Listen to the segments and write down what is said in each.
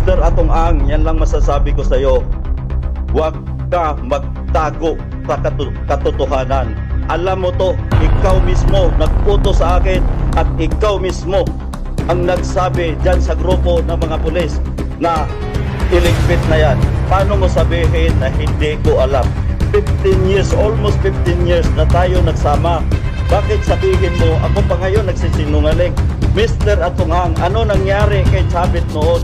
Mr. Atong Ang, yan lang masasabi ko sa iyo. Huwag ka magtago sa katotohanan. Alam mo to, ikaw mismo nagputo sa akin at ikaw mismo ang nagsabi dyan sa grupo ng mga pulis na iligpit na yan. Paano mo sabihin na hindi ko alam? 15 years, almost 15 years na tayo nagsama. Bakit sabihin mo, ako pa ngayon nagsisinungaling? Mr. Atong Ang, ano nangyari kay Chavit noon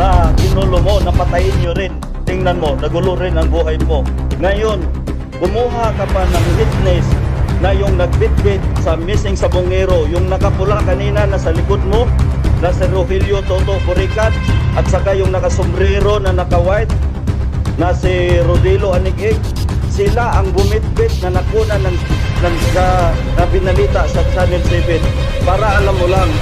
na ginulo mo, napatayin nyo rin? Tingnan mo, nagulo rin ang buhay mo. Ngayon, kumuha ka pa ng witness na yung nagbitbit sa missing sa Bungero, yung nakapula kanina na sa likod mo, na si Rogelio Toto Buricat, at saka yung nakasombrero na naka-white, na si Rodilo Anigig. Sila ang bumitbit na nakuna na binalita sa Channel 7 para alam mo lang,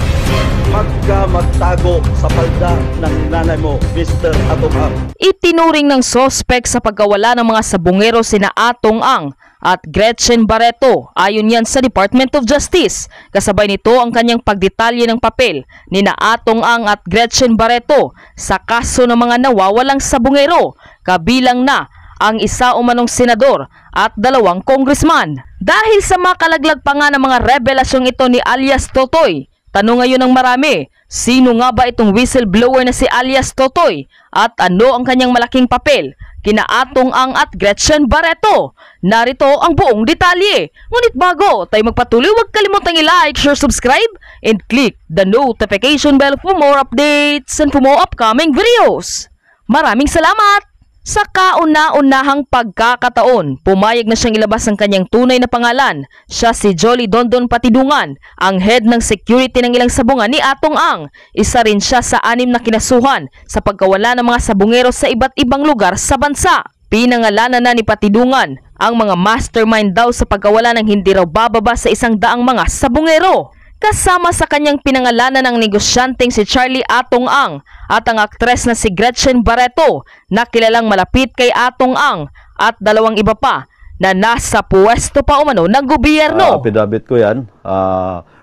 magtago sa palda ng nanay mo, Mr. Atong Ang. Itinuring ng sospek sa pagkawala ng mga sabungero sina Atong Ang at Gretchen Barreto ayon yan sa Department of Justice. Kasabay nito ang kanyang pagdetalye ng papel ni na Atong Ang at Gretchen Barreto sa kaso ng mga nawawalang sabungero, kabilang na ang isa umanong senador at 2 congressman. Dahil sa makalaglag pa nga ng mga revelasyong ito ni alias Totoy, tanong ngayon ng marami, sino nga ba itong whistleblower na si alias Totoy at ano ang kanyang malaking papel kina Atong Ang at Gretchen Barreto? Narito ang buong detalye. Ngunit bago tayo magpatuloy, huwag kalimutang i-like, share, subscribe, and click the notification bell for more updates and for more upcoming videos. Maraming salamat! Sa kauna-unahang pagkakataon, pumayag na siyang ilabas ang kanyang tunay na pangalan. Siya si Jolly Dondon Patidungan, ang head ng security ng ilang sabungan ni Atong Ang. Isa rin siya sa 6 na kinasuhan sa pagkawala ng mga sabungero sa iba't ibang lugar sa bansa. Pinangalanan na ni Patidungan ang mga mastermind daw sa pagkawala ng hindi raw bababa sa 100 mga sabungero. Kasama sa kanyang pinangalanan ang negosyanteng si Charlie Atong Ang at ang aktres na si Gretchen Barreto na kilalang malapit kay Atong Ang at 2 iba pa na nasa puwesto pa umano ng gobyerno. Pidabit ko yan,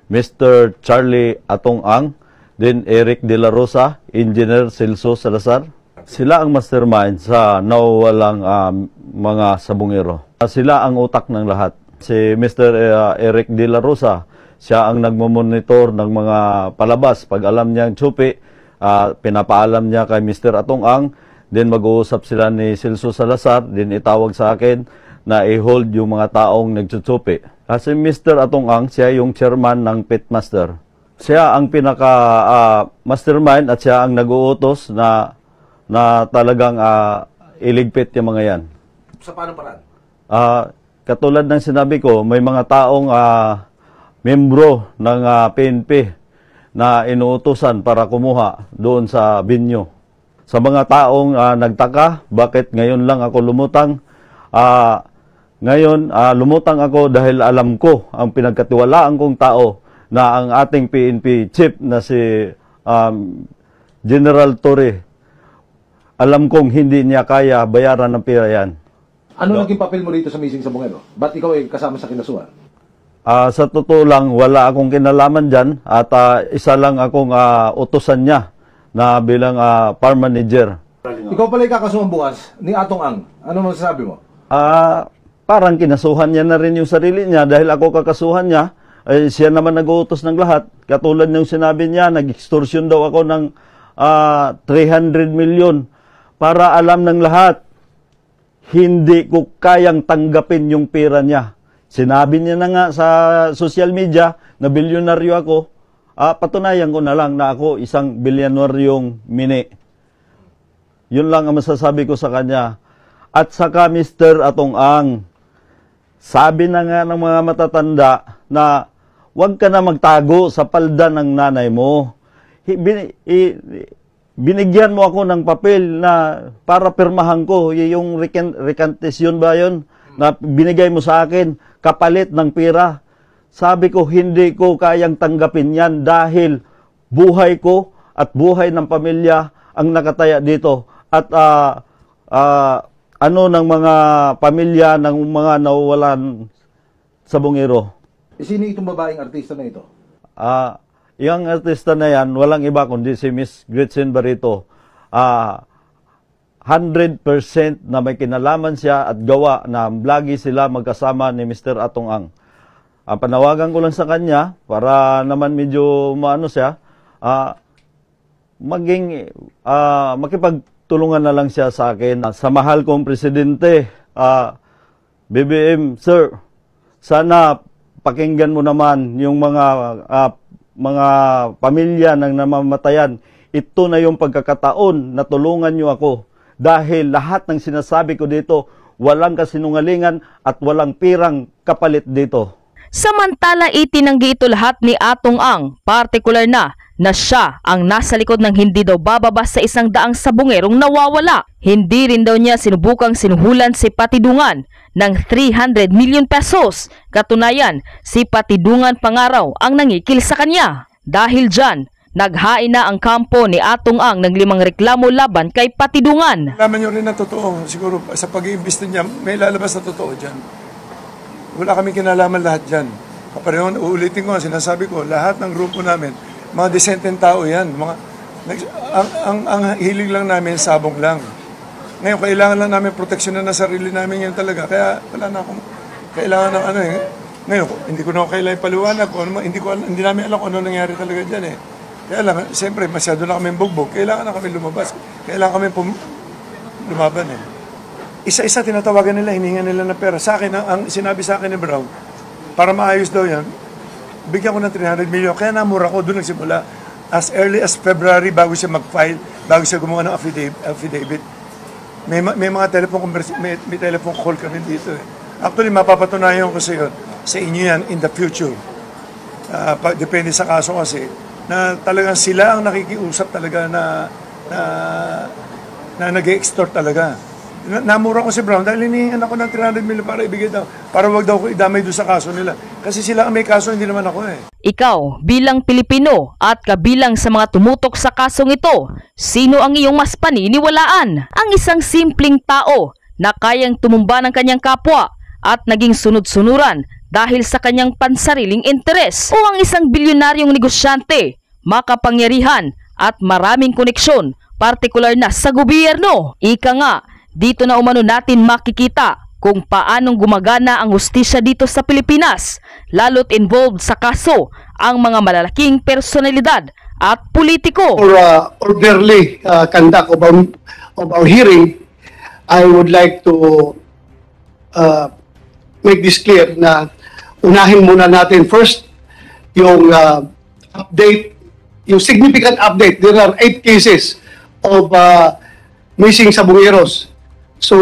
Mr. Charlie Atong Ang, then Eric De La Rosa, Engineer Celso Salazar. Sila ang mastermind sa nawawalang mga sabungero. Sila ang utak ng lahat. Si Mr. Eric De La Rosa, siya ang nagmamonitor ng mga palabas. Pag alam niya ang tsupi, pinapaalam niya kay Mr. Atong Ang, then mag-uusap sila ni Celso Salazar, then itawag sa akin na i-hold yung mga taong nagtsupi. Kasi Mr. Atong Ang, siya yung chairman ng Pitmaster. Siya ang pinaka-mastermind at siya ang nag-uutos na talagang iligpit yung mga yan. Sa paano paraan? Katulad ng sinabi ko, may mga taong membro ng PNP na inuutosan para kumuha doon sa binyo. Sa mga taong nagtaka, bakit ngayon lang ako lumutang? Ngayon, lumutang ako dahil alam ko ang pinagkatiwalaan kong tao na ang ating PNP chief na si General Torre. Alam kong hindi niya kaya bayaran ng pera yan. Ano naging papel mo rito sa missing sabungero? Ba't ikaw ay kasama sa kinasuhan? Sa totoo lang, wala akong kinalaman dyan at isa lang akong utusan niya na bilang farm manager. Ikaw pala kakasuhan bukas ni Atong Ang. Ano masasabi mo? Parang kinasuhan niya na rin yung sarili niya dahil ako kakasuhan niya. Siya naman nag-uutos ng lahat. Katulad ng sinabi niya, nag-extortion daw ako ng 300 million para alam ng lahat. Hindi ko kayang tanggapin yung pera niya. Sinabi niya na nga sa social media na bilyonaryo ako. Patunayan ko na lang na ako isang bilyonaryong mini. Yun lang ang masasabi ko sa kanya. At saka Mr. Atong Ang, sabi na nga ng mga matatanda na huwag ka na magtago sa palda ng nanay mo. Binigyan mo ako ng papel na para pirmahan ko. Yung recantation ba yun? Na binigay mo sa akin, kapalit ng pera. Sabi ko, hindi ko kayang tanggapin yan dahil buhay ko at buhay ng pamilya ang nakataya dito. At ano ng mga pamilya ng mga nawawalan sa Bungero. Sino itong babaeng artista na ito? Yung artista na yan, walang iba kundi si Miss Gretchen Barreto. 100% na may kinalaman siya at gawa na lagi sila magkasama ni Mr. Atong Ang. Ang panawagan ko lang sa kanya para naman medyo maano siya, makipagtulungan na lang siya sa akin. Sa mahal kong presidente, BBM, sir, sana pakinggan mo naman yung mga pamilya ng namamatayan. Ito na yung pagkakataon na tulungan nyo ako. Dahil lahat ng sinasabi ko dito, walang kasinungalingan at walang pirang kapalit dito. Samantala, itinanggi ito lahat ni Atong Ang, partikular na siya ang nasa likod ng hindi daw bababa sa 100 sabongerong nawawala. Hindi rin daw niya sinubukang sinuhulan si Patidungan ng 300 million pesos. Katunayan, si Patidungan pangaraw ang nangikil sa kanya. Dahil dyan, naghain na ang kampo ni Atong Ang ng 5 reklamo laban kay Patidungan. Alaman nyo rin na totoo. Siguro sa pag-iimbestiga niya, may lalabas na totoo dyan. Wala kami kinalaman lahat dyan. Kapareho, uulitin ko, sinasabi ko, lahat ng grupo namin, mga desenteng tao yan. Ang hiling lang namin, sabong lang. Ngayon, kailangan lang namin proteksyonan na sarili namin yan talaga. Kaya wala na akong kailangan ng ano eh. Ngayon, hindi ko na kailangan paliwanag. Hindi namin alam kung ano nangyari talaga dyan eh. Kaya lang, siyempre, masyado na kami bugbog. Kailangan na kami lumabas. Kailangan kami lumaban eh. Isa-isa tinatawagan nila, hinihingan nila ng pera. Sa akin, ang sinabi sa akin ni Brown, para maayos daw yan, bigyan ko ng 300 million. Kaya namura ko, doon nagsimula. As early as February, bago siya mag-file, bago siya gumawa ng affidavit. May mga may telephone call kami dito eh. Actually, mapapatunayan ko sa inyo yan in the future. Depende sa kaso kasi, na talagang sila ang nakikiusap talaga na nag-extort talaga. Namura ko si Brown dahil hinihingan ako ng 300 million para ibigay daw. Para wag daw ko idamay doon sa kaso nila. Kasi sila ang may kaso, hindi naman ako eh. Ikaw, bilang Pilipino at kabilang sa mga tumutok sa kasong ito, sino ang iyong mas paniniwalaan? Ang isang simpleng tao na kayang tumumba ng kanyang kapwa at naging sunod-sunuran dahil sa kanyang pansariling interes, o ang isang bilyonaryong negosyante, makapangyarihan at maraming koneksyon, partikular na sa gobyerno? Ika nga, dito na umano natin makikita kung paanong gumagana ang hustisya dito sa Pilipinas, lalo't involved sa kaso ang mga malalaking personalidad at politiko. For orderly conduct of our hearing, I would like to make this clear na unahin muna natin first yung update, yung significant update. There are 8 cases of missing sabongeros. So,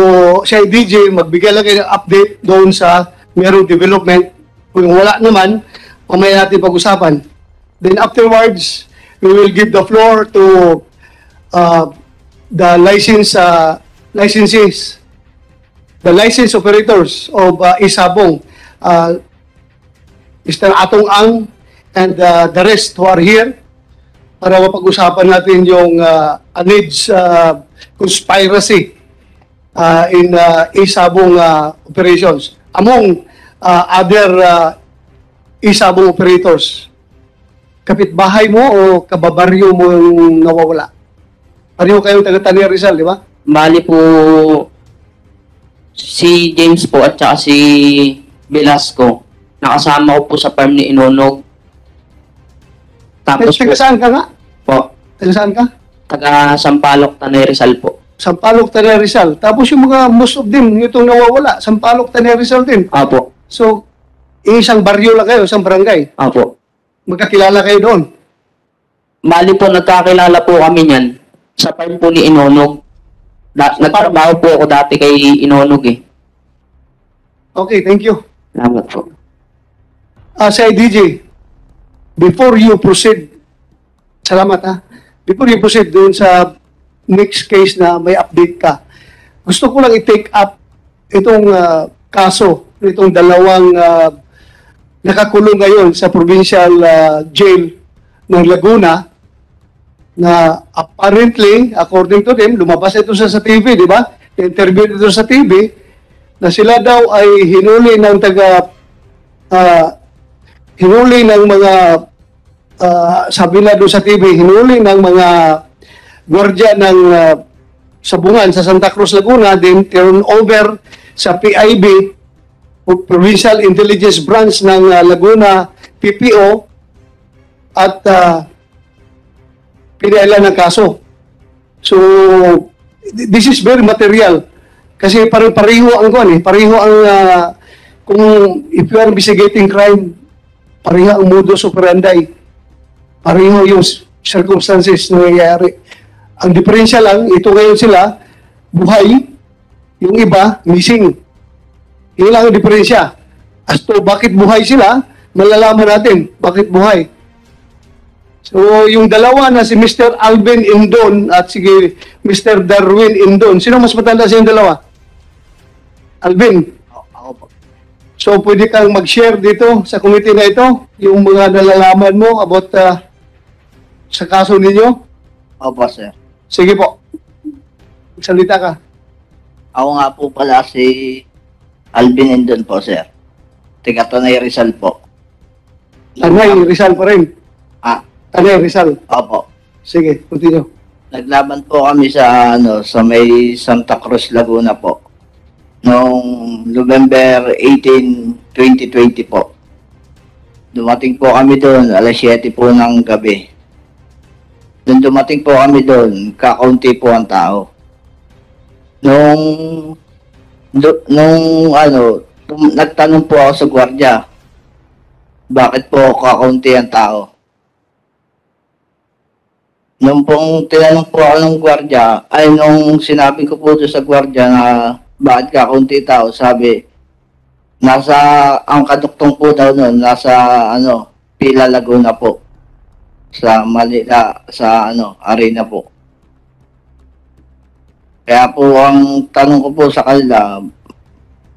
si DJ, magbigay lang kayo ng update doon sa merong development. Kung wala naman, mamaya natin pag-usapan. Then afterwards, we will give the floor to the licenses, the license operators of Isabong, Mr. Atong Ang, and the rest who are here, para mapag-usapan natin yung alleged conspiracy in Isabong operations among other Isabong operators. Kapitbahay mo o kababaryo mo yung nawawala? Pareho kayong taga-Tania Rizal, di ba? Bali po si James po at saka si Velasco. Nakasama ko po sa farm ni Inonog. Tapos Taga saan ka nga? po, Taga saan ka? taga Sampaloc, Tanay Rizal po. Sampaloc, Tania Rizal. Tapos yung mga most of them, itong nawawala, Sampaloc, Tania Rizal din. Apo, So, isang baryo lang kayo, isang barangay. apo. Magkakilala kayo doon. Bali po nagkakilala po kami niyan sa farm po ni Inonog. Nagtrabaho po ako dati kay Inonog eh. Okay, thank you. Salamat po. Say DJ, before you proceed, salamat ha, before you proceed doon sa next case na may update ka, gusto ko lang i-take up itong kaso, itong dalawang nakakulong ngayon sa provincial jail ng Laguna na apparently, according to them, lumabas ito sa TV, di ba? Interview ito sa TV na sila daw ay hinuli ng hinuli ng mga sabi na doon sa TV, hinuli ng mga gwardiya ng Sabungan sa Santa Cruz, Laguna, then turn over sa PIB, Provincial Intelligence Branch ng Laguna, PPO, at pinailan ng kaso. So, this is very material. Kasi pareho ang pareho ang, kung if you are investigating crime, pareho ang modus operandi. Pareho yung circumstances na nangyayari. Ang diferensya lang, ito ngayon sila, buhay, yung iba, missing. Yun lang ang diferensya. As to bakit buhay sila, malalaman natin bakit buhay. So, yung dalawa na si Mr. Alvin Indon at si Mr. Darwin Indon, sino mas matanda sa yung dalawa? Alvin? Ako po. So, pwede kang mag-share dito sa committee na ito, yung mga nalalaman mo about sa kaso ninyo? Opo, sir. Sige po. Salita ka. Ako nga po pala si Alvin Indon po, sir. Tiga Tanay Rizal po. Tanay, Rizal pa rin. Tanay, Rizal. Opo. Sige, continue. Naglaban po kami sa sa may Santa Cruz, Laguna po. Noong November 18, 2020 po. Dumating po kami doon, alas 7 po ng gabi. Nung dumating po kami doon, kakaunti po ang tao. Nagtanong po ako sa gwardiya, bakit po kakaunti ang tao? Nung pong tinanong po ako ng gwardiya, nung sinabi ko po doon sa gwardiya na bakit kakaunti tao, sabi, ang kaduktong po daw noon, nasa Pila Laguna po. Sa Manila, sa arena po. Kaya po ang tanong ko po sa kanila,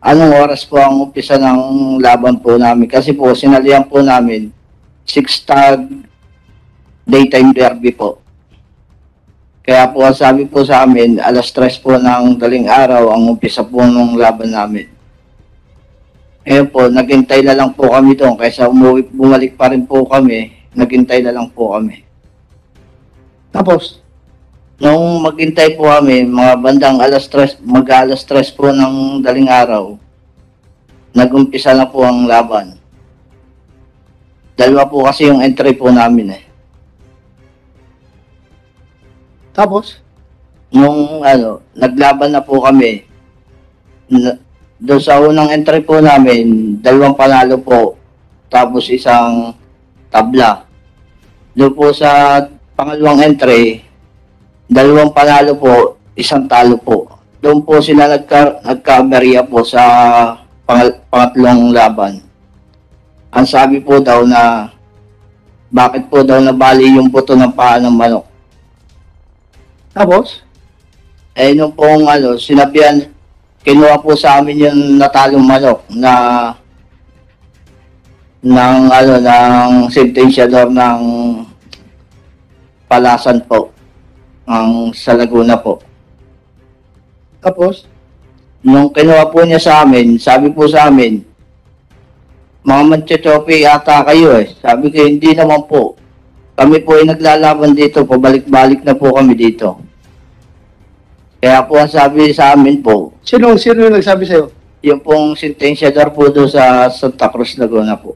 anong oras po ang umpisa ng laban po namin? Kasi po sinalihan po namin 6-tag daytime derby po. Kaya po ang sabi po sa amin, alas 3 po ng daling araw ang umpisa po ng laban namin. Ngayon po, naghintay na lang po kami doon kaysa bumalik pa rin po kami. Naghintay na lang po kami. Tapos? Nung maghintay po kami, mga bandang alas 3 po ng daling araw, nag-umpisa na po ang laban. Dalawa po kasi yung entry po namin Tapos? Nung naglaban na po kami, doon sa unang entry po namin, 2 panalo po, tapos isang tabla. Doon po sa pangalawang entry, 2 panalo po, isang talo po. Doon po sila nagka-aberya po sa pangatlong laban. Ang sabi po daw na bakit po daw nabali yung buto ng paa ng manok. Tapos? Nung pong sinabihan, kinuha po sa amin yung natalong manok na ng sentensyador ng Palasan po sa Laguna po. Tapos? Nung kinuha po niya sa amin, sabi po sa amin, mga manchachope ata kayo Sabi ko, hindi naman po. Kami po ay naglalaban dito, pabalik-balik na po kami dito. Kaya po ang sabi sa amin po, Sino yung nagsabi sa'yo? yung pong sentensyador po doon sa Santa Cruz, Laguna po.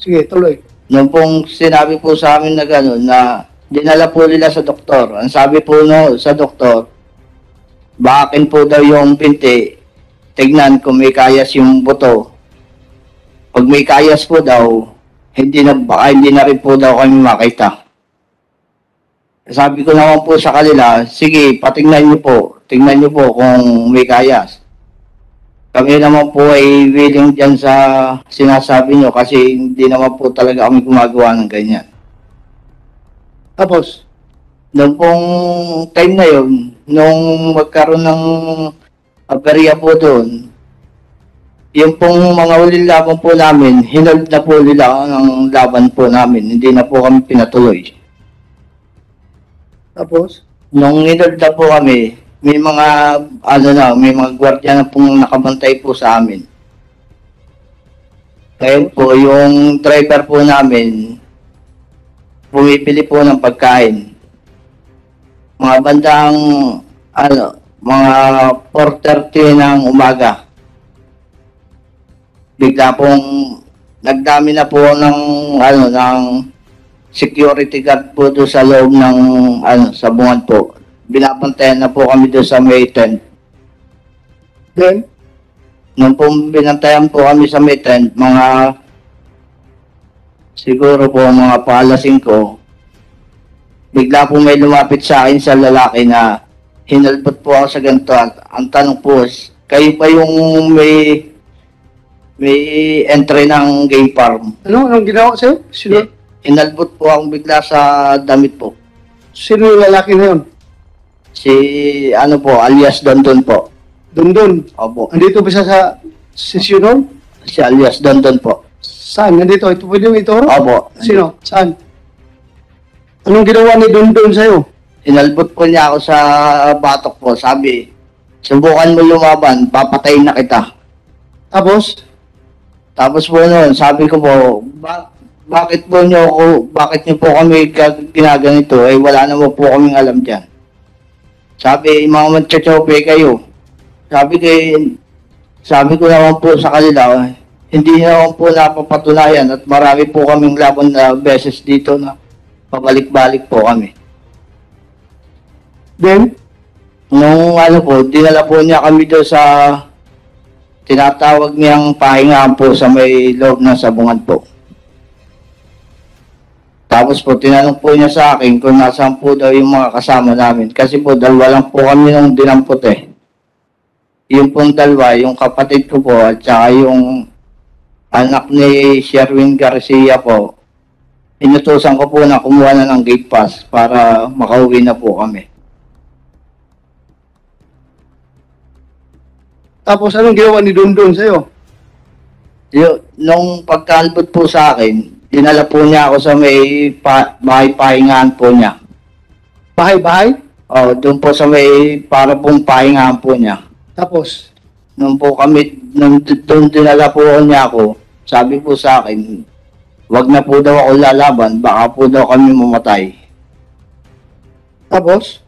Sige, tuloy. Nung pong sinabi po sa amin na gano'n, na dinala po nila sa doktor. Ang sabi po sa doktor, bakakin po daw yung binti, tignan kung may kayas yung buto. Pag may kayas po daw, hindi na rin po daw kami makita. Sabi ko naman po sa kanila, sige, patingnan niyo po. Tingnan niyo po kung may kayas. Kami naman po ay willing dyan sa sinasabi niyo kasi hindi naman po talaga kami gumagawa ng ganyan. Tapos? Noong pong time na yun, nung magkaroon ng aberya po doon, yung pong mga huling laban po namin, hinold na po nila ang laban po namin. Hindi na po kami pinatuloy. Tapos? Nung hinold na po kami, may mga, may mga gwardiya na pong nakabantay po sa amin. Ngayon po, yung driver po namin, bumibili po ng pagkain. mga bandang, mga 4:30 ng umaga. Bigla pong nagdami na po ng, ng security guard po doon sa loob ng, sabungan po. Binabantayan na po kami doon sa May 10. Then, Nung po binantayan po kami sa May 10, siguro po mga paalas 5, bigla po may lumapit sa akin sa lalaki na hinalbot po ako sa ganito. Ang tanong po, kayo pa yung may entry ng game farm? anong ginawa sa'yo? Hinalbot po akong bigla sa damit po. Sino yung lalaki na yun? Si, alias Dondon po. Dondon. Opo. Andito ba siya sa sesyon? Si alias Dondon po. Saan? Nandito? Ito pwede mo ituro? Opo. Sino? Saan? Anong ginawa ni Dondon sa'yo? Hinalbot po niya ako sa batok po. Sabi, subukan mo lumaban, papatayin na kita. Tapos po noon, sabi ko po, bakit niyo po kami ginaganito? Eh, wala naman po kaming alam dyan. Sabi, mga manchachope kayo. Sabi ko naman po sa kanila, hindi naman po napapatunayan at marami po kaming laban na beses dito na pabalik-balik po kami. Then, Nung dinala po niya kami doon sa tinatawag niyang pahingaan po sa may loob ng sabungan po. Tapos po, tinanong po niya sa akin kung nasaan po daw yung mga kasama namin. Kasi po, dalawa lang po kami nung dinampot eh. Yung pong dalawa, yung kapatid ko po at saka yung anak ni Sherwin Garcia po, inutusan ko po na kumuha na ng gate pass para makauwi na po kami. tapos anong ginawa ni Dondon sa'yo? Nung pagkalbot po sa akin, dinala po niya ako sa may bahay-pahingahan po niya. Bahay-bahay? O, doon po sa may para pong pahingahan po niya. Tapos, Nung doon dinala po niya ako, sabi po sa akin, wag na po daw ako lalaban, baka po daw kami mamatay. tapos,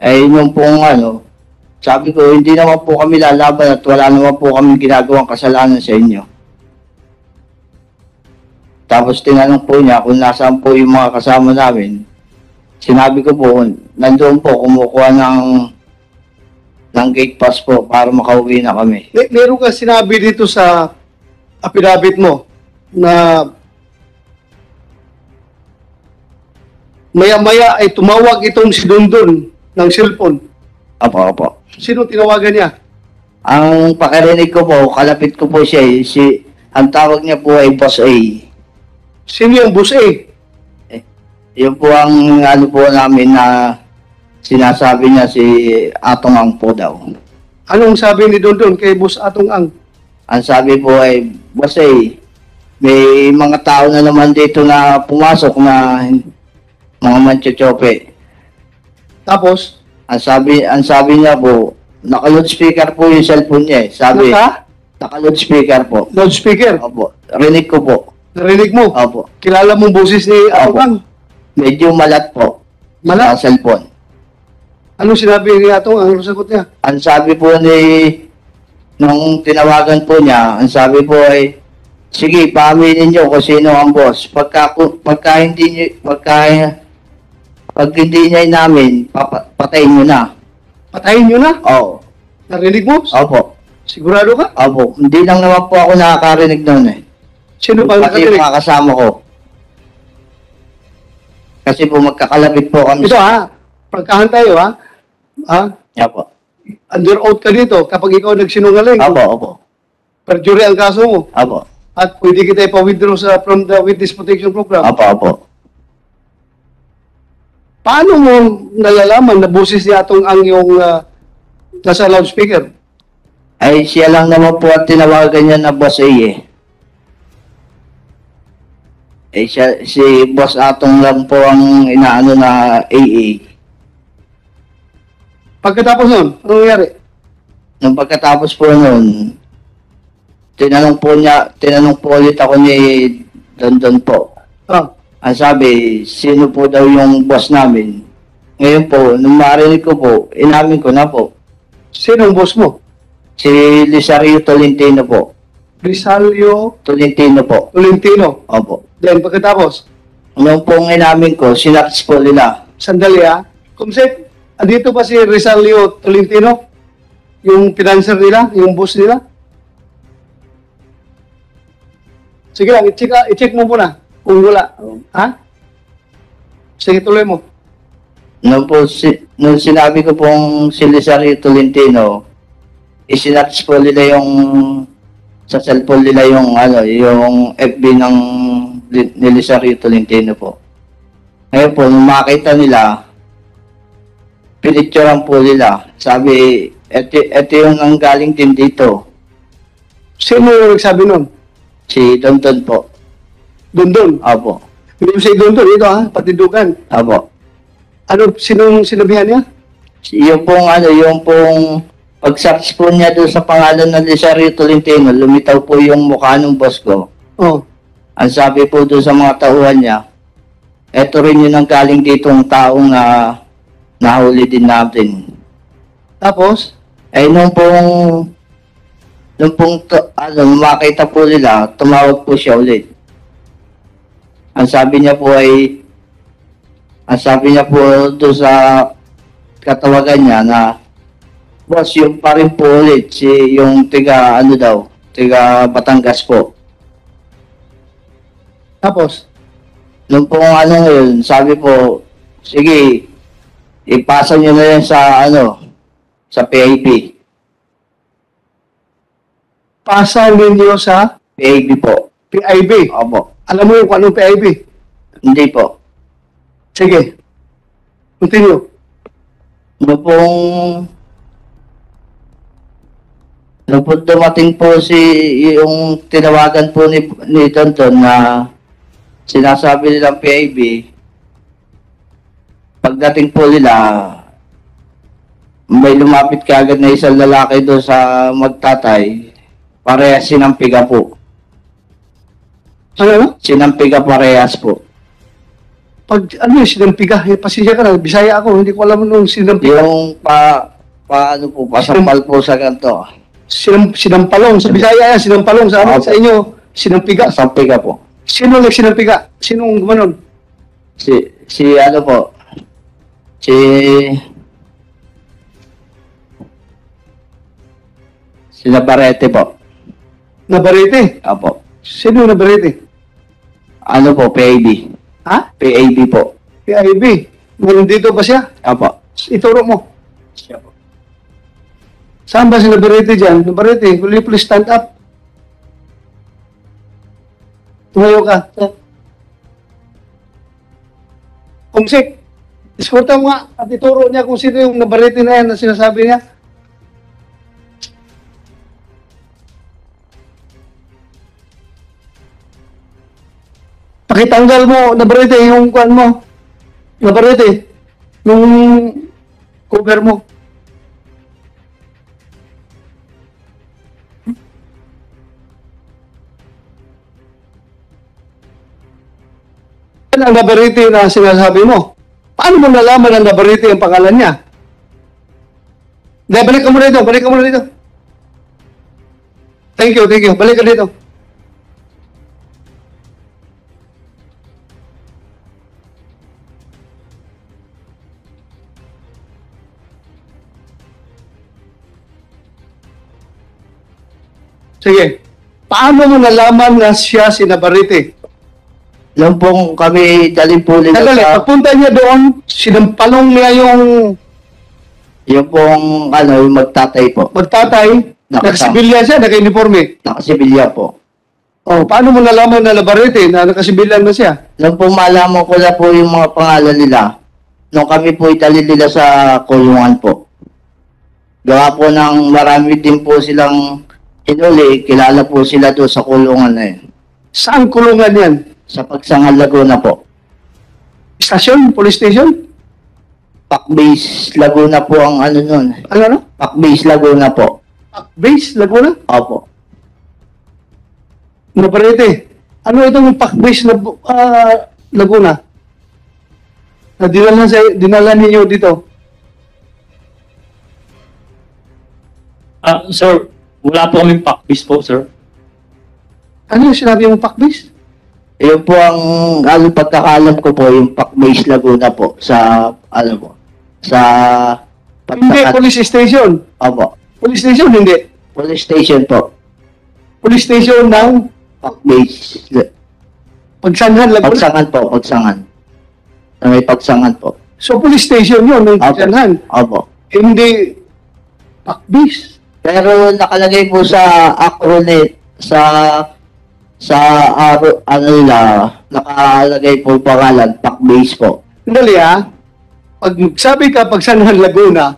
Eh, nung pong sabi ko, hindi naman po kami lalaban at wala naman po kami ginagawang kasalanan sa inyo. Tapos tinanong po niya kung nasaan po yung mga kasama namin. Sinabi ko po, nandoon po, kumukuha ng gate pass po para makauwi na kami. meron ka sinabi dito sa affidavit mo na maya-maya ay tumawag itong si Dondon ng cellphone. Opo. Sino tinawagan niya? Ang pakirinig ko po, kalapit ko po siya ang tawag niya po ay Boss A. Sino yung boss A? Yun po ang po namin na sinasabi niya si Atong Ang po daw. Anong sabi ni Dondon kay boss Atong Ang? Ang sabi po ay, Boss A, may mga tao na naman dito na pumasok na mga manchochope. Tapos, Ang sabi niya po, naka-loudspeaker po yung cellphone niya eh. Sabi, naka-loudspeaker po. loudspeaker. Opo. Rinig ko po. Narinig mo? Opo. Kilala mong boses ni Atong Opo. Ang? Medyo malat po. Malat? Sa cellphone. Anong sinabi ni Atong Ang? Anong sagot niya? Ang sabi po nung tinawagan po niya, ang sabi po ay, sige, paaminin niyo kung sino ang boss. Pag hindi niya namin, patayin niyo na. Patayin nyo na? Oo. Narinig mo? Opo. Sigurado ka? Opo. Hindi lang naman po ako nakakarinig noon eh. Sino pa Pati yung nakarinig? mga kasama ko. Kasi po magkakalapit po kami. Ito pagkahan tayo Opo. under oath ka dito kapag ikaw nagsinungaling. Opo. Perjury ang kaso mo. Opo. At pwede kita ipa-withdraw from the Witness Protection Program. Opo. Paano mo nalalaman na boses ni Atong Ang yung nasa loudspeaker? Ay, siya lang naman po at tinawagan niya na Boss A eh. Si Boss Atong lang po ang inaano na AA. Pagkatapos nun, ano nangyari? Nung pagkatapos po nun, tinanong po ulit ako ni Dondon po. Ang sabi, sino po daw yung boss namin? Ngayon po, nung marinig ko po, inamin ko na po. Sino ang boss mo? Si Lisario Tolentino po. Rizalio Tolentino po. Tolentino. Opo. Then, pagkatapos, Nung pong inamin ko, sinarch po nila. sandali ha. Kumsek, andito ba si Rizalio Tolentino? Yung financer nila? Yung boss nila? Sige lang, i-check mo muna. Kung wala. Ha? Sige, tuloy mo. Nung sinabi ko pong si Lisario Tolentino, isinarch po nila yung sa cellphone nila yung yung FB ni Lisario Tolentino po. Ngayon po, nung makita nila, pinicturean po nila. Sabi, eto yung nanggaling din dito. Sino yung nagsabi nun? Si Dondon po. Dondon. Apo. Hindi mo si Dondon, ito ha, patindugan. Apo. Ano, sinong sinabihan niya? Yung pong pag-search po niya doon sa pangalan ng Lisario Tolentino, lumitaw po yung mukha ng boss ko. Oh. Ang sabi po doon sa mga tauhan niya, eto rin yun ang galing ditong taong na nahuli din natin. Tapos? Nung makita po nila, tumawag po siya ulit. Ang sabi niya po doon sa katawagan niya na, boss, yung pa rin po ulit, yung tiga Batangas po. Tapos? Nung pong ngayon, sabi po, sige, ipasa niyo na yan sa PIB. Pasa ninyo sa PIB po. PIB. Opo. Alam mo yung kung anong PIB? Hindi po. Sige. Continue. Nung pong dumating po yung tinawagan po ni Tonton na sinasabi nilang PIB, pagdating po nila, may lumapit kaagad na isang lalaki doon sa magtatay, parehas sinampiga po. Ano? Sinampiga parehas po. Pag ano yung sinampiga? Pasensya ka na, Bisaya ako, hindi ko alam nung sinampiga. Yung pasampal po sa ganito. Sinampalong, sa Bisaya yan, sinampalong, sa amin, sa inyo, sinampiga. Sampiga po. Sino nagsinampiga? Sinong gumanon? Si Navarrete po. Navarrete? Apo. Sino Navarrete? PAB. Ha? PAB po. PIB. Nandito ba siya? Apo. Ituro mo. Saan ba si Navarrete dyan? Navarrete, will you please stand up? Tumayo ka. Kumsik, iskorta mo nga at ituro niya kung sino yung Navarrete na yan na sinasabi niya. Pakitanggal mo, Navarrete, yung kuan mo. Navarrete, yung cover mo. Yan ang Navarrete na sinasabi mo. Paano mo nalaman ang Navarrete ang pangalan niya? Balik ka muna dito. Thank you. Balik ka dito. Sige. Paano mo nalaman na siya si Navarrete? Nung pong kami dalhin po nila Sandali, pagpunta niya doon, sinampalong niya yung yung magtatay po. magtatay, nakasibilyan siya, naka-uniforme. Nakasibilya po. Oh, paano mo nalaman na Navarrete na nakasibilyan na siya? Nung pong malaman ko na po yung mga pangalan nila, nung kami po dalhin nila sa kulungan po. Gawa po ng marami din po silang hinuli, kilala po sila doon sa kulungan na yun. Saan kulungan yan? Sa Pagsangal, Laguna po. Station? Police station? Pakbase, Laguna po ang nun. Ano? Pakbase, Laguna po. Base, Laguna? Opo. Navarrete. Ano itong Base na Laguna? na dinala ninyo dito? Sir, wala po kaming pakbis po, sir. Ano yung sinabi mong pakbis? Yun po ang pagkakalam ko po, yung Pac-Base Laguna po sa sa Hindi, police station. Opo. Police station, hindi. Police station po. Police station ng Pac-Base. Pagsanhan, Laguna. Pagsangan po, pagsangan. Na may pagsangan po. So, police station yun, ng Pagsanhan. Opo. Hindi pakbis. Pero nakalagay po sa acronym, nakalagay po pangalan, Pac-Base po. Sandali ha. Pag sabi ka Pagsanhan, Laguna,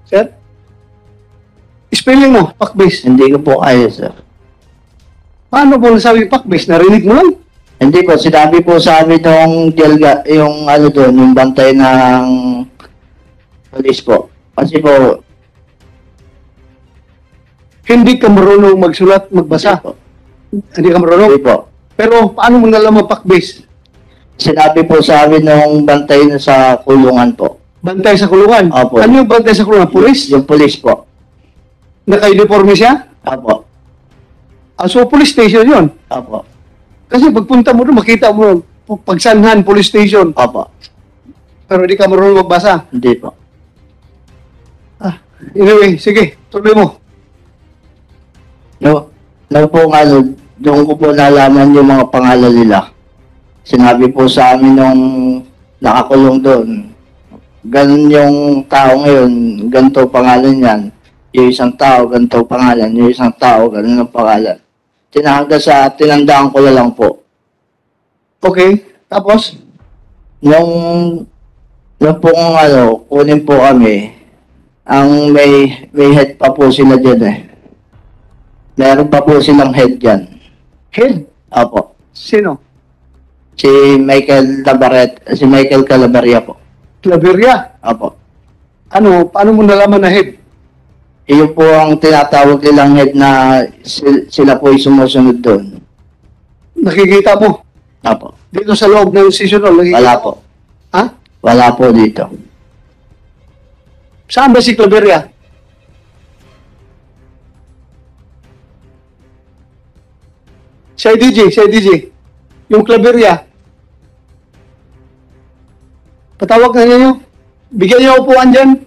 sir, spelling mo, pakbis. Hindi ko po kaya, sir. Paano po nasabi pakbis? Narinig mo lang? Hindi po, sinabi po sa amin yung doon, yung bantay ng police po. Kasi po, Hindi ka marunong magsulat, magbasa. Hindi po. Hindi ka marunong? Hindi po. Pero paano mo nalaman pakbis? Sinabi po sa amin nung bantay na sa kulungan po. Bantay sa kulungan? Opo. Ano yung bantay sa kulungan? Pulis? Yung police po. Naka-uniforme siya? Opo. So, police station yun. Opo. Kasi pagpunta mo doon, makita mo Pagsanhan, police station. Opo. Pero hindi ka marunong magbasa. Hindi po. Anyway, sige, tuloy mo. No po doon ko po nalaman yung mga pangalan nila. Sinabi po sa amin nung nakakulong doon, ganun yung tao ngayon, ganito pangalan yan. Yung isang tao, ganito pangalan. Yung isang tao, ganun ang pangalan. Tinandaan ko na lang po. Okay, tapos? Nung pong kunin po kami, ang may head pa po sila dyan eh. Meron pa po silang head dyan. Head? Opo. Sino? Si Michael Calabaria po. Claveria? Opo. Ano, paano mo nalaman na head? Iyon po ang tinatawag nilang head na sila po ay sumusunod doon. Nakikita mo? Opo. Dito sa loob ng seasonal, nakikita Wala mo? po. Ha? Wala po dito. Saan ba si Claveria? Si DJ. Yung Claveria. Patawag na niyo. Bigyan niyo upuan dyan.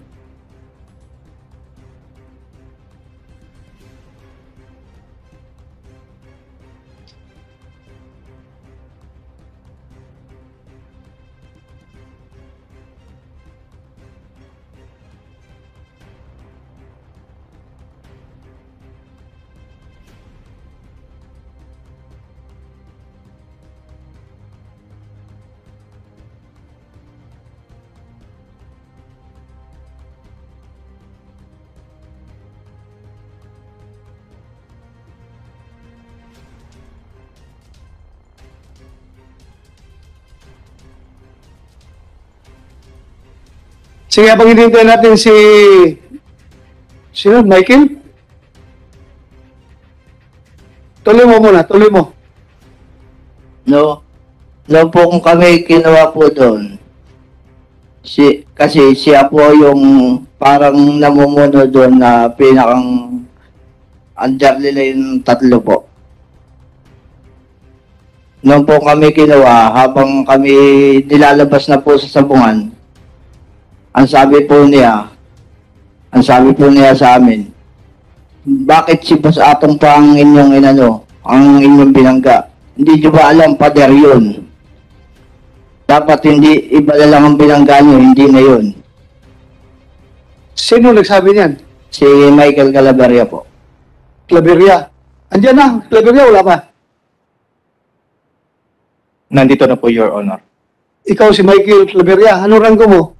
Sige, habang hinihintay natin sino? Michael? Tuloy mo muna, tuloy mo. No po kung kami kinuha po doon. Kasi siya po yung parang namumuno doon na pinakang andyan nila yung tatlo po. Noon po kami kinuha, habang kami nilalabas na po sa sabungan, ang sabi po niya sa amin, bakit si Boss Atong pa ang inyong ang inyong binangga? Hindi nyo ba alam, pader yun? Dapat hindi, iba na lang ang binangga nyo, hindi na yun. Sino nagsabi niyan? Si Michael Calabaria po. Claveria. Andiyan na, Claveria, wala pa. Nandito na po, Your Honor. Ikaw si Michael Claveria. Anong ranggo mo?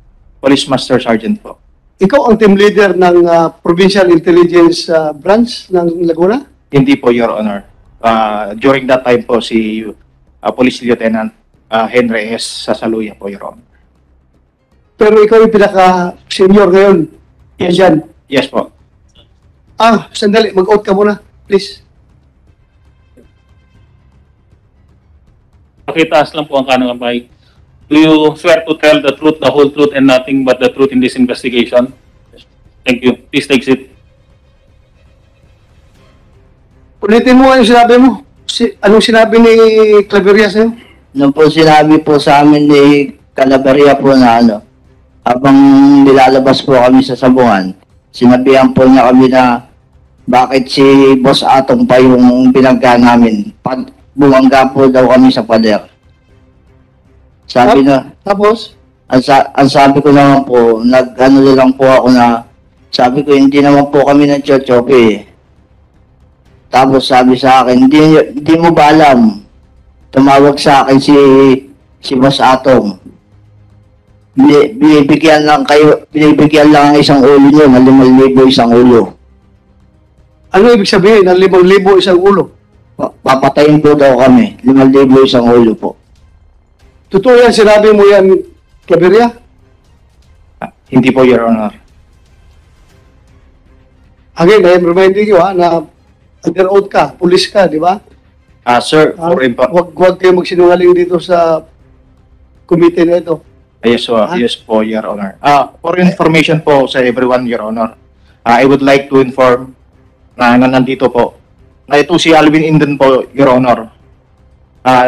Police Master Sergeant po. Ikaw ang team leader ng Provincial Intelligence Branch ng Laguna? Hindi po, Your Honor. During that time po, si Police Lieutenant Henry S. Sasaluya po, Your Honor. Pero ikaw yung pinaka-senior ngayon. Yes. Andyan. Yes po. Sandali. Mag-out ka muna. Please. Pakitaas lang po ang kanang kamay. Do you swear to tell the truth, the whole truth, and nothing but the truth in this investigation? Thank you. Please take seat. Ulitin mo yung sinabi mo. Anong sinabi ni Claveria sa'yo? Nung po sinabi po sa amin ni Calaveria po na habang nilalabas po kami sa sabungan, sinabihan po niya kami na bakit si Boss Atong pa yung binangga namin. Bumangga po daw kami sa pader. Sabi na, Tapos? ang sabi ko naman po, nag-ano lang po ako na, sabi ko, hindi naman po kami ng chochoke eh. Tapos sabi sa akin, hindi mo ba alam? Tumawag sa akin si Boss Atong. Binibigyan lang ang isang ulo niyo, na 5,000 isang ulo. Ano ibig sabihin ng 5,000 isang ulo? Papatayin po daw kami, 5,000 isang ulo po. Totoo yan, sinabi mo yan, Claveria? Hindi po, Your Honor. Again, I am reminding you na under oath ka, pulis ka, di ba? Sir, for Huwag kayo magsinungaling dito sa committee na ito. yes, yes po, Your Honor. For information po sa everyone, Your Honor, I would like to inform na nandito po, na ito si Alvin Inden po, Your Honor.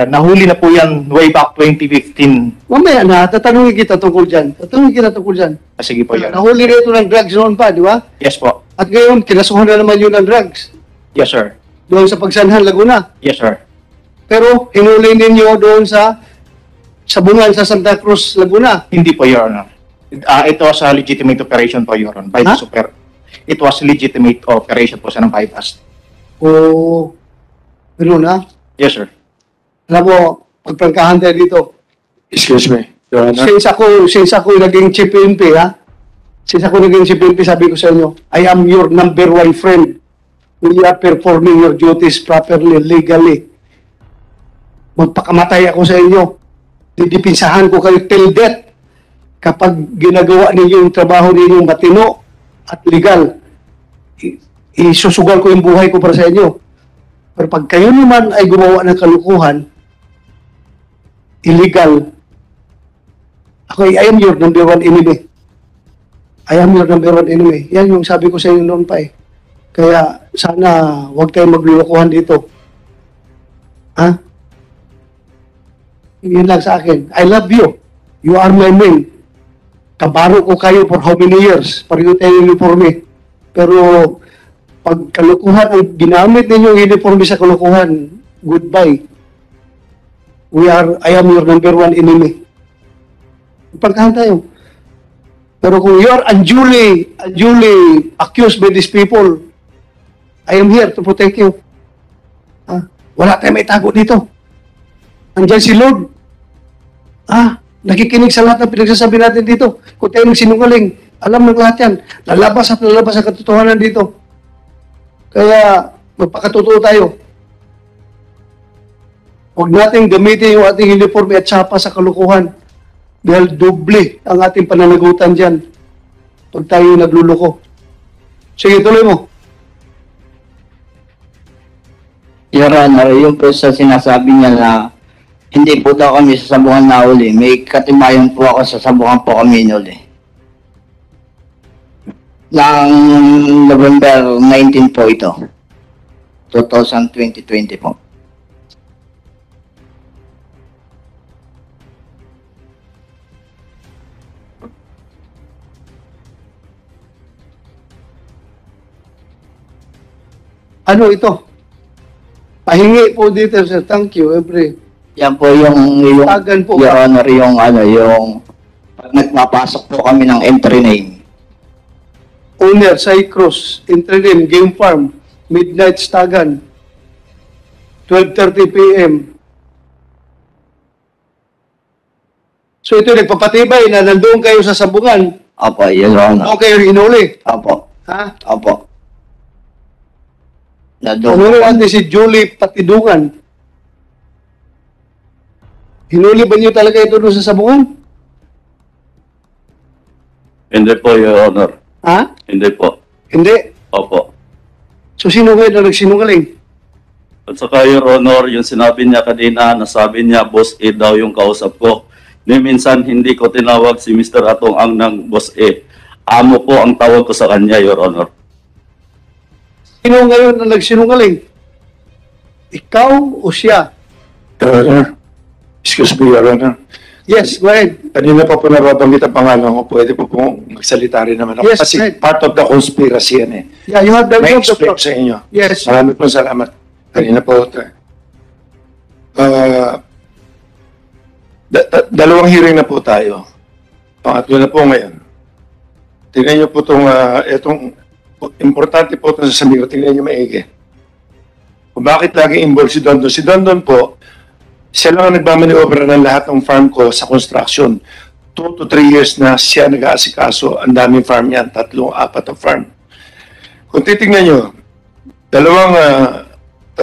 Nahuli na po yan way back 2015. Mamaya na, tatanungin kita tungkol dyan. Sige po, Your Honor. Nahuli na ito ng drugs noon pa, di ba? Yes po. At ngayon, kinasuhan na naman yun ng drugs. Yes, sir. Doon sa Pagsanhan, Laguna. Yes, sir. Pero hinuli ninyo doon sa Sabungan sa Santa Cruz, Laguna. Hindi po, Your Honor. It was a legitimate operation po, Your Honor. It was legitimate operation po sa ng bypass. O, gano'n na. Yes, sir. Alam mo, pagprangkahan tayo dito. Excuse me, Your Honor. Since ako naging Chief PNP, sabi ko sa inyo, I am your number one friend. We are performing your duties properly, legally. Magpakamatay ako sa inyo. Didipinsahan ko kayo till death. Kapag ginagawa ninyo yung trabaho ninyong matino at legal, isusugal ko yung buhay ko para sa inyo. Pero pag kayo naman ay gumawa ng kalukuhan, illegal, I am your number one enemy. I am your number one enemy. Yan yung sabi ko sa inyo noon pa eh. Kaya sana huwag tayong maglulukuhan dito. Ha? Yun lang sa akin. I love you. You are my man. Kabaro ko kayo for how many years? Pareho tayo uniforme. Pero pag kalukuhan ang ginamit ninyong uniforme sa kalukuhan, goodbye. I am your number one enemy. Pagkahan tayo. Pero kung you are unduly accused by these people, I am here to protect you. Wala tayong may tago dito. Andiyan si Lord. Nakikinig sa lahat ng pinagsasabi natin dito. Kung tayo nagsinungaling, alam ng lahat yan. Lalabas at lalabas ang katotohanan dito. Kaya, magpakatotoo tayo. Huwag natin gamitin yung ating uniforme at sapa sa kalukuhan. Dahil doble ang ating pananagutan dyan pag tayo nagluloko. Sige, tuloy mo. Your Honor, yung po sa sinasabi niya na hindi po daw kami sa sabungan na uli. May katibayan po ako sa sabungan po kami inuli. Ng November 19 po ito. 2020 po. Ano ito? Pahingi po dito, sir. Thank you. Yan po yung Tagan po Your ba? Honor, yung pag nagpapasok po kami ng entry name. Owner, Cycross, Intrenim, Game Farm, Midnight Stagan, 12:30 p.m. So ito, nagpapatibay na nandoon kayo sa sabungan. Opo, Your Honor. Doon kayo hinuli. Opo. Ha? Opo. Ano natin si Julie Patidungan? Hinuli ba niyo talaga ito doon sa sabungan? Hindi po, Your Honor. Ha? Hindi po. Hindi. Opo. So sino kayo na nagsinungaling? At saka, Your Honor, yung sinabi niya kanina, nasabi niya, Boss A daw yung kausap ko. Ni minsan hindi ko tinawag si Mr. Atong Ang ng Boss A. Amo po ang tawag ko sa kanya, Your Honor. Sino ngayon ang nagsinungaling? Ikaw o siya? Your Honor, excuse me, Your Honor. Yes, go ahead. Kanina pa po nababanggit ang pangalan ko, pwede po pong magsalita rin naman ako. Yes, Kasi right. part of the conspiracy yan eh. Yeah, you have the May you have the explain floor. sa inyo. Yes. Marami pong salamat. Kanina po. Dalawang hearing na po tayo. Pangatlo na po ngayon. Tingnan niyo po itong importante po itong sasabihin ko. Tingnan niyo maigi. Kung bakit lagi involved si Dondon. Si Dondon po, siya lang ang nagmamaniobra ng lahat ng farm ko sa construction. 2 to 3 years na siya nag-aasikaso. Ang daming farm niyan, 3, 4 na farm. Kung titingnan nyo,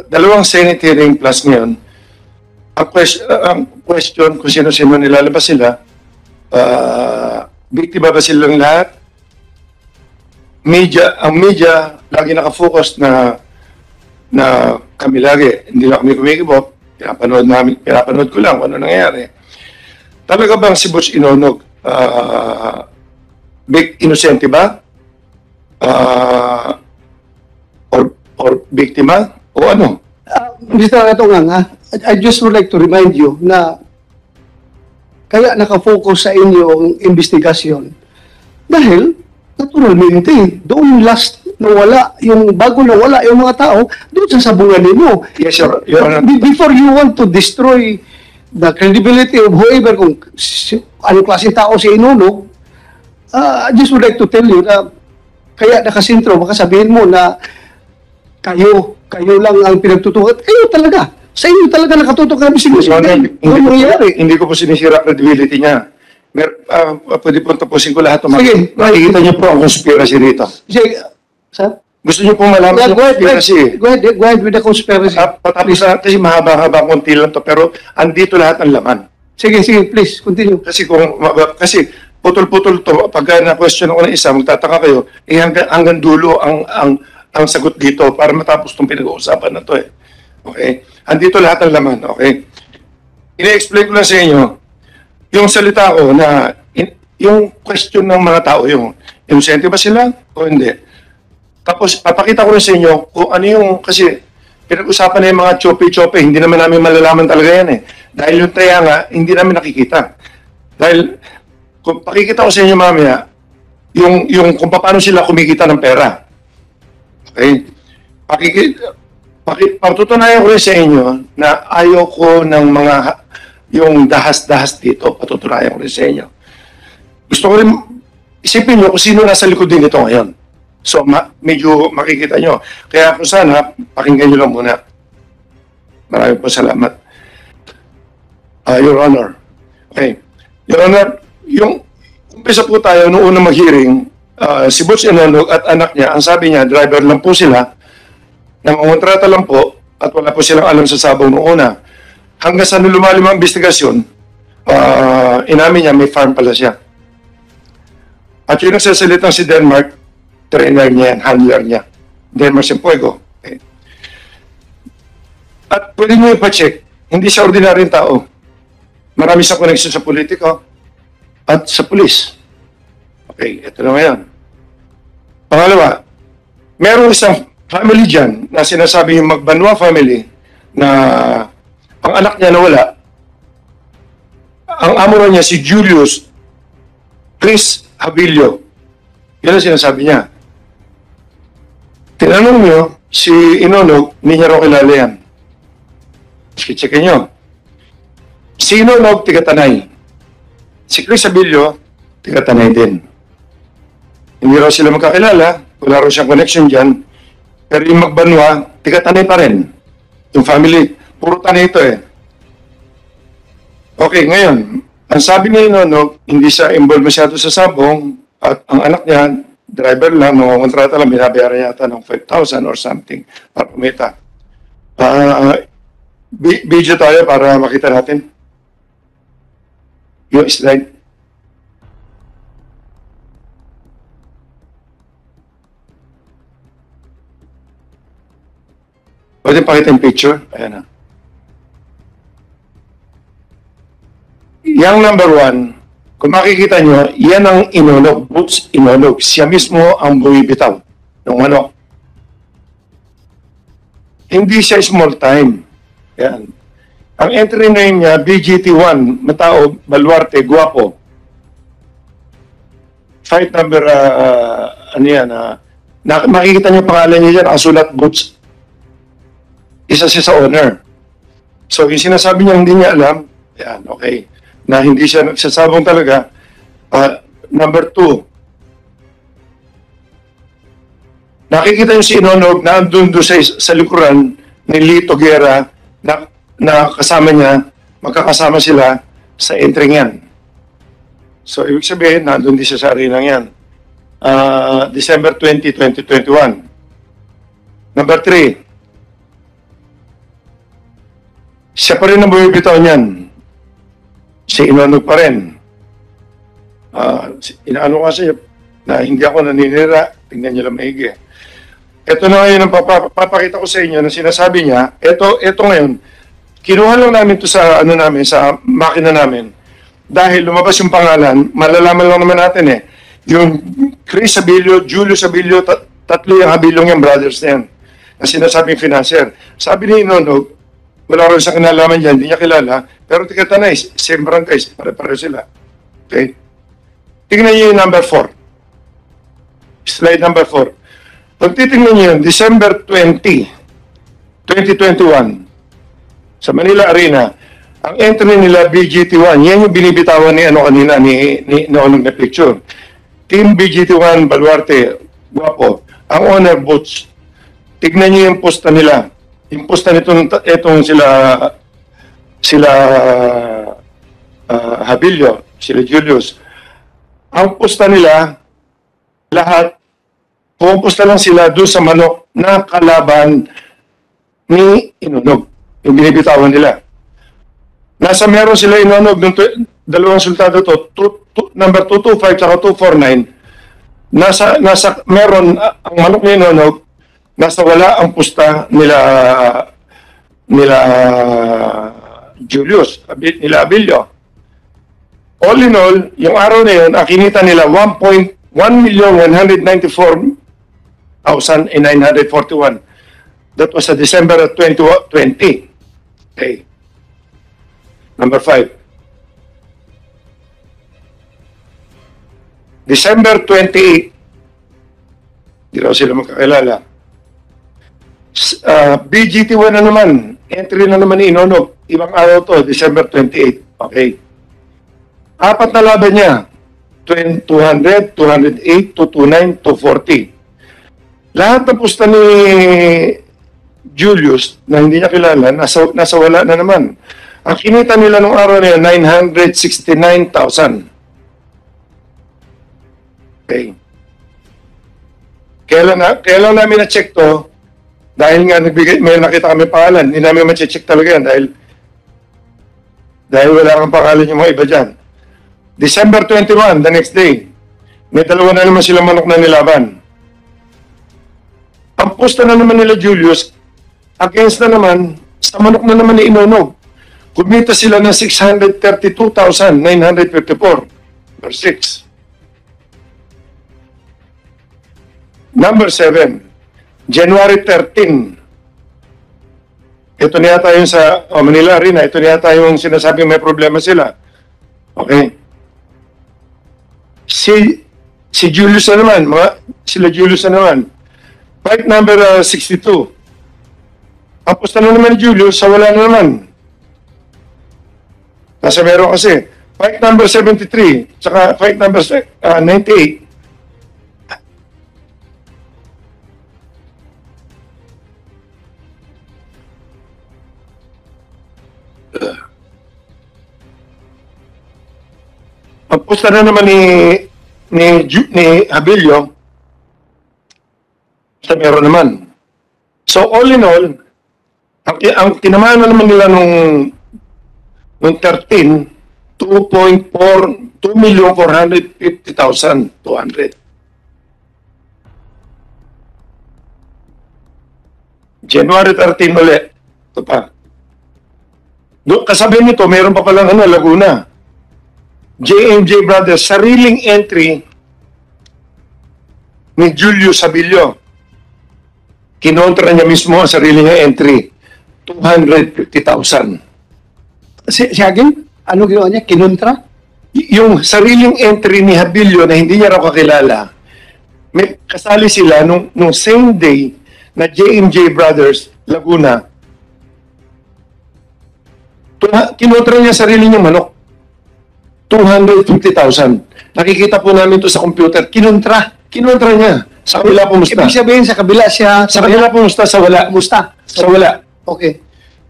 dalawang Senate hearing plus ngayon, ang question kung sino-sino nilalabas sila, biktima ba silang lahat? Ang media, lagi nakafocus na kami lagi, hindi lang kami kumikibot, pinapanood ko lang kung ano nangyayari. Talaga bang si Butch Inonog, inosente ba? Or biktima? O ano? Mr. Atongang, I just would like to remind you na kaya nakafocus sa inyo ang investigasyon dahil naturalmente doon last nawala bago nawala yung mga tao doon sa sabungan ninyo. Yes, Your Honor. Before you want to destroy the credibility of whoever kung anong klaseng tao si Inunog, I just would like to tell you na kaya nakasintro, baka sabihin mo na kayo lang ang pinagtutukan. Kayo talaga. Sa inyo talaga nakatutok kami Hindi ko po sinisira credibility niya. Pwede po tapusin ko lahat. Sige. Makikita niyo po ang conspiracy rito. Sige, sir? Gusto niyo po malaman yung conspiracy. Go ahead with the conspiracy. Patapos na kasi mahaba-haba konti lang to pero andito lahat ang laman. Sige, please, continue. Kasi putol-putol to, pagka na-question ako ng isa, magtataka kayo, hanggang dulo ang sagot dito para matapos itong pinag-uusapan na to eh. Okay? Andito lahat ng laman, okay? Ine-explain ko lang sa inyo, yung salita ko na, yung question ng mga tao, yung inosente ba sila o hindi? Tapos, papakita ko rin sa inyo kung ano yung, kasi pinag-usapan na yung mga chope-chope, hindi naman namin malalaman talaga yan eh. Dahil yung taya nga, hindi namin nakikita. Dahil, kung pakikita ko sa inyo mamaya, yung kung paano sila kumikita ng pera. Okay? Patutunayan ko rin sa inyo na ayaw ko ng mga yung dahas-dahas dito. Patutunayan ko rin sa inyo. Gusto ko rin isipin nyo kung sino nasa likod din ito ngayon. So, medyo makikita nyo. Kaya kung sana, pakinggan nyo lang muna. Maraming po salamat. Your Honor. Okay. Your Honor, yung umpisa po tayo noong unang mag-hearing, si Butch Inonog at anak niya, ang sabi niya, driver lang po sila, nangongontrata lang po, at wala po silang alam sa sabaw noong una. Hanggang sa lumalim ang investigasyon, inamin niya, may farm pala siya. At yung nagsasalitang si Denmark, trainer niya yan, handler niya. Denmark Simpuego. Okay. At pwede niyo ipacheck, hindi siya ordinaryong tao. Marami siyang connection sa politiko at sa pulis. Okay, ito na ngayon. Pangalawa, meron isang family dyan na sinasabi yung Magbanwa family na ang anak niya nawala. Ang amo niya si Julius Chris Abilio. Yan ang sinasabi niya. Tinanong niyo, si Inonog, hindi niya raw kilala yan. Check nyo. Si Inonog, tiga-Tanay. Si Chris Abilio, tiga-Tanay din. Hindi raw sila magkakilala, wala raw siyang connection dyan. Pero yung Magbanwa, tiga-Tanay pa rin. Yung family, puro Tanay ito eh. Okay, ngayon, ang sabi ni Inonog, hindi siya involved masyado sa sabong at ang anak niya, driver lang, kontrata lang, binabayaran yata ng 5,000 or something para kumita. Video tayo para makita natin. Yung slide. Pwede pakita yung picture? Ayan na. Yang number 1, kung makikita nyo, yan ang inunog, boots inunog. Siya mismo ang bumibitaw ng manok. Hindi siya small time. Yan. Ang entry name niya, BGT1, Matao, Baluarte, Guapo. Fight number, ano yan, makikita niyo pangalan niya dyan, asulat boots. Isa siya sa owner. So, yung sinasabi niya hindi niya alam, yan, okay, na hindi siya nagsasabong talaga. Number 2, nakikita niyo si Inonog na andun doon sa likuran ni Lito Guerra na kasama niya, magkakasama sila sa entry yan. So, ibig sabihin, nandun din siya sa arenang yan. December 20, 2021. Number 3, siya pa rin ang bumibitaw niyan. Si Inonog pa rin. Inaano kasi na hindi ako naninira. Tingnan niyo lang maigi. Ito na ngayon ang papakita ko sa inyo na sinasabi niya. Ito ngayon, kinuha lang namin to sa sa makina namin. Dahil lumabas yung pangalan, malalaman lang naman natin yung Chris Abilio, Julius Abilio, tatlo yung Abilio yung brothers na yan, na sinasabing financier. Sabi ni Inonog, wala rin sa kinalaman dyan, hindi niya kilala, pero Ticatanay, same barangays, pare-pare sila. Okay? Tingnan niyo yung number 4. Slide number 4. Pag titingnan niyo yun, December 20, 2021, sa Manila Arena, ang entry nila BGT1, yan yung binibitawan ni kanina, ni Inonog na picture. Team BGT1, Baluarte, Guapo, ang owner boots. Tignan niyo yung posta nila. Yung posta nitong sila Habilio, sila Julius. Ang posta nila, lahat, pumupusta lang sila doon sa manok na kalaban ni Inonog. Yung binibitawan nila. Meron sila Inonog ng dalawang sultado to, number 225 at 249. Meron ang manok ni Inonog, wala ang pusta nila Julius, nila Abilio. All in all, yung araw na yun, ang kinita nila 1,194,941. That was sa December 2020. Okay. Number 5. December 28. Hindi raw sila magkakilala. BGT1 na naman. Entry na naman ni Inonog. Ibang araw to, December 28. Okay. 4 na laban niya. 200, 208, 229, 240. Lahat ng pusta ni Julius na hindi niya kilala, nasa wala na naman. Ang kinita nila nung araw na yun, 969,000. Okay. Kailan namin na-check to, dahil nga may nakita kami pangalan, hindi namin ma-check talaga yan dahil wala kang pangalan yung mga iba dyan. December 21, the next day, may dalawa na naman silang manok na nilaban. Ang pusta na naman nila Julius, against na naman, sa manok na naman ni Inonog. Kumita sila ng 632,954. Number 6. Number 7, January 13. Ito na yata yung sa Manila Arena. Ito na yata yung sinasabing may problema sila. Okay. Si Julius na naman, sila Julius na naman. Fight number 62. Ang pusta na naman ni Julius, sa wala na naman. Nasa meron kasi. Fight number 73, saka fight number 98. Ang pusta na naman ni Abilio, sa meron naman. So all in all, ang tinamaan na naman nila nung 13, 2,450,200. January 13 ulit. Ito pa. Kasabi nito, mayroon pa palang Laguna. J&J Brothers, sariling entry ni Julius Abilio. Kinontra niya mismo ang sarili niya entry. 250,000. Si again, ano ginawa niya? Kinontra? Yung sariling entry ni Abilio na hindi niya raw kakilala, may kasali sila nung same day na J&J Brothers, Laguna. Kinontra niya sarili niyang manok. 250,000. Nakikita po namin to sa computer. Kinontra niya. Sa kabila pumusta. Ibig sabihin, sa kabila siya... Sa kabila pumusta, sa wala. Musta? Sa wala. Okay.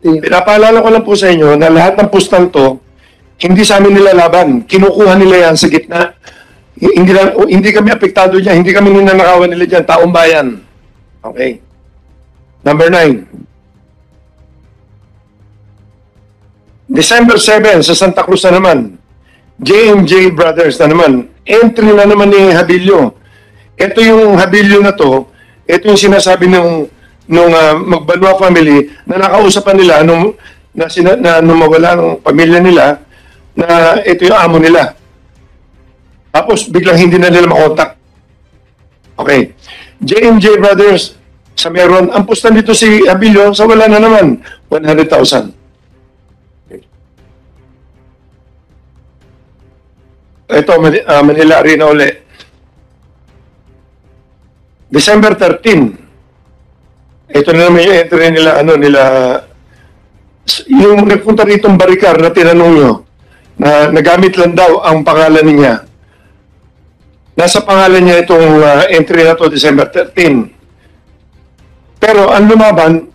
Pinapaalala ko lang po sa inyo na lahat ng pustang to, hindi sa amin nilalaban. Kinukuha nila yan sa gitna. Hindi kami apektado dyan. Hindi kami ninanakawan nila dyan. Taong bayan. Okay. Number 9. December 7, sa Santa Cruz na naman. J&J Brothers na naman. Entry na naman ni Abilio. Ito yung Abilio na to. Ito yung sinasabi nung Magbanwa family na nakausapan nila nung mawala ng pamilya nila na ito yung amo nila. Tapos biglang hindi na nila makontak. Okay. J&J Brothers sa meron. Ang pustan dito si Abilio sa wala na naman. 100,000. Ito, Manila Arena uli. December 13. Ito na naman yung entry nila, yung nagpunta rito ng Baricar na tinanong nyo, na nagamit lang daw ang pangalan niya. Nasa pangalan niya itong entry na to, December 13. Pero ang lumaban,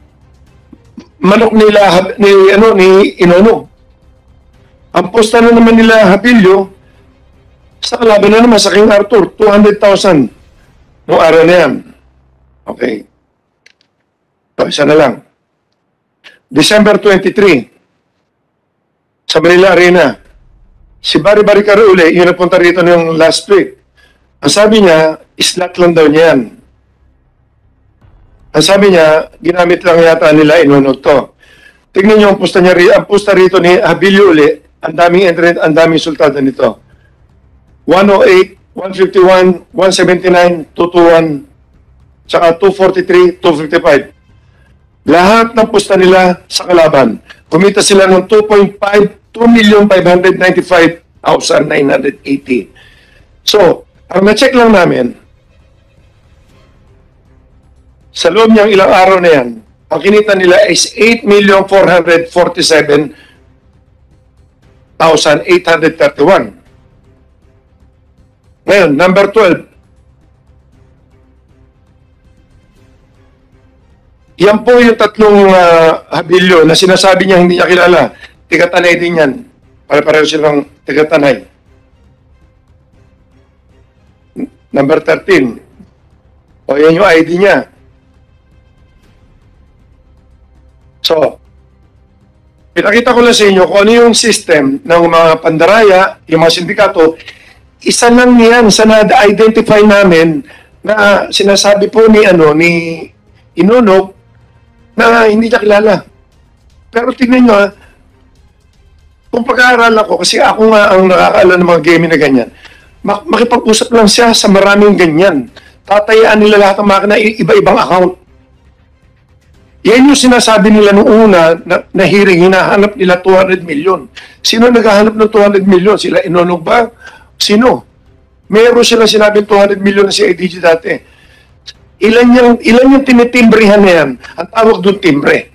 manok nila, ni Inono. Ang posta na naman nila Abilio, sa kalaban na naman sa King Arthur, 200,000 noong araw na yan. Okay. So, isa na lang. December 23, sa Manila Arena, si Barry Baricar uli, yung napunta rito yung last week. Ang sabi niya, slot lang daw niya yan. Ang sabi niya, ginamit lang yata nila inunod to. Tignan niyo ang pusta niya, ang pusta rito ni Abilio uli, ang daming entry, ang daming sultado nito. 108, 151, 179, 221, tsaka 243, 255. Lahat ng pusta nila sa kalaban. Kumita sila ng 2,595,980. So, ang na-check lang namin, sa loob niyang ilang araw na yan, ang kinita nila is 8,447,831. Ngayon, number 12. Yan po yung tatlong Abilio na sinasabi niya hindi niya kilala. Tigatanay din yan. Pare-pareho silang tigatanay. Number 13. O yan yung ID niya. So, pinakita ko lang sa inyo kung ano yung system ng mga pandaraya, yung mga sindikato. Isa lang niyan sa na-identify namin na sinasabi po ni Inono na hindi niya kilala. Pero tingnan nyo, kung pag-aaralan ko, kasi ako nga ang nakakaalam ng mga game na ganyan, makipag-usap lang siya sa maraming ganyan. Tatayaan nila lahat ng makina, iba-ibang account. Yan yung sinasabi nila noong una na hearing, hinahanap nila 200 million. Sino naghahanap ng 200 million? Sila Inonog ba? Sino? Meron sila sinabing 200 million na si IDG dati. Ilan yung tinitimbrihan na yan? Ang tawag doon timbre.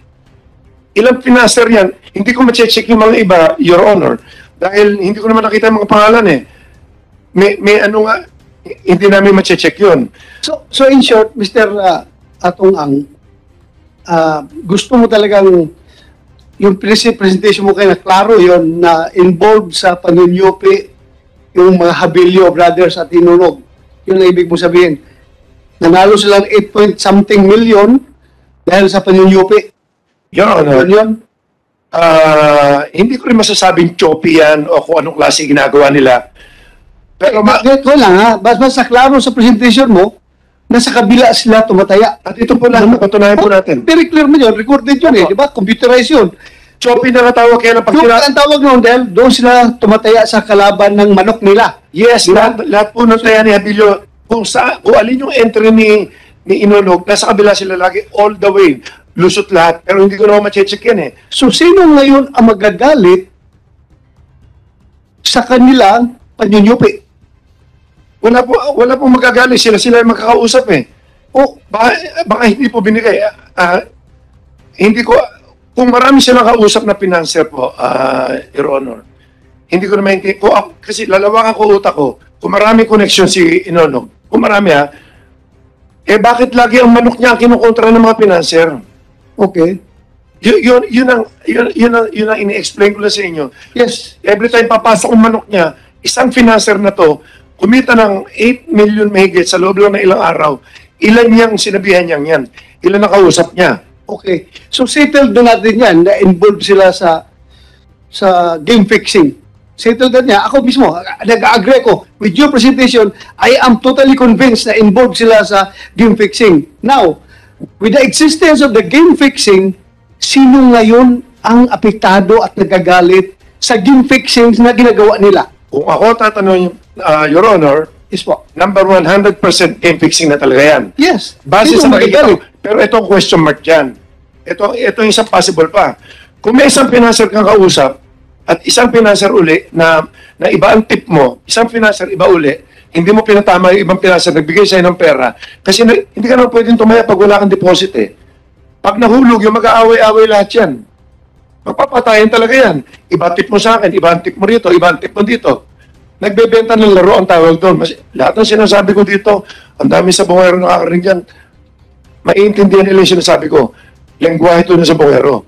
Ilang pinaser yan? Hindi ko ma-check yung mga iba, Your Honor. Dahil hindi ko naman nakita yung mga pangalan eh. May ano nga, hindi namin ma-check yun. So in short, Mr. Atong Ang, gusto mo talagang yung presentation mo kayo na klaro yon na involved sa panunyupi yung mga Abilio Brothers at Inonog. Yun ang ibig mo sabihin. Nanalo silang 8-point-something million dahil sa panunyupi. Your Honor, hindi ko rin masasabing choppy yan o kung anong klase ginagawa nila. Pero ko lang ha, basta klaro sa presentation mo, nasa kabila sila tumataya. At ito po lang, patunayan po natin. Very clear mo yun, recorded yun di ba? Computerized yun. Choppy na natawag kaya ng Yung ang tawag noon dahil doon sila tumataya sa kalaban ng manok nila. Yes, lahat po ng taya ni Abilio, kung alin yung entry ni Inonog, nasa kabila sila lagi all the way. Lusot lahat. Pero hindi ko naman ma-check yan eh. So sino ngayon ang magagalit sa kanilang panyunyupi? Wala po magagaling. Sila yung makakausap eh. O, baka hindi po binigay. Hindi ko, kung marami silang kausap na financer po, Your Honor, hindi ko naman hindi, kasi lalawakan ko utak ko, kung marami connection si Inonog, kung marami bakit lagi ang manok niya ang kinukontra ng mga financer? Okay. Yun ang ini-explain ko lang sa inyo. Yes. Every time papasok ang manok niya, isang financer na to, kumita ng 8 million mahigit sa loob lang ng ilang araw, ilan niyang sinabihan niyang yan? Ilan nakausap niya? Okay. So settled na natin yan na involved sila sa game fixing. Settled na niya. Ako mismo, nag-agree ko. With your presentation, I am totally convinced na involved sila sa game fixing. Now, with the existence of the game fixing, sino ngayon ang apektado at nagagalit sa game fixing na ginagawa nila? Kung ako tatanungin, Your Honor, Yes po. number 100% game fixing na talaga yan. Yes. Base sa Sino nakikita ko. magagalit? Pero itong question mark dyan. Ito yung isang possible pa. Kung may isang financer kang kausap at isang financer uli na iba ang tip mo, isang financer iba uli, hindi mo pinatama yung ibang financer, nagbigay sa'yo ng pera, kasi hindi ka naman pwedeng tumaya pag wala kang deposit eh. Pag nahulog, yung mag-aaway-aaway lahat yan. Magpapatayin talaga yan. Iba tip mo sa akin, iba ang tip mo rito, iba ang tip mo dito. Nagbebenta ng laro ang tawag doon. Lahat ng sinasabi ko dito, ang dami sa bungero nakakarinig dyan. Maiintindihan nila yung sinasabi ko. Lengguwahe ito na sa bungero.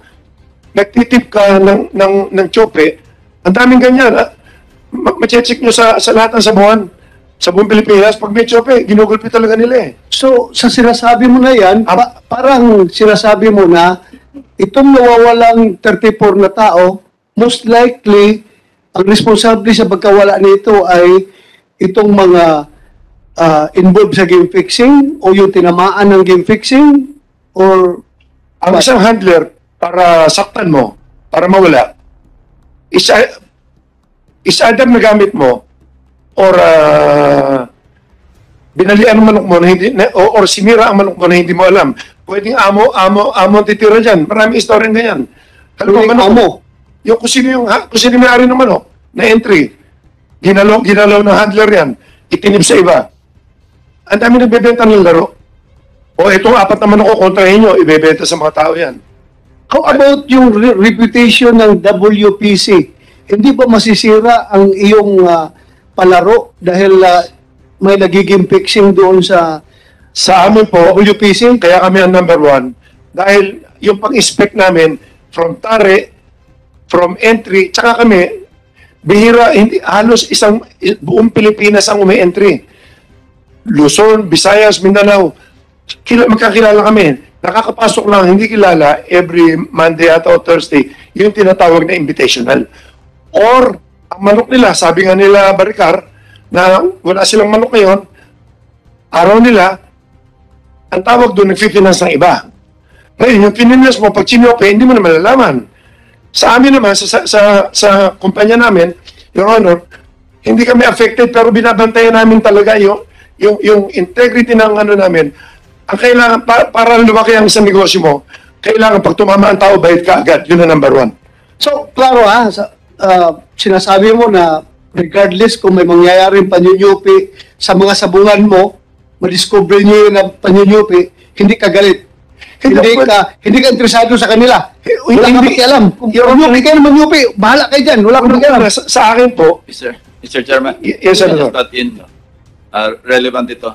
Nagtitip ka ng tsope, ang daming ganyan. Ma-check nyo sa lahat ng sabuhan. Sa buong Pilipinas, pag may tsope, ginugulpi talaga nila eh. So, sa sinasabi mo na yan, parang sinasabi mo na itong nawawalang 34 na tao, most likely, ang responsable sa pagkawala nito ay itong mga involved sa game fixing o yung tinamaan ng game fixing or ang isang handler para saktan mo, para mawala, is either nagamit mo or binalian ang manok mo na hindi, or sinira ang manok mo na hindi mo alam. Pwedeng amo ang titira dyan. Maraming istorya ganyan. yung amo. Yung kung sino may-ari ng manok na entry, ginalaw ng handler yan, itinip sa iba. Ang dami nagbebenta ng laro. O itong 4 na manok ko kontrahin nyo, ibebenta sa mga tao yan. How about yung reputation ng WPC? Hindi ba masisira ang iyong palaro dahil may nagiging fixing doon sa amin po, WPC? Kaya kami ang number 1. Dahil yung pag-inspect namin, from tare, from entry, tsaka kami, bihira, hindi, halos buong Pilipinas ang umi-entry. Luzon, Visayas, Mindanao, magkakilala kami. Nakakapasok lang, hindi kilala, every Monday at o Thursday, yung tinatawag na invitational. Or, ang manok nila, sabi nga nila, Baricar, na wala silang manok ngayon, araw nila, ang tawag doon, nag-finance ng iba. Ngayon, yung finance mo, pag chinope, hindi mo na malalaman. Sa amin naman, sa kumpanya namin, Your Honor, hindi kami affected, pero binabantayan namin talaga yung integrity ng namin. Ang kailangan, para lumaki ang isang negosyo mo, kailangan pag tumama ang tao, bayad ka agad. Yun ang number 1. So, klaro sinasabi mo na regardless kung may mangyayaring panyunyupi sa mga sabungan mo, madiscover nyo yun na panyunyupi, hindi ka galit. Hindi ka interesado sa kanila. Wala ka makialam. Kung hindi kayo naman nyupi, bahala kayo dyan. Wala ka makialam. Sa akin po, Mr. Chairman, yes, Senator. Relevant ito.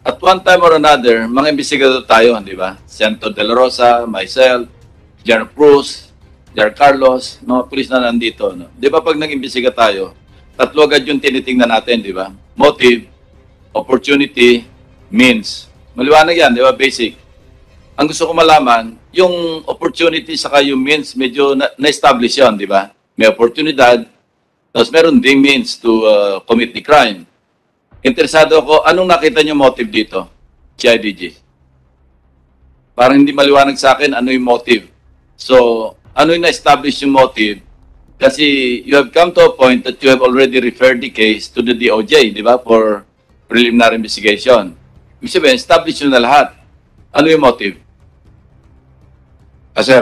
At one time or another, mga investigador tayo, di ba? Senator De La Rosa, myself, Jan Cruz, Jar Carlos, mga pulis na nandito. No? Di ba pag nag-imbestiga tayo, 3 agad yung tinitingnan natin, di ba? Motive, opportunity, means. Maliwanag yan, di ba? Basic. Ang gusto ko malaman, yung opportunity saka yung means, medyo na-establish yun, di ba? May oportunidad, tapos meron ding means to commit the crime. Interesado ako, anong nakita niyo motive dito, CIDG? Parang hindi maliwanag sa akin ano yung motive. So, ano yung na-establish yung motive? Kasi you have come to a point that you have already referred the case to the DOJ, di ba, for preliminary investigation. Ibig sabihin, establish nyo na lahat. Ano yung motive? Sir,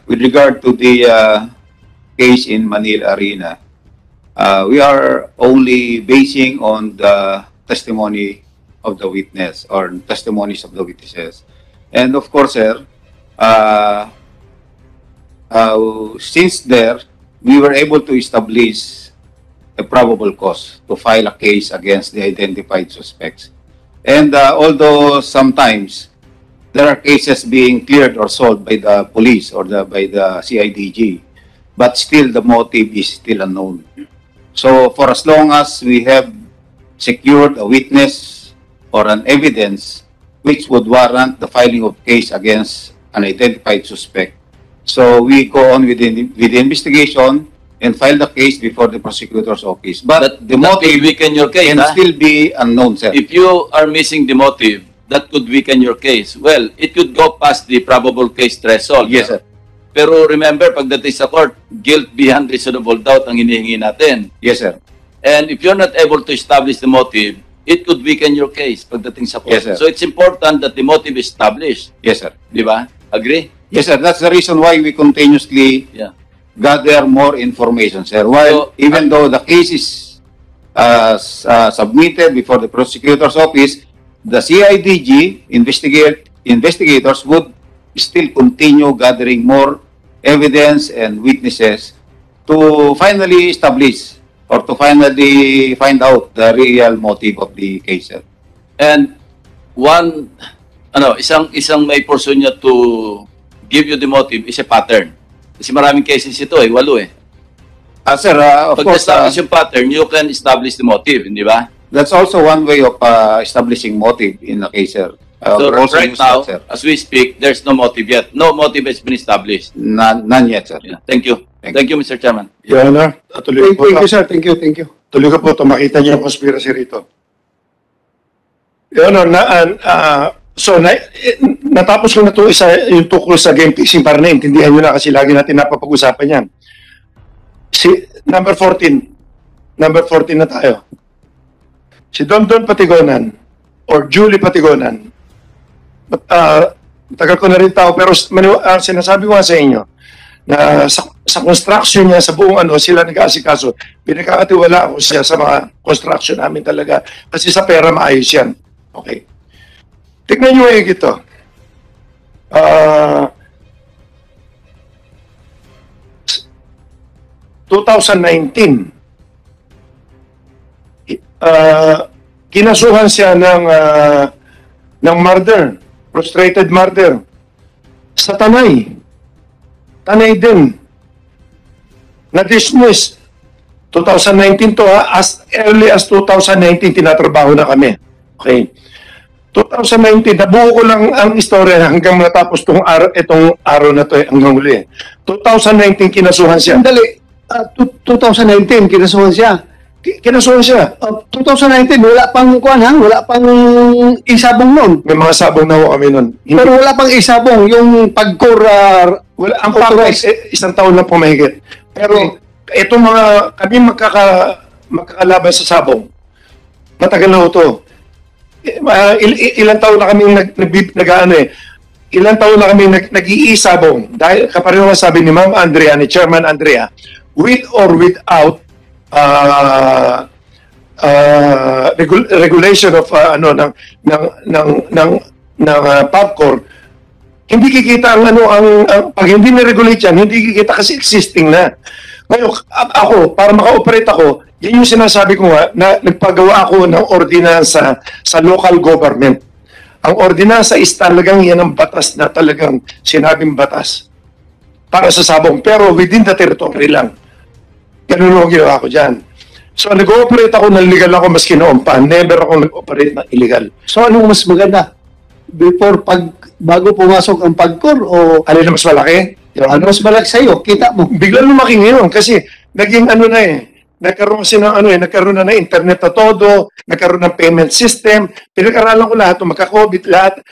with regard to the case in Manila Arena, we are only basing on the testimony of the witness or testimonies of the witnesses. And of course, sir, since there, we were able to establish a probable cause to file a case against the identified suspects. And although sometimes there are cases being cleared or solved by the police or by the CIDG, but still the motive is still unknown. So for as long as we have secured a witness or an evidence which would warrant the filing of case against an identified suspect, so we go on with the investigation and file the case before the prosecutor's office. But the That motive could weaken your case, can ha? still be unknown, sir. If you are missing the motive, that could weaken your case. Well, it could go past the probable case threshold. Yes, sir. Pero remember, pagdating sa court, guilt beyond reasonable doubt ang hinihingi natin. Yes, sir. And if you're not able to establish the motive, it could weaken your case pagdating sa court. Yes, sir. So it's important that the motive is established. Yes, sir. Di ba? Agree? Yes, sir. That's the reason why we continuously Yeah. gather more information, sir. While So, even though the case is submitted before the prosecutor's office, the CIDG investigators would still continue gathering more evidence and witnesses to finally establish or to finally find out the real motive of the case, sir. And isang may pursue niya to give you the motive is a pattern. Kasi maraming cases ito 8 eh. Sir, of Pag course, establish yung pattern, you can establish the motive, hindi ba? that's also one way of establishing motive in a case, sir. So We also right use now, that, sir. as we speak, there's no motive yet. No motive has been established. None yet, sir. Yeah. Thank you. Thank you, Mr. Chairman. Your Honor, tuloy po Thank you, ito. sir. Thank you, thank you. Tuloy ko po ito. Makita niyo yung conspiracy rito. Your Honor, natapos ko na ito yung tukol sa game fixing para naintindihan nyo na kasi lagi natin napapag-usapan yan. Number 14 na tayo. Si Don Patigonan or Julie Patigonan, tagal ko na rin tao pero sinasabi ko nga sa inyo na sa construction niya, sa buong sila nag-aasikaso. Pinagkakatiwala ako siya sa mga construction namin talaga kasi sa pera maayos yan. Okay. Tignan nyo ito. 2019, kinasuhan siya ng murder, frustrated murder sa Tanay. Tanay din. Na-dismiss. 2019 to as early as 2019 tinatrabaho na kami. Okay. 2019, nabuo ko lang ang istorya hanggang natapos itong araw na to hanggang huli. 2019 kinasuhan siya. Sandali. 2019, kinasuhan siya. Kinasuhan siya. 2019, wala pang wala pang isabong nun. May mga sabong na ho kami nun. Pero wala pang isabong, yung Wala, ang pagkor, isang taon lang po mahigit. Pero itong kami magkakalaban sa sabong. Matagal na ho to. Ilang taon na kami ilang taon na kami nag-iisabong. Dahil kapareho nga sabi ni Ma'am Andrea, ni Chairman Andrea, with or without regulation of ng PAGCOR, hindi kikita ang pag hindi na-regulate yan, hindi kikita kasi existing na. Ngayon, ako, para maka-operate ako, yan yung sinasabi ko nga, na nagpagawa ako ng ordinansa sa local government. Ang ordinansa is talagang yan ang batas na talagang sinabing batas para sa sabong, pero within the territory lang. Ganun ang ginawa ko dyan. So, nag-ooperate ako ng legal ako maski noon pa. Never ako nag-operate ng illegal. So, anong mas maganda? Bago pumasok ang PAGCOR o Ano na mas malaki? ano mas malaki sa'yo? Kita mo. Bigla lumaki ngayon kasi naging nagkaroon kasi ng nagkaroon na ng internet na todo, nagkaroon ng payment system, pinag-aralan ko lahat, magka-COVID lahat,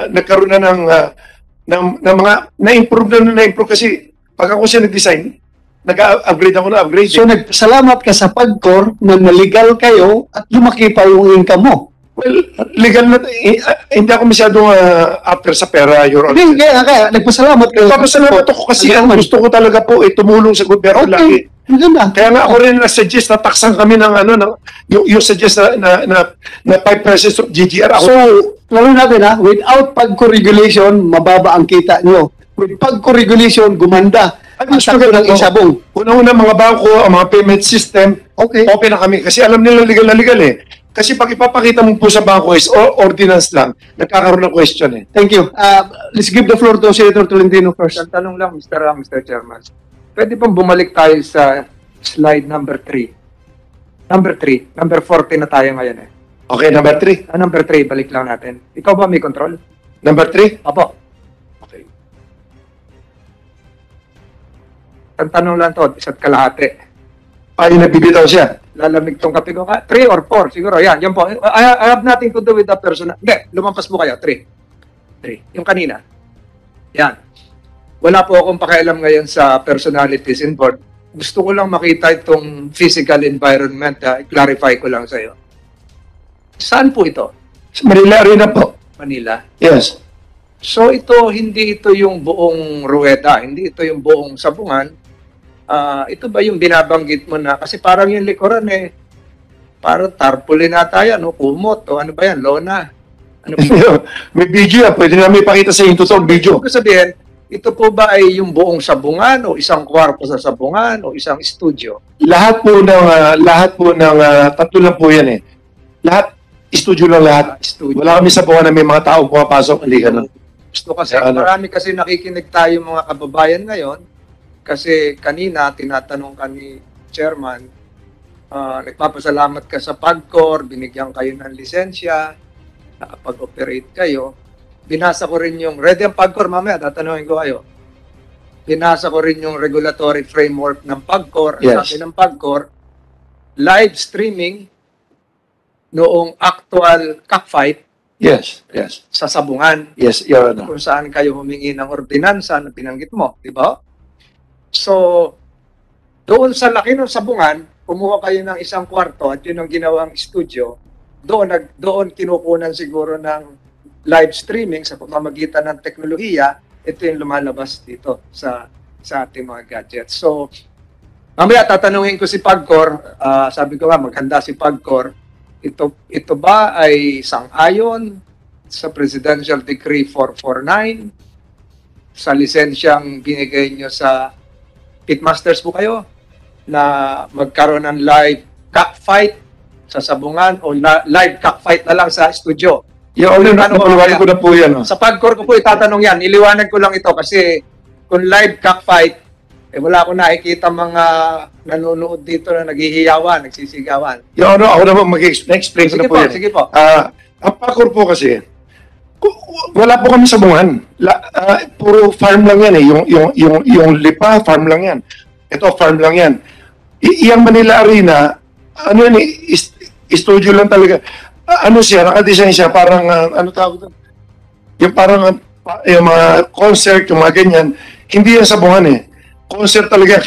nagkaroon na ng mga na-improve kasi pag ako siya nag-design, nag-upgrade ako na upgrade. So nagpasalamat ka sa PAGCOR na naligal kayo at lumaki pa yung income mo. Well, legal na, hindi ako masyadong after sa pera, Your Honor. Hindi, kaya nagpasalamat kayo. Nagpasalamat ako kasi ang gusto ko talaga po ay tumulong sa gobyerno lagi. Maganda. Kaya nga ako rin nag-suggest na taksan kami ng yung suggest na 5 pesos of GGR. So, lalo natin without PAGCOR regulation, mababa ang kita nyo. With PAGCOR regulation, gumanda. Ang sakto ng isabong. Una-una mga bangko, ang mga payment system, okay, open na kami. Kasi alam nila legal na legal eh. Kasi pag ipapakita mo po sa bangko is ordinance lang, nagkakaroon ng question eh. Thank you. Let's give the floor to Senator Tolentino first. Ang tanong lang, Mr. Chairman. Pwede pong bumalik tayo sa slide number 3. Number 40 na tayo ngayon eh. Okay, number 3. Number 3, balik lang natin. Ikaw ba may control? Number 3? Apo. Okay. Ang tanong lang to, isa't kalahati. Ay, nagbibitaw siya. Lalamig tong kape ko ka. 3 or 4, siguro. Yan po. I have nothing to do with the person. Hindi, lumampas mo kayo. 3. Yung kanina. Yan. Wala po akong pakialam ngayon sa personalities involved. Gusto ko lang makita itong physical environment. I-clarify ko lang sa iyo. Saan po ito? Sa Manila Arena po. Manila? Yes. So hindi ito yung buong Rueda. Hindi ito yung buong Sabungan. Ito ba yung binabanggit mo na? Kasi parang yung likuran parang tarpaulin na tayo, kumot, o ano ba yan, lona. Ano ba? May video yan, pwede namin ipakita sa inyo totoong video. Ibig sabihin, ito po ba ay yung buong Sabungan o isang kwarto sa Sabungan o isang studio? Lahat po ng tatlo lang po yan eh. Lahat, studio lang lahat. Studio. Wala kami sa buwan na may mga tao pumapasok, hindi ganun. Gusto kasi, marami kasi nakikinig tayo mga kababayan ngayon. Kasi kanina, tinatanong ka ni Chairman, nagpapasalamat ka sa PAGCOR, binigyan kayo ng lisensya, nakapag-operate kayo. Binasa ko rin yung, ready ang PAGCOR, mamaya, tatanungin ko kayo. Binasa ko rin yung regulatory framework ng PAGCOR. Yes. Sabi ng PAGCOR, live streaming noong actual cockfight. Yes. Sa Sabungan. Yes, Your Honor. Kung saan kayo humingi ng ordinansa na binanggit mo, di ba? So, doon sa laki ng Sabungan, kumuha kayo ng isang kwarto at yun ang ginawang studio. Doon kinukunan siguro ng live streaming sa pamamagitan ng teknolohiya. Ito yung lumalabas dito sa ating mga gadgets. So, mamaya tatanungin ko si PAGCOR. Sabi ko nga, maghanda si PAGCOR. Ito ba ay sang-ayon sa Presidential Decree 449? Sa lisensyang binigay nyo sa Pitmasters po kayo na magkaroon ng live cockfight sa Sabungan o live cockfight na lang sa studio. Yung napaliwanag ko na po yan. Sa PAGCOR ko po itatanong yan. Iliwanag ko lang ito kasi kung live cockfight, wala akong nakikita mga nanonood dito na naghihiyawan, nagsisigawan. Yung ako naman mag-explain ko na po yan. Sige po. Ang PAGCOR po kasi, wala po kami sa Sabungan. Puro farm lang yan eh. Yung Lipa, farm lang yan. Ito, farm lang yan. Iyang Manila Arena, ano yan eh, studio lang talaga. Ano siya, nakadesign siya, parang, ano tawag doon? Yung parang, yung mga concert, yung mga ganyan, hindi yan Sabungan eh. Concert talaga,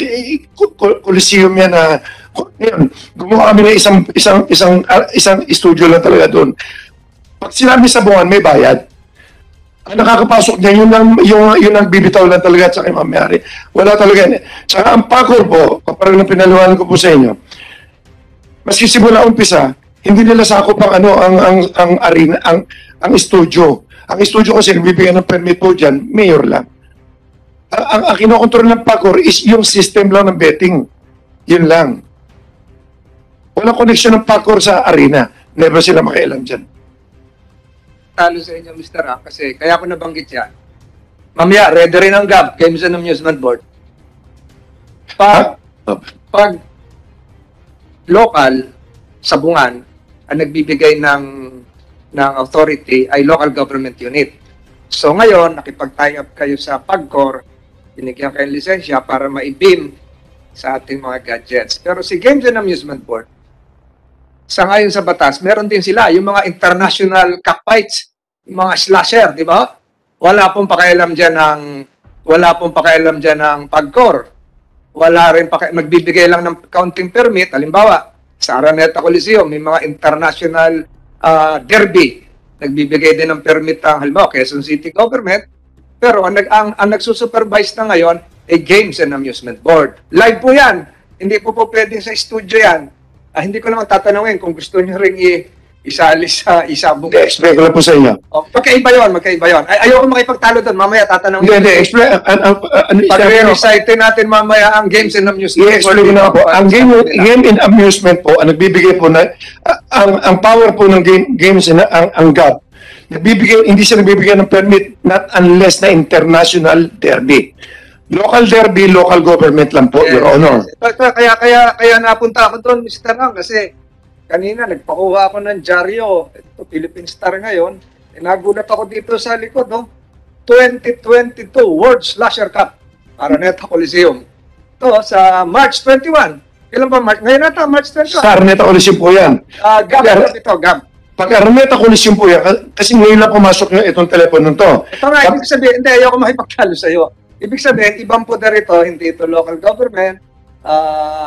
Coliseum yan na, gumawa kami ng isang studio lang talaga doon. Pag sinabi Sabungan, may bayad. Ang nakakapasok niya, yun ang bibitaw lang talaga at saka yung mamayari. Wala talaga. Saka ang PAGCOR po, parang na pinaliwanag ko po sa inyo, maski simula umpisa, hindi nila sakop ang arena, ang studio. Ang studio kasi nagbibigyan ng permit po dyan, mayor lang. Ang kinokontrol ng PAGCOR is yung system lang ng betting. Yun lang. Walang connection ng PAGCOR sa arena. Never sila makialam dyan. Talo sa inyo, Mr. kasi kaya ko nabanggit yan. Mamaya, ready rin ang GAB, Games and Amusement Board. Pag local, Sabungan, ang nagbibigay ng authority ay local government unit. So ngayon, nakipag-tie up kayo sa PAGCOR, binigyan kayong lisensya para ma-beam sa ating mga gadgets. Pero si Games and Amusement Board, sa ngayon sa batas, meron din sila yung mga international cockfights, yung mga slasher, di ba? Wala pong pakialam dyan ng PAGCOR. Wala rin magbibigay lang ng counting permit. Halimbawa, sa Araneta Coliseum, may mga international derby. Nagbibigay din ng permit ang halimbawa, Quezon City Government. Pero ang nagsusupervise na ngayon ay Games and Amusement Board. Live po yan. Hindi po pwedeng sa studio yan. Hindi ko naman tatanungin kung gusto nyo rin isali sa isabong. Hindi, explain ko lang po sa inyo. Magkaiba yun. Ayoko makipagtalo doon. Mamaya tatanungin. Hindi, explain. Pag-recite natin mamaya ang Games and Amusement Board. I-explain ko na po. Ang game and amusement po, ang nagbibigay po na, ang power po ng games and ang GAB, hindi siya nagbibigay ng permit not unless na international derby. Local derby, local government lang po, Your Honor. Kaya napunta ako doon, Mr. Ang, kasi kanina nagpakuha ako ng dyaryo. Ito, Philippine Star ngayon. Nagulat ako dito sa likod, 2022 World Slasher Cup, Araneta Coliseum. Ito, sa March 21. Kailan ba March? Ngayon nata, March 21. Sa Araneta Coliseum po yan. Gab. Pag Araneta Coliseum po yan, kasi ngayon lang pumasok itong telepono to. Ito nga, ibig sabihin, hindi, ayoko makipagtalo sa iyo. Ibig sabihin, ibang poder ito, hindi ito local government.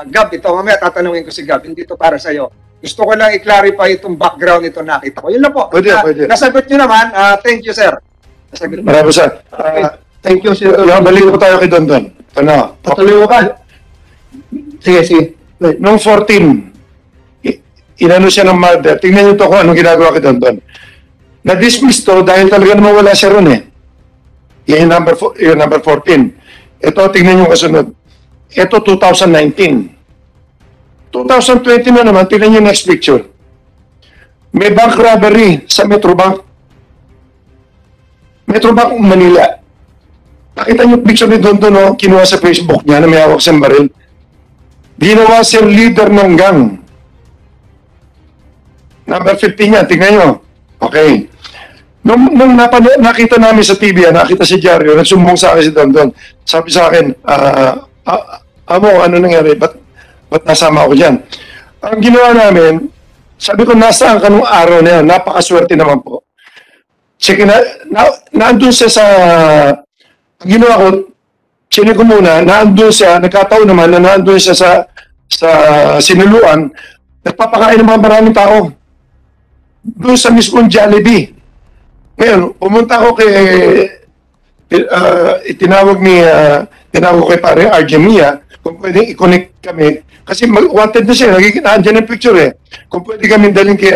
Gab, ito, mamaya tatanungin ko si Gab, hindi ito para sa iyo. Gusto ko lang i-clarify itong background ito nakita ko. Yun lang po. Pwede. Nasagot nyo naman. Thank you, sir. Nasagot nyo. Maraming sir. Thank you, sir. Balik po tayo kay Don Don. Ano? Patuloy mo ba? Sige. Noong 14, inano siya ng murder. Tingnan niyo to kung anong ginagawa kay Don Don. Na-dismiss to dahil talaga naman wala siya ron eh. Yan yung number 14. Ito, tingnan niyo kasunod. Ito, 2019. 2020 na naman, tingnan niyo next picture. May bank robbery sa Metrobank. Metrobank Manila. Nakita niyo picture ni Don Don, kinuha sa Facebook niya na may hawak siyang baril. Ginawa siyang leader ng gang. Number 15 niya, tingnan niyo. Okay. Nung nakita namin sa TV, nakita si Jario, nagsumbong sa akin si Don Don. Sabi sa akin, Amo, ano nangyari? Ba't nasama ako dyan? Ang ginawa namin, sabi ko, nasaan ka nung araw na yan? Napakaswerte naman po. Sige, naandun siya sa, ang ginawa ko, sinin ko muna, naandun siya, nagkataon naman na naandun siya sa sinuluan, nagpapakain ng mga maraming tao. Doon sa mismong Jollibee. Ngayon, pumunta ako kay, tinawag ko kay pare Argemia, kung pwedeng i-connect kami, kasi wanted na siya, nandiyan yung picture eh. Kung pwede kami daling kay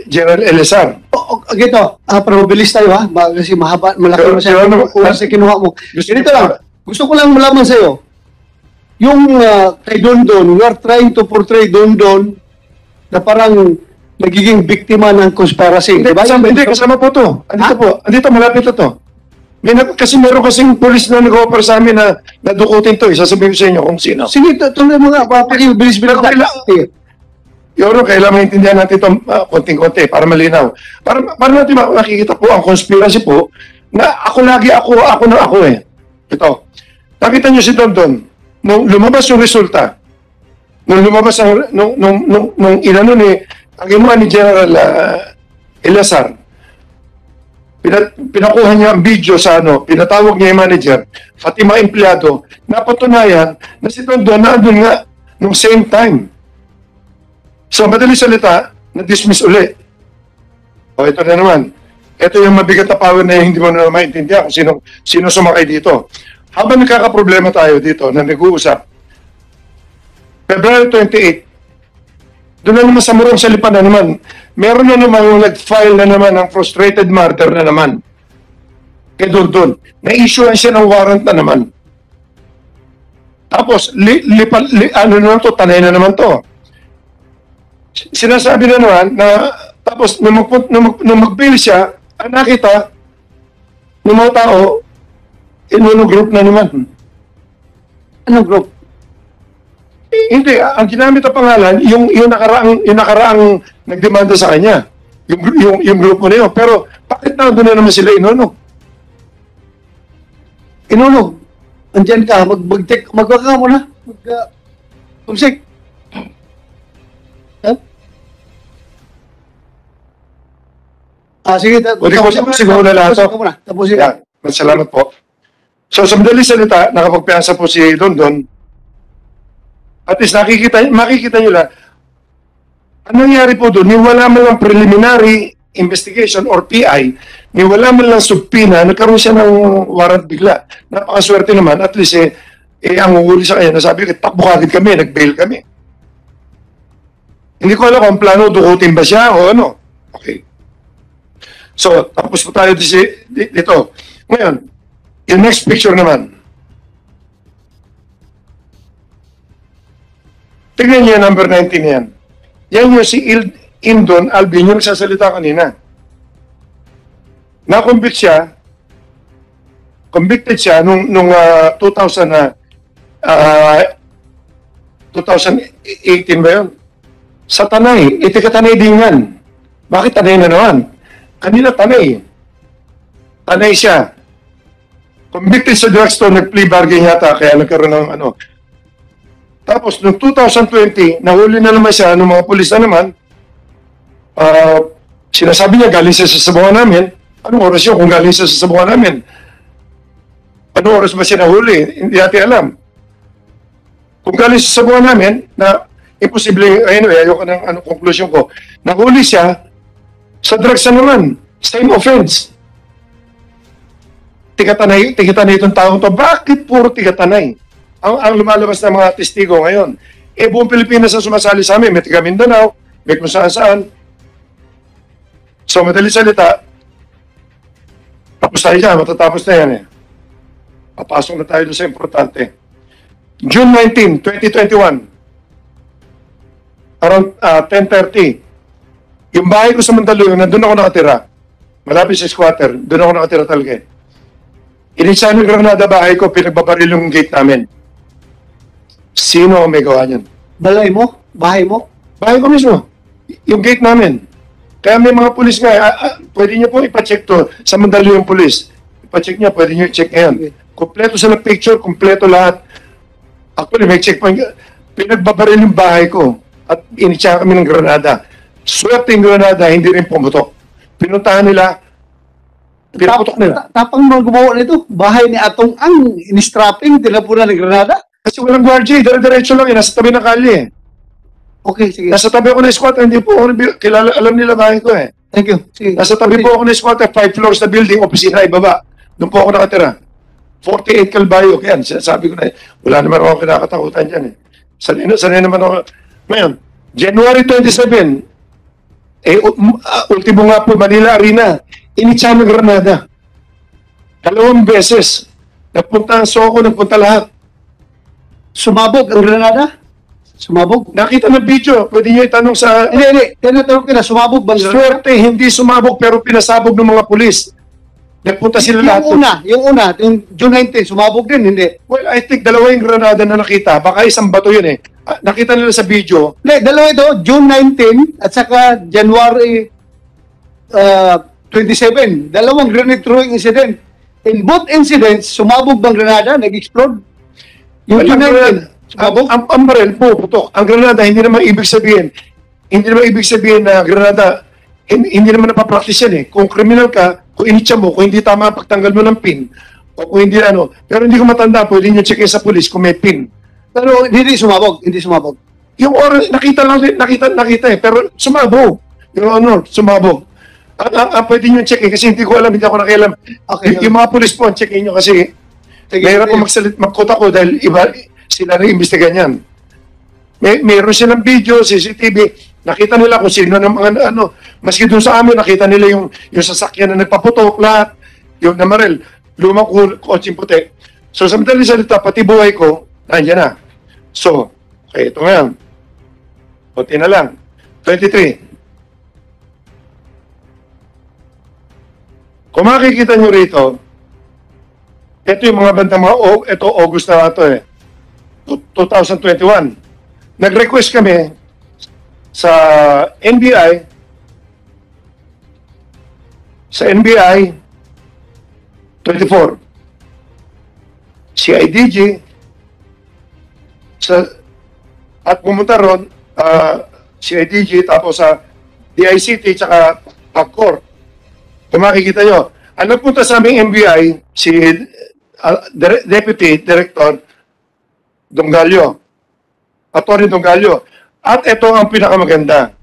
General Elazar. Gito, probabilis tayo ha, kasi malaki na siya sa kinuha mo. Ganito lang, gusto ko lang malaman sa iyo, yung kay Don Don, you are trying to portray Don Don na parang nagiging biktima ng conspiracy. Hindi, kasama po to. Andito, malapit na to. Kasi meron kasing polis na nag-offer sa amin na nadukutin to. Sasabihin ko sa inyo kung sino. Sige, tuloy mo nga. Bilis-bilis na. Yoro, kailangan maintindihan natin ito konting-konti para malinaw. Para natin makikita po ang conspiracy po na ako eh. Ito. Nakita nyo si Don Don. Nung lumabas yung resulta, nung inano ni ang ginawa ni General Elazar, pinakuha niya ang video sa pinatawag niya yung manager, pati mga empleyado, napatunayan na si Don Don naandun nga nung same time. So, madali salita, na-dismiss uli. O, ito na naman. Ito yung mabigat na power na hindi mo na maintindihan kung sino sumakay dito. Habang nagkakaproblema tayo dito na nag-uusap, February 28, doon na naman sa Murong Salipan na naman, meron na naman nag-file na naman ng frustrated murder na naman. Kaya doon, na-issue siya ng warrant na naman. Tapos, tanay na naman to. Sinasabi na naman na, tapos, nung mag-bail siya, nakita ng mga tao, group na naman. Anong group? Hindi, ang ginamit na pangalan, yung nakaraang nagdemanda sa kanya. Yung grupo na yun. Pero, bakit nandun na naman sila inunog? Inunog? Andyan ka, magwaka mo na. Kumsik. Sige, siguro na lahat. Tapusin Yeah, salamat po. So, sa madaling salita, nakapagpiansa po si Dondon. At least makikita nyo lang, ang nangyari po doon, wala man lang preliminary investigation or PI, wala man lang subpina, nagkaroon siya ng warrant bigla. Napakaswerte naman, at least ang uhuli sa kanya, nasabi ko, takbo agad kami, nag-bail kami. Hindi ko alam kung plano, dukutin ba siya o ano. Okay. So, tapos po tayo dito. Ngayon, yung next picture naman. Tingnan niyo yung number 19 yan. Yan yung si Indon Alvin, yung nagsasalita kanina. Convicted siya nung 2018 ba yun? Sa Tanay. Tika-Tanay din yan. Bakit Tanay na naman? Kanina Tanay. Tanay siya. Convicted sa drugstore, nag-plea bargain yata, kaya nagkaroon ng ano. Tapos, noong 2020, nahuli na naman siya ng mga pulis na naman. Sinasabi niya, galing siya sa sabungan namin. Anong oras yun kung galing siya sa sabungan namin? Anong oras ba siya nahuli? Hindi natin alam. Kung galing sa sabungan namin, na imposible, anyway, ayoko ng conclusion ko, nahuli siya sa drugs na naman. Same offense. Tigatanay itong taong to. Bakit puro tigatanay? Ang lumalabas ng mga testigo ngayon. Buong Pilipinas ang sumasali sa amin. May tiga Mindanao, may kung saan. So, madali salita, tapos tayo dyan, matatapos na yan Papasok na tayo doon sa importante. June 19, 2021, around 10:30, yung bahay ko sa Mandaluyong, nandun ako nakatira. Malapit sa squatter, doon ako nakatira talaga Inisa ng granada bahay ko, pinagbabaril yung gate namin. Sino ang may gawa niyan? Balay mo? Bahay mo? Bahay ko mismo. Yung gate namin. Kaya may mga pulis nga, pwede niyo po ipacheck to sa Mandaluyong pulis. Ipacheck niya, pwede niyo i-check ngayon. Kompleto sa picture, kompleto lahat. Actually, may check point. Pinagbabaril yung bahay ko at initsa kami ng granada. Swerte yung granada, hindi rin pumutok. Pinuntahan nila, pinaputok nila. Tapang mga gumawa nito, bahay ni Atong Ang, in-strapping, tinapunan ng granada. Kasi walang guardia, dire-diretso lang nasa tabi ng kalye. Okay, sige. Nasa tabi ako ng squatter, hindi po ako kilala, alam nila bahay ko Thank you. Sige. Nasa tabi po ako ng squatter, 5 floors na building, opisina ibaba. Doon po ako nakatira. 48 Calvario, yan. Sabi ko na, wala naman ako kinakatakutan dyan Sanay naman ako. Ngayon, January 27, ultimo nga po, Manila Arena, initsa ng granada. 2 beses. Nagpunta ang Soko, nagpunta lahat. Sumabog ang granada? Sumabog? Nakita ng video. Pwede nyo itanong sa... Hindi. Tinatanong ko na, sumabog bang granada? Swerte, hindi sumabog pero pinasabog ng mga pulis. Nagpunta sila lahat. Yung June 19, sumabog din, hindi? Well, I think 2 yung granada na nakita. Baka isang bato yun Nakita nila sa video. Hindi, 2 ito, June 19 at saka January 27. 2 grenade throwing incident. In both incidents, sumabog bang granada? Nag-explode? Yung June 19, sumabog? Ang baril po, putok. Ang granada, hindi naman ibig sabihin na granada, hindi naman napapractice yan Kung criminal ka, kung initsa mo, kung hindi tama pagtanggal mo ng pin, o kung hindi pero hindi ko matanda, pwede nyo check sa police kung may pin. Pero hindi sumabog. Yung oras, nakita pero sumabog. Your Honor, sumabog. Pwede nyo check kasi hindi ko alam, hindi ako nakialam. Okay, yung mga police po, checkin nyo kasi mahirap po magkota ko dahil iba, sila na-imbestigan yan. Mayroon silang video, CCTV, nakita nila kung sino ng mga maski doon sa amin, nakita nila yung sasakyan na nagpaputok, lahat, yung namarel, lumang kotseng puti. So, sa madaling salita, pati buhay ko, nandiyan na. So, okay, ito ngayon. Kunti na lang. 23. Kung makikita nyo rito, ito yung mga bandang ito August na ito 2021. Nag-request kami sa NBI, sa NBI 24, CIDG, at pumunta ron, CIDG, tapos sa DICT, tsaka PAGCOR. Kung makikita nyo, ang nagpunta sa aming NBI, si Deputy Director Dongallo, Atty. Dongallo. At ito ang pinakamaganda,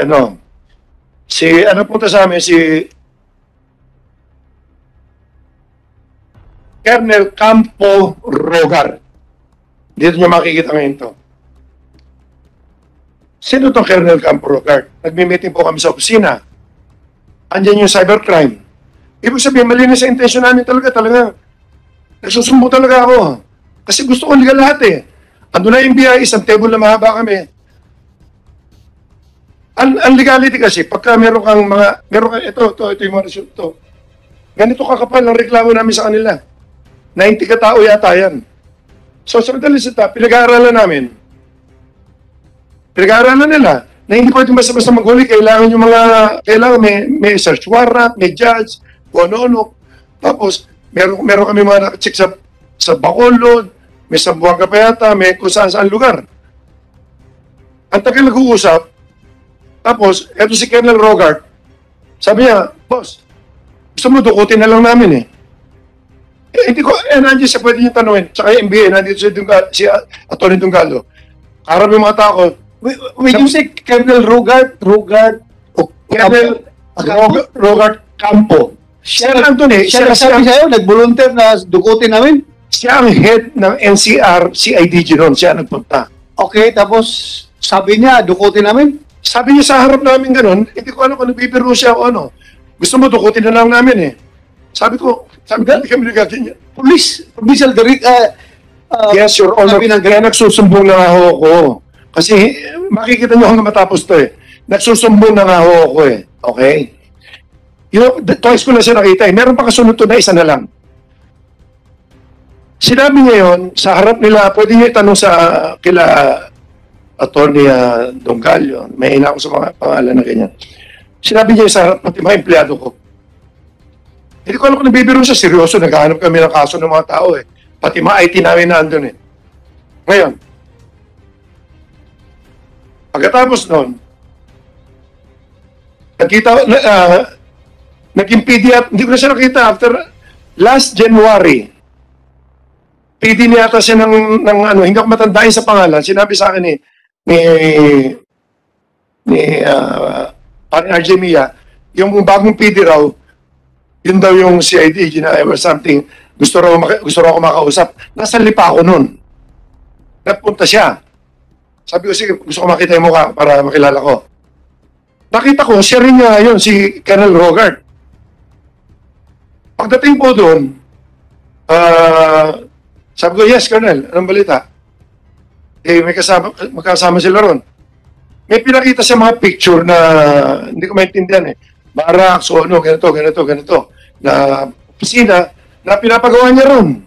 ano punta sa amin, si Colonel Campo Rogar. Dito nyo makikita ngayon to. Sino itong Colonel Campo Rogar? Nagmi-meeting po kami sa opisina. Andyan yung cybercrime. Ibig sabihin, malinis sa intensyon namin talaga. Nagsusumbo talaga ako. Kasi gusto ko legal lahat eh. Ando na yung BI, isang table na mahaba kami. Ang legality kasi, pagka meron kang ito yung mga result to. Ganito kakapal ang reklamo namin sa kanila. 90 katao yata yan. So, sa madaling sita, pinag-aaralan namin. Pinag-aaralan nila na hindi pwede basta-basta maghuli. Kailangan may search warrant, may judge, kung ano-ano. Tapos, meron kami mga nakacheck sa Bacolod, may Sambuanga pa yata, may kung saan lugar. Ang tagal nag-uusap, tapos, eto si Colonel Rogart, sabi niya, boss, gusto mo dukutin na lang namin eh. Hindi ko, nandiyan siya pwede niyo tanungin. Tsaka yung MBA, nandito si Atty. Dongallo. Karap yung mga tao, When you say Colonel Rogart, Colonel Rogart Campo. Siya nagsabi sa'yo, nag-volunteer na dukutin namin? Siya ang head ng NCR, CIDG noon. Siya nagpunta. Okay, tapos sabi niya, dukutin namin? Sabi niya sa harap namin ganun, hindi ko alam kung nagbibiro siya o ano. Gusto mo, dukutin na lang namin eh. Sabi hindi kami nagagin niya. Provincial Director. Yes, Your Honor. Kaya nagsusumbong na ako ko. Kasi makikita niyo hanggang matapos to eh. Nagsusumbong na nga ako eh. Okay? Twice ko na siya nakita eh. Meron pa kasunod to na isa na lang. Sinabi niya yun, sa harap nila, pwede niyo itanong sa kila Atty. Dongallo. May ina ako sa mga pangalan na ganyan. Sinabi niya sa harap, pati mga empleyado ko. Hindi ko alam kung nabibiro siya. Seryoso, naghahanap kami ng kaso ng mga tao eh. Pati mga IT namin na andun eh. Ngayon, pagkatapos nun, naging PD at hindi ko na siya nakita after last January. PD niya ata siya ng hindi ako matandain sa pangalan. Sinabi sa akin ni RJ Mia, yung bagong PD raw, yun daw yung CID or something, gusto raw ako makausap. Nasa lipa ako nun. Napunta siya. Sabi ko, sige, gusto ko makita yung mukha para makilala ko. Nakita ko, siya rin nga yun, si Colonel Rogart. Pagdating po doon, sabi ko, yes, Colonel, anong balita? Eh, magkasama sila ron. May pinakita siya mga picture na hindi ko maintindihan eh. Barak, so ano, ganito. Na opisina na pinapagawa niya ron.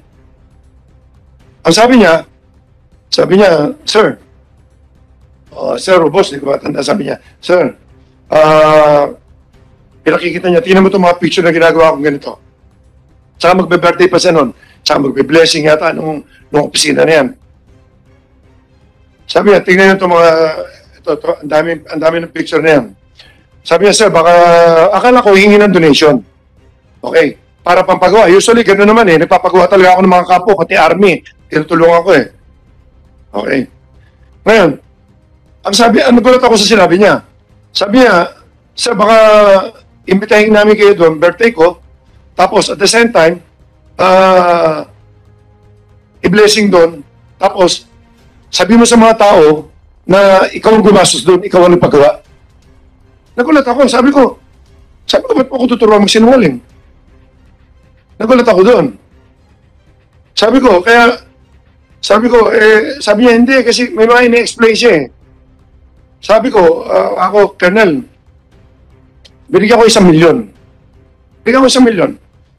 Ang sabi niya, sir, sir, boss, hindi ko matanda, sabi niya, sir, pinakikita niya, tingnan mo itong mga picture na ginagawa kong ganito. Tsaka magbe-birthday pa siya nun. Tsaka magbe-blessing yata nung opisina na yan. Sabi niya, tingnan niyo itong mga, ang dami ng picture na yan. Sabi niya, sir, baka akala ko hingi ng donation. Okay, para pampagawa. Usually, gano'n naman eh. Nagpapagawa talaga ako ng mga kapo, pati army. Tinutulungan ko eh. Okay. Ngayon, nagulat ako sa sinabi niya. Sabi niya, sir, baka imbitahin namin kayo doon, birthday ko, tapos at the same time, i-blessing doon, tapos sabi mo sa mga tao na ikaw ang gumastos doon, ikaw ang nagpagawa. Nagulat ako, sabi ko, ba't po ako tuturuan magsinungaling? Nagulat ako doon. Sabi niya, hindi, kasi may mga ini-explain siya eh. Sabi ko, ako, Colonel, binigyan ko 1 milyon.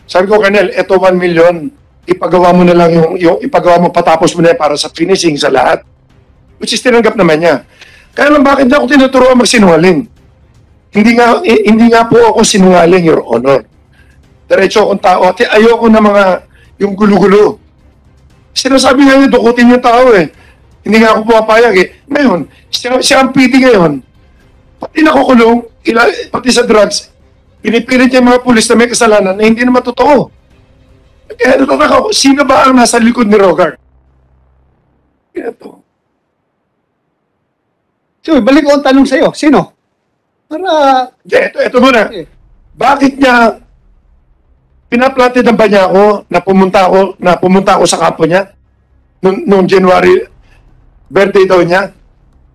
Sabi ko, Colonel, eto 1 milyon, ipagawa mo na lang ipagawa mo, patapos mo na para sa finishing sa lahat. Which is tinanggap naman niya. Kaya lang, bakit niya ako tinuturuan magsinungaling? Hindi nga po ako sinungaling, Your Honor. Diretso akong tao. At ayoko na mga yung gulo-gulo. Sinasabi nga niya, dukutin yung tao eh. Hindi nga ako pumapayag eh. Ngayon, siya ang PD ngayon. Pati nakukulong, pati sa drugs, pinipilit niya yung mga pulis na may kasalanan na hindi naman totoo. Kaya natataka ako, sino ba ang nasa likod ni Rogart? Ito. So, balik ko ang tanong sa'yo. Sino? Para... Ito muna. Bakit niya pinaplatid ang ba niya ako na pumunta ako sa kampo niya noong January birthday daw niya?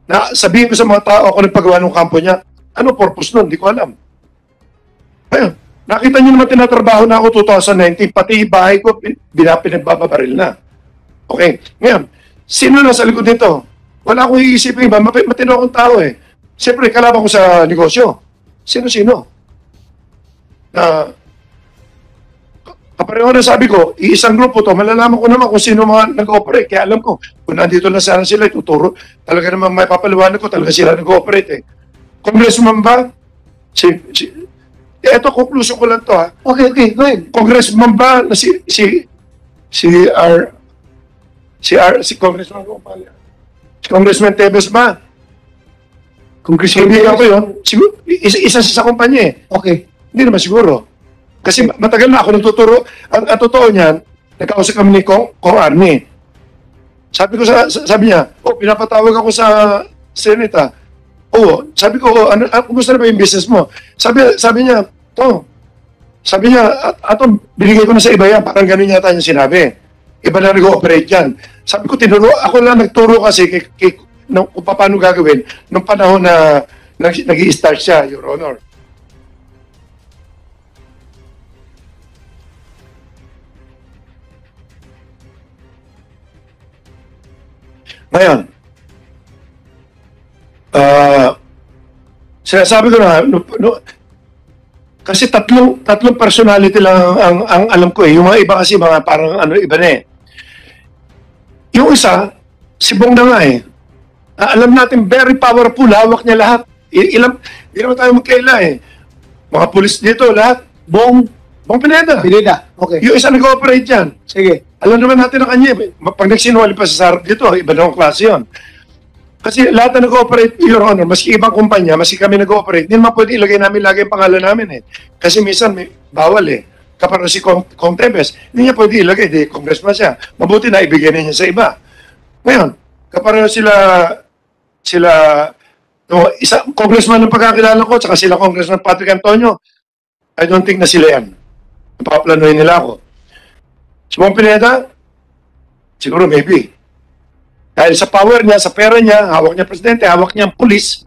Na sabihin ko sa mga tao ako nagpagawa ng kampo niya. Ano purpose nun? Hindi ko alam. Ayun. Nakita niyo naman tinatrabaho na ako 2019, pati bahay ko pinagbababaril na. Okay. Ngayon, sino na sa likod nito? Wala akong iisipin ba? Matino akong tao eh. Siyempre, kalaban ko sa negosyo. Sino-sino? Kapareho na sabi ko, iisang grupo to, malalaman ko naman kung sino mga nag-ooperate. Kaya alam ko, kung nandito na sana sila, ituturo. Talaga naman may papaliwanag ko, talaga sila nag-ooperate eh. Congressman ba? Ito, conclusion ko lang to ha. Okay, go ahead. Congressman ba na si Congressman ko pala. Si Congressman Tevez ba? Congressman Tevez ko yun. Siguro, isa sa kumpanya eh. Okay. Hindi naman siguro. Kasi matagal na ako nagtuturo. Ang totoo niyan, nagkausap kami ni Kong Arnie. Sabi niya, pinapatawag ako sa Senate. Sabi ko, kumusta na ba yung business mo? Sabi niya, binigay ko na sa iba yan. Parang ganun yata yung sinabi. Iba na nag-ooperate yan. Sabi ko, ako lang nagturo kasi kung paano gagawin nung panahon na nag-i-start siya, Your Honor. Ngayon, sinasabi ko na, kasi tatlong personality lang ang alam ko eh. Yung mga iba kasi mga parang iba na eh. Yung isa, si Bong na nga eh. Alam natin, very powerful, hawak niya lahat. Hindi naman tayo magkaila eh. Mga pulis dito, lahat. Bong Pineda. Okay. Yung isa nag-ooperate yan. Sige. Alam naman natin ang kanya eh. Pag nagsinungaling pa sa sarap dito, iba na ang klase yun. Kasi lahat na nag-ooperate, Your Honor, maski ibang kumpanya, maski kami nag-ooperate, hindi naman pwede ilagay namin lagi ang pangalan namin eh. Kasi minsan bawal eh. Kapag si Kong Tevez, hindi niya pwede ilagay, di congressman siya. Mabuti na ibigay niya sa iba. Ngayon, kapag isa congressman ng pagkakilala ko, tsaka sila Congressman Patrick Antonio, I don't think na sila yan. Napaplanuhin nila ako. Si Bong Pineda, siguro maybe. Dahil sa power niya, sa pera niya, hawak niya presidente, hawak niya ang pulis,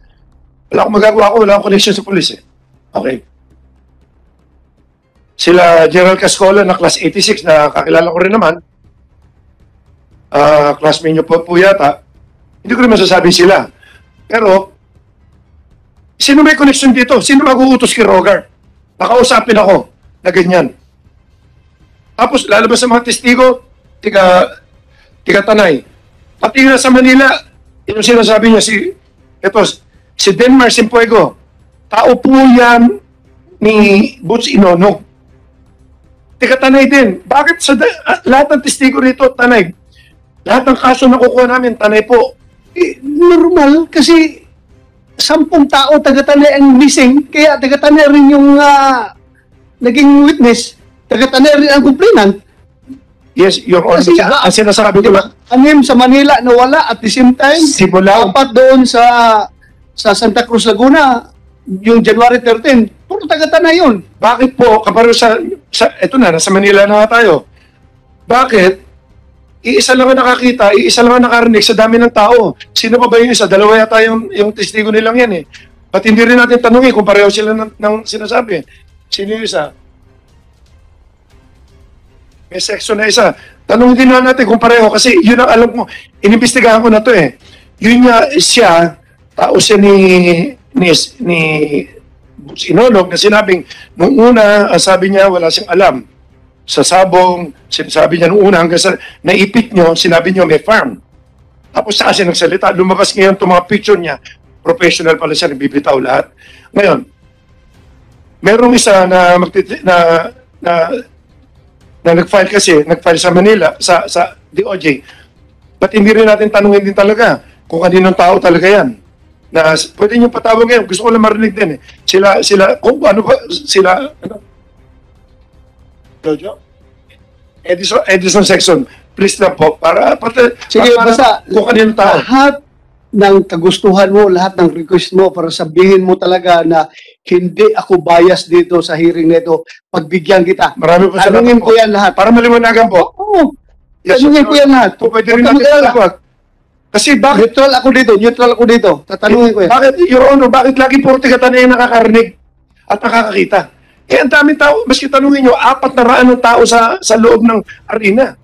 wala akong magagawa ko, wala akong connection sa pulis eh. Okay. Sila General Cascola na class 86 na kakilala ko rin naman, classmate niyo po yata, hindi ko rin masasabi sila. Pero, sino may connection dito? Sino mag-uutos kay Rogart? Nakausapin ako na ganyan. Tapos, lalabas sa mga testigo, tiga Tanay. Pati na sa Manila, yung sinasabi niya, si Denmar Simpuego, tao po yan ni Butch Inonog. Tiga Tanay din. Bakit lahat ng testigo rito, Tanay? Lahat ng kaso na kukuha namin, Tanay po. Normal, kasi 10 tao taga-Tanay ang missing, kaya taga-Tanay rin yung naging witness, taga-Tanay rin ang complainant. Yes, Your Honor. Kasi ang sinasabi ko lang, anim sa Manila nawala at the same time, apat doon sa Santa Cruz, Laguna, yung January 13, puro taga-Tanay yun. Bakit po, kaparo eto na, nasa Manila na tayo, bakit iisa lang ang nakakita, iisa lang ang nakarinig sa dami ng tao? Sino pa ba yung isa? Dalawa yata yung testigo nilang yan eh. At hindi rin natin tanungin kung pareho sila ng sinasabi. Sino yung isa? May section na isa. Tanungin din natin kung pareho kasi yun ang alam ko. Inimbestigahan ko na to eh. Yun siya, tao siya ni Inolog na sinabing nung una, ang sabi niya wala siyang alam. Sa sabong, sinasabi niya nung una hanggang sa naipit niyo, sinabi niyo may farm. Tapos saan siya nagsalita. Lumabas ngayon itong mga picture niya. Professional pala siya, nagbibitaw lahat. Ngayon, merong isa na nag-file kasi, nag-file sa Manila, sa DOJ. Ba't hindi rin natin tanungin din talaga kung kaninong tao talaga yan? na pwede niyo patawag ngayon. Gusto ko lang marinig din eh. Sila, kung ano ba, sila, ano? Jojo? Edison Sexton, please lang po, Sige, basta, kung kanino tao. lahat ng kagustuhan mo, lahat ng request mo para sabihin mo talaga na hindi ako bias dito sa hearing nito, pagbigyan kita. Marami po salamat Tanungin po. ko yan lahat. Para maliwanagan po. Oo. Yes, Tanungin ko yan lahat. Pwede rin Huwag ka natin mag-alala. patawag. Kasi bakit, Neutral ako dito. Tatanungin ko yan. bakit, Your Honor, bakit lagi puro tigatan na yung nakakarinig at nakakakita? Eh, ang daming tao, maski tanungin nyo, 400 ng tao sa loob ng arena.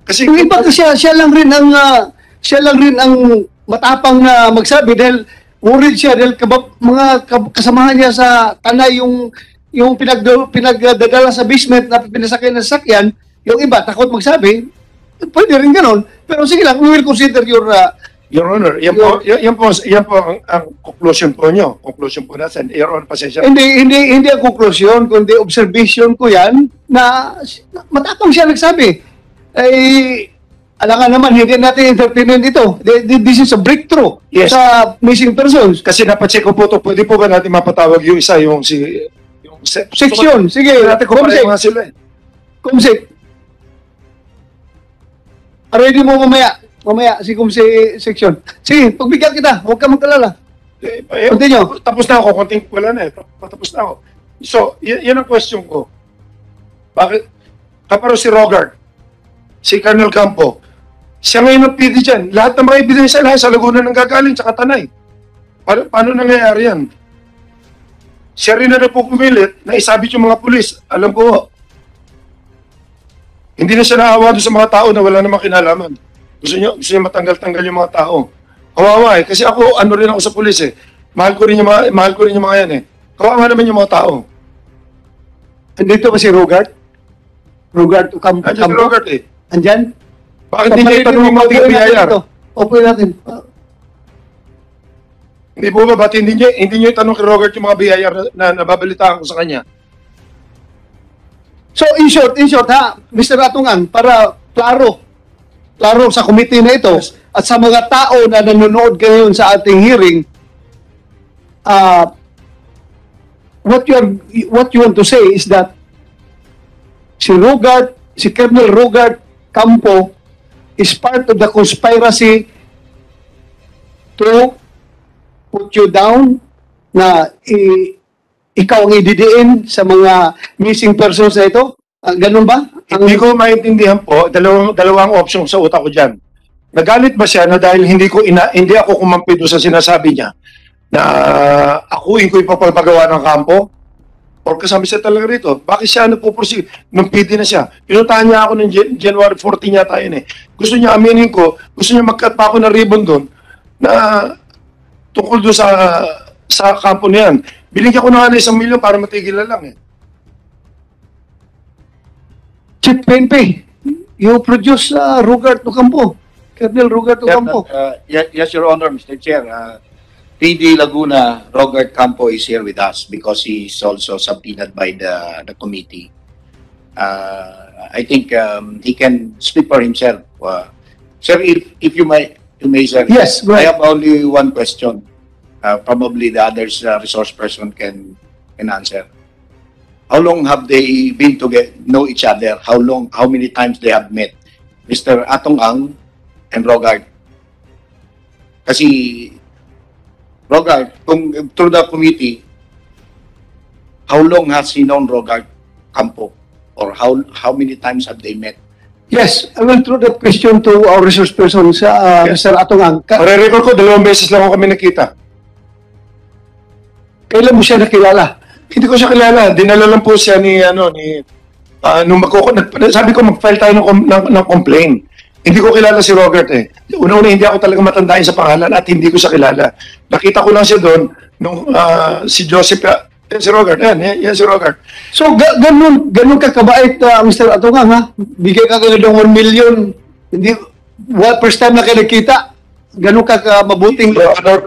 Kasi, Yung iba siya lang rin ang matapang na magsabi dahil worried siya dahil kasamahan niya sa tanay yung pinagdadala sa basement na pinasakay ng sasakyan, yung iba takot magsabi. Pwede rin ganon. Pero sige lang, we will consider your Your Honor, yan po ang conclusion po nyo. Conclusion po natin. Your Honor, pasensya. hindi ang conclusion, kundi observation ko yan na matapang siya nagsabi. Alangan naman, hindi natin entertainin ito. This is a breakthrough Yes. sa missing persons. Kasi napacheck ko po ito, pwede po ba natin mapatawag yung isa, yung Section, sige. Natin kung pareho nga sila eh. Kumsik. Ready mo mamaya si Kumsi section. Sige, pagbigyan kita. Huwag ka magkalala. Continue. Tapos na ako, konting wala na eh. Tapos na ako. So, yan ang question ko. Bakit? Kaparo si Rogart, si Colonel Campo, siya ngayon ang PD dyan. Lahat ng mga ebidensya lahat sa Laguna ng gagaling, tsaka Tanay. Paano nangyayari yan? Siya rin na po pumilit na isabit yung mga pulis. Alam ko, hindi na siya naawa doon sa mga tao na wala namang kinalaman. Gusto niyo matanggal-tanggal yung mga tao. Kawawa eh. Kasi ako, ano rin ako sa pulis eh. Mahal ko rin yung mga yan eh. Kawawa naman yung mga tao. Andito ba si Rogart? Rogart Campo? Andyan si Rogart eh. Andyan? Bakit hindi niya itanong yung mga tiga-BIR? Open natin. Hindi po ba? Ba't hindi niyo itanong kay Rogart yung mga BIR na nababalitaan ko sa kanya? So, in short ha, Mr. Atungan, para klaro sa committee na ito at sa mga tao na nanonood ngayon sa ating hearing, what you want to say is that si Colonel Rogart Campo is part of the conspiracy to put you down na ikaw ang ididiin sa mga missing persons na ito? Ganun ba? Hindi ko maintindihan po, dalawang option sa utak ko dyan. Nagalit ba siya na dahil hindi ako kumampi doon sa sinasabi niya na akuin ko ipapagawa ng kampo? Or kasama siya talaga rito? Bakit siya nagpupursige? Nung PD na siya. Pinuntahan niya ako ng January 14 yata yun eh. Gusto niya aminin ko, gusto niya mag-cut pa ako ng ribbon doon na tungkol doon sa kampo na yan. Binigyan ko na nga ng 1 milyon para matigil na lang eh. Chief PNP, you produce Rogart Ocampo. Colonel Rogart Ocampo. Yes, Your Honor, Mr. Chair. PD Laguna, Rogart Campo is here with us because he is also subpoenaed by the committee. I think he can speak for himself. Sir, if you may, sir. Yes, go I ahead. have only one question. Probably the others resource person can answer. How long have they been together, know each other? How many times they have met? Mr. Atong Ang and Rogart. Kasi Rogart, through the committee, how long has he known Rogart Campo? Or how many times have they met? Yes, I will throw that question to our resource person, Mr. Atungang. Pare-record ko, 2 beses lang ako kami nakita. Kailan mo siya nakilala? Hindi ko siya kilala. Dinala lang po siya nung sabi ko mag-file tayo ng complaint. Hindi ko kilala si Rogart eh. Una-una hindi ako talaga matandain sa pangalan at hindi ko siya kilala. Nakita ko lang siya doon nung si Joseph, si Rogart. Yan si Rogart. So, ganun ka kabait, Mr. Atungang, ha? Bigay ka ng 1 million. Hindi, first time na kayo nakita, ganun ka mabuting...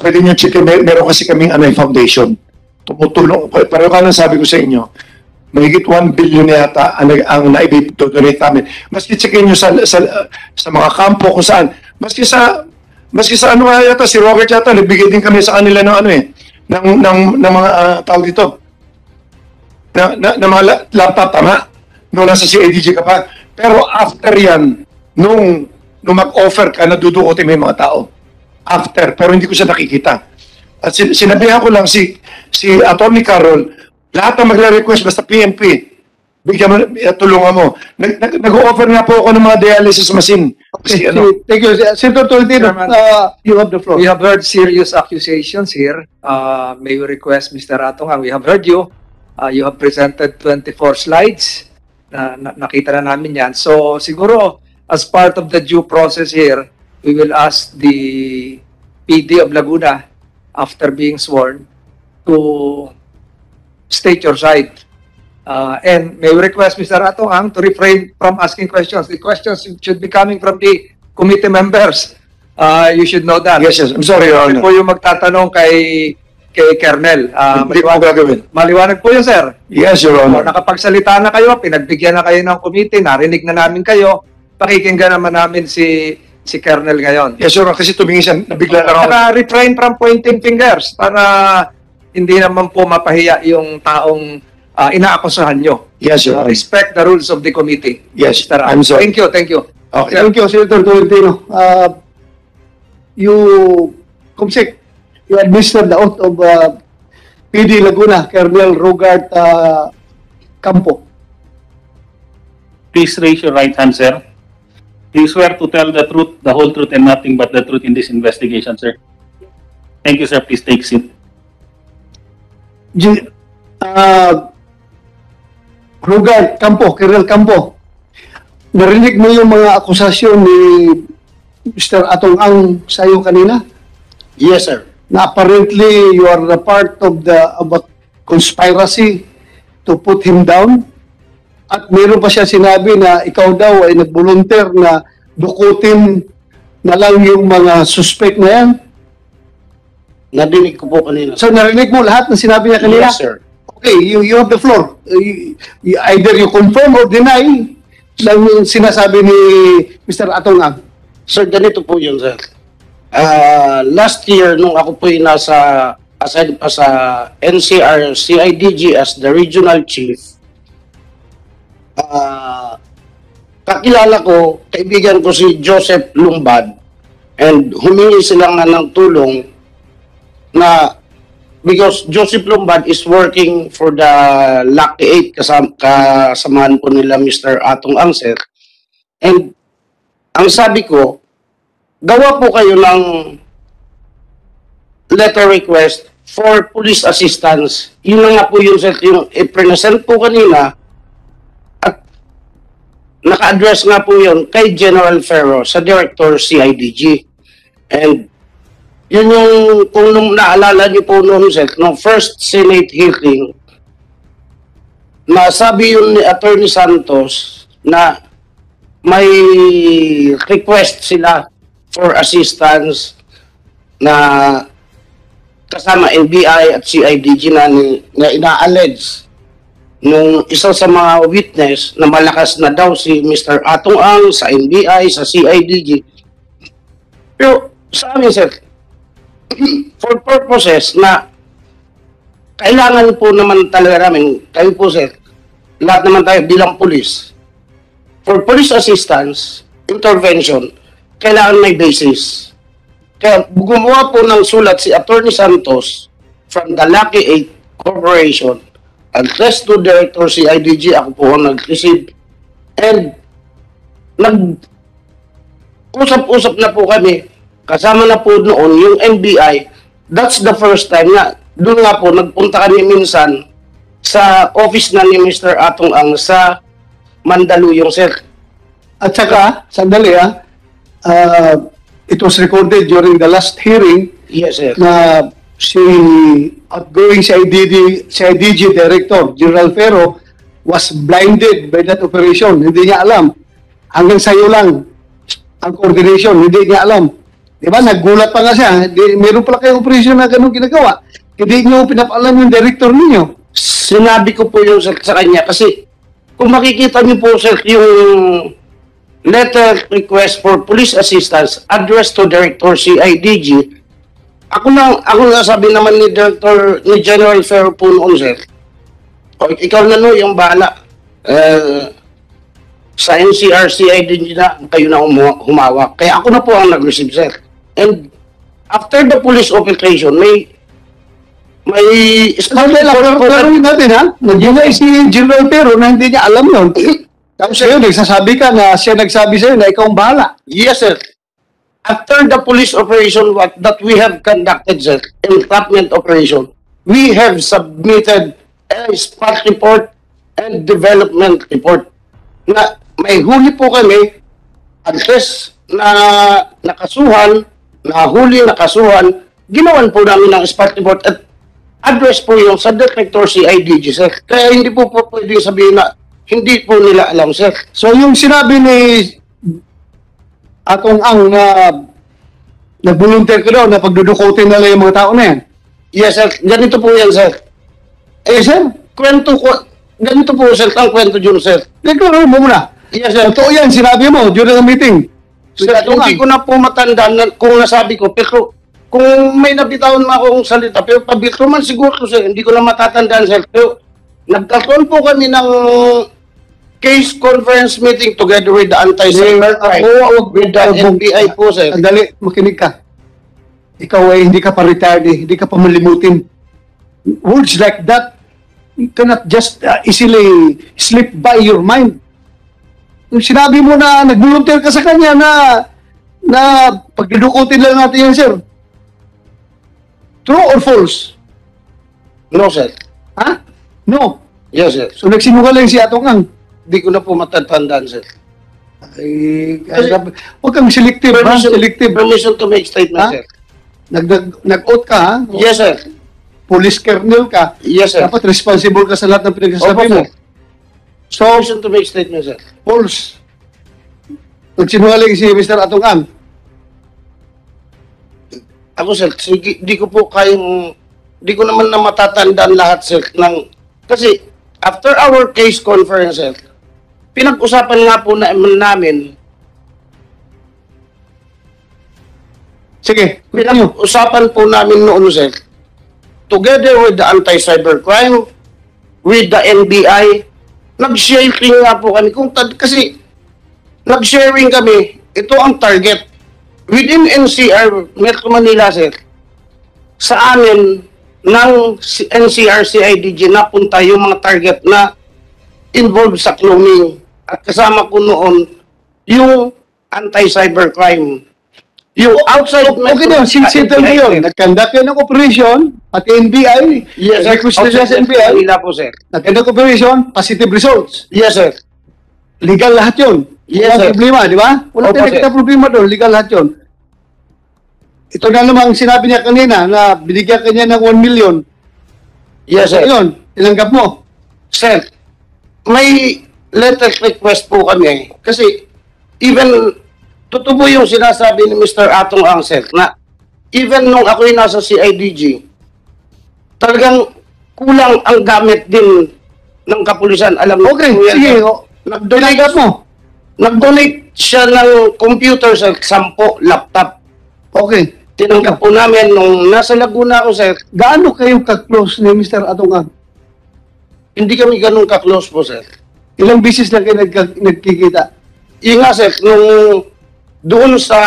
Pwede niyo check, meron kasi kaming foundation. Tumutulong. Pero ka nang sabi ko sa inyo, mahigit 1 billion yata ang naibig-donate namin. Maski checkin nyo sa mga kampo kung saan. Maski sa Maski sa ano nga yata, si Robert yata, nagbigay din kami sa kanila ng ano eh, ng mga tao dito. Na mga laptop, tama? Nung nasa CIDG ka pa. Pero after yan, nung mag-offer ka, nadudukotin mo yung mga tao. After, pero hindi ko siya nakikita. At sinabihan ko lang si Atty. Carol, lahat ng magre-request basta PNP, bigyan mo, tulungan mo. Nag-offer nga po ako ng mga dialysis machine. Okay, thank you. Senator Tolentino, you have the floor. We have heard serious accusations here. May we request, Mr. Atong, we have heard you. You have presented 24 slides. Nakita na namin yan. So siguro, as part of the due process here, we will ask the PD of Laguna, after being sworn, to state your side. And may we request Mr. Atong to refrain from asking questions. The questions should be coming from the committee members. You should know that. Yes, I'm sorry, Your Honor. Po yung magtatanong kay Kernel. Maliwanag po yun, sir. Yes, Your Honor. Nakapagsalita na kayo, pinagbigyan na kayo ng committee, narinig na namin kayo, pakikinggan naman namin si Kernel ngayon. Yes, Your Honor, kasi tumingin siya, nabigla lang ako. Refrain from pointing fingers para hindi naman po mapahiya yung taong inaakusahan nyo. Yes, Your Honor. Respect the rules of the committee. Yes, Mr. I'm sorry. Thank you, thank you. Okay. Thank you, Senator Tolentino. Kumsik, you administered the oath of PD Laguna, Colonel Rogart Campo. Please raise your right hand, sir. Do you swear to tell the truth, the whole truth, and nothing but the truth in this investigation, sir? Thank you, sir. Please take seat. Rogart Campo, Colonel Campo, narinig mo yung mga akusasyon ni Mr. Atong Ang sa'yo kanina? Yes, sir. Na apparently you are a part of a conspiracy to put him down? At meron pa siya sinabi na ikaw daw ay nag-volunteer na dukutin na lang yung mga suspect na yan? Narinig ko po kanina. So narinig mo lahat ng sinabi niya kanina? Yes, sir. Okay, you have the floor. Either you confirm or deny lang yung sinasabi ni Mr. Atong Ang. Sir, ganito po yun, sir. Last year, nung ako po yung nasa assigned pa sa NCR CIDG as the regional chief, kakilala ko, kaibigan ko si Joseph Lumbad, and humingi sila nga ng tulong na because Joseph Lumbad is working for the Lucky 8 kasamahan po nila Mr. Atong Ang, sir. And ang sabi ko, gawa po kayo ng letter request for police assistance. Yun na nga po yung i-present po kanina at naka-address nga po yun kay General Ferro sa Director CIDG. And yun yung, kung naalala niyo po noon, sir, no first Senate hearing, na sabi yun ni Attorney Santos na may request sila for assistance na kasama NBI at CIDG na ina-allege nung isa sa mga witness na malakas na daw si Mr. Atong Ang sa NBI, sa CIDG. Pero sa amin, sir, for purposes na kailangan po naman talaga namin, kayo po, sir, lahat naman tayo bilang police, for police assistance, intervention, kailangan may basis. Kaya gumawa po ng sulat si Attorney Santos from the Lucky 8 Corporation, address to Director CIDG, ako po ang nag-receive, and nag-usap-usap na po kami, kasama na po noon yung NBI. That's the first time na doon nga po nagpunta kami minsan sa office na ni Mr. Atong Ang sa Mandaluyong, sir. At saka, sandali it was recorded during the last hearing. Yes, sir. Na si outgoing CIDG Director, General Ferro, was blinded by that operation. Hindi niya alam. Hanggang sa'yo lang ang coordination, hindi niya alam. Diba? Naggulat pa nga siya. Meron pala kayong operation na ganun ginagawa. Hindi niyo pinapaalam yung director ninyo. Sinabi ko po yung sa kanya kasi kung makikita niyo po, sir, yung letter request for police assistance addressed to Director CIDG, ako na sabi naman ni General Ferro po noon, sir. O, ikaw na no, yung bahala. Sa NCR, CIDG na, kayo na humawak. Kaya ako na po ang nag-receive, sir. And after the police operation, may Pero natin ha, nag-deny si General Pero na hindi niya alam yun. Tapos sa'yo, nagsasabi ka na siya nagsabi sa'yo na ikaw ang bahala. Yes, sir. After the police operation that we have conducted, sir, entrapment operation, we have submitted a spot report and development report na may huli po kami, address na nakasuhan, nakasuhan, ginawan po namin ng spot report at address po yung sa Director CIDG, sir. Kaya hindi po pwedeng sabihin na hindi po nila alam, sir. So yung sinabi ni Atong Ang na nag-volunteer ka daw na pagdudukotin nila yung mga tao na yan. Yes, sir. Ganito po yan, sir. Sir? Ganito po, sir, ang kwento dyan, sir. Nagkaroon mo muna. Yes, sir. Totoo yan, sinabi mo during the meeting. Sir, hindi ko na po matandaan kung nasabi ko, pero kung may nabitawan na akong salita, pero pabito man siguro, sir, hindi ko na matatandaan, sir. Pero nagkakaroon po kami ng case conference meeting together with the anti-cyber crime, with the NBI po, sir. Dali, makinig ka. Ikaw ay hindi ka pa retired, hindi ka pa malimutin. Words like that, you cannot just easily slip by your mind. Yung sinabi mo na nag-volunteer ka sa kanya na pagdudukutin lang natin yan, sir. True or false? No, sir. Ha? No. Yes, sir. So nagsinungaling si Atong Ang. Hindi ko na po matatandaan, sir. Huwag kang selective, ha? Selective. Permission to make statement, sir. Nag-out ka, ha? Yes, sir. Police kernel ka. Yes, sir. Dapat responsible ka sa lahat ng pinagsasabi mo. So, permission to make statement, sir. false. Nagsinungaling si Mr. Atong Ang. Ako, sir, di ko po kayang, di ko naman na matatandaan lahat, sir, kasi after our case conference, sir, pinag-usapan nga po namin, sige, pinag-usapan po namin noon, sir, together with the anti-cybercrime, with the NBI, nag-sharing nga po kami, kasi nag-sharing kami, ito ang target. Within NCR, Metro Manila, sir, sa amin, ng NCR CIDG, napunta yung mga target na involved sa cloning. At kasama ko noon, yung anti-cybercrime. Yung outside Okay na, sinsettle mo yun. Nag-conduct yan ng operation, at NBI, yes, sir. request nila sa NBI, Manila po, sir. nag-conduct operation, positive results. Yes, sir. Legal lahat yun. Yes, Walang sir. problema, di ba? Wala Opo, tayong kita problema doon, legal lahat yun. Ito na namang sinabi niya kanina na binigyan kanya ng 1 million. Yes, sir. Yun, tinanggap mo. Sir, may letter request po kami. Kasi, even, totoo po yung sinasabi ni Mr. Atong Ang, sir, na even nung ako'y nasa CIDG, talagang kulang ang gamit din ng kapulisan. Alam mo, Okay, sige. Tinanggap mo. Nag-donate siya ng computer, sir, 10 laptop. Okay. Tinanggap po namin nung nasa Laguna ako, sir. Gaano kayo ka-close ni Mr. Atong Ang? Hindi kami ganun ka-close po, sir. Ilang bisis lang kayo nagkikita? Yun nga, sir, nung doon sa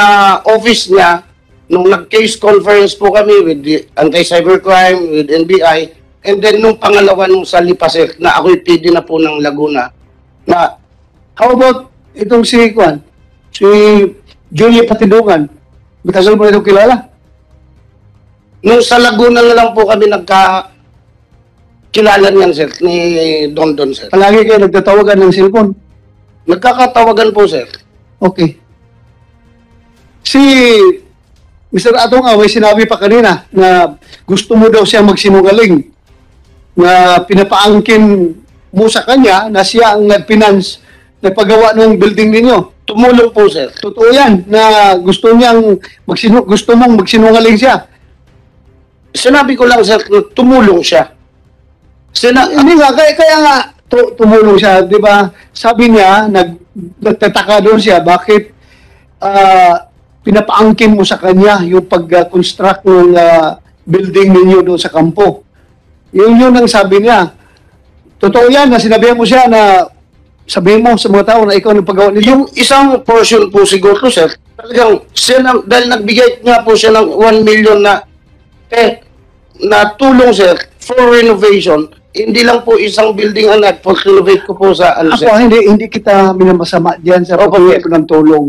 office niya, nung nag-case conference po kami with the anti-cybercrime, with NBI, and then nung pangalawa nung sa Lipa, sir, na ako'y PD na po ng Laguna, na How about itong si Juan? Si Julia Patidungan? Matagal mo na itong kilala? nung sa Laguna na lang po kami kilala niyan, sir, ni Don, sir. Palagi kayo nagtatawagan ng cellphone? Nagkakatawagan po, sir. Okay. Si Mr. Atong Away, sinabi pa kanina na gusto mo daw siya magsinungaling na pinapaangkin mo sa kanya na siya ang nag-finance na paggawa ng building ninyo. Tumulong po, sir. Totoo yan na gusto mong magsinungaling siya. Sinabi ko lang, sir, tumulong siya. Hindi nga, kaya nga tumulong siya, di ba? Sabi niya, nagtataka doon siya, bakit pinapaangkin mo sa kanya yung pag-construct ng building ninyo doon sa kampo. Yun ang sabi niya. Totoo yan na sinabihan mo siya na sabihin mo sa mga tao na ikaw ang paggawa nito. Yung isang portion po siguro, sir, talagang siya dahil nagbigay nga po siya ng 1 million na tulong, sir, for renovation. Hindi lang po isang building ang nag-renovate ko po sa ano, Ako, hindi kita minamasama diyan sa pagpapagay ko ng tulong.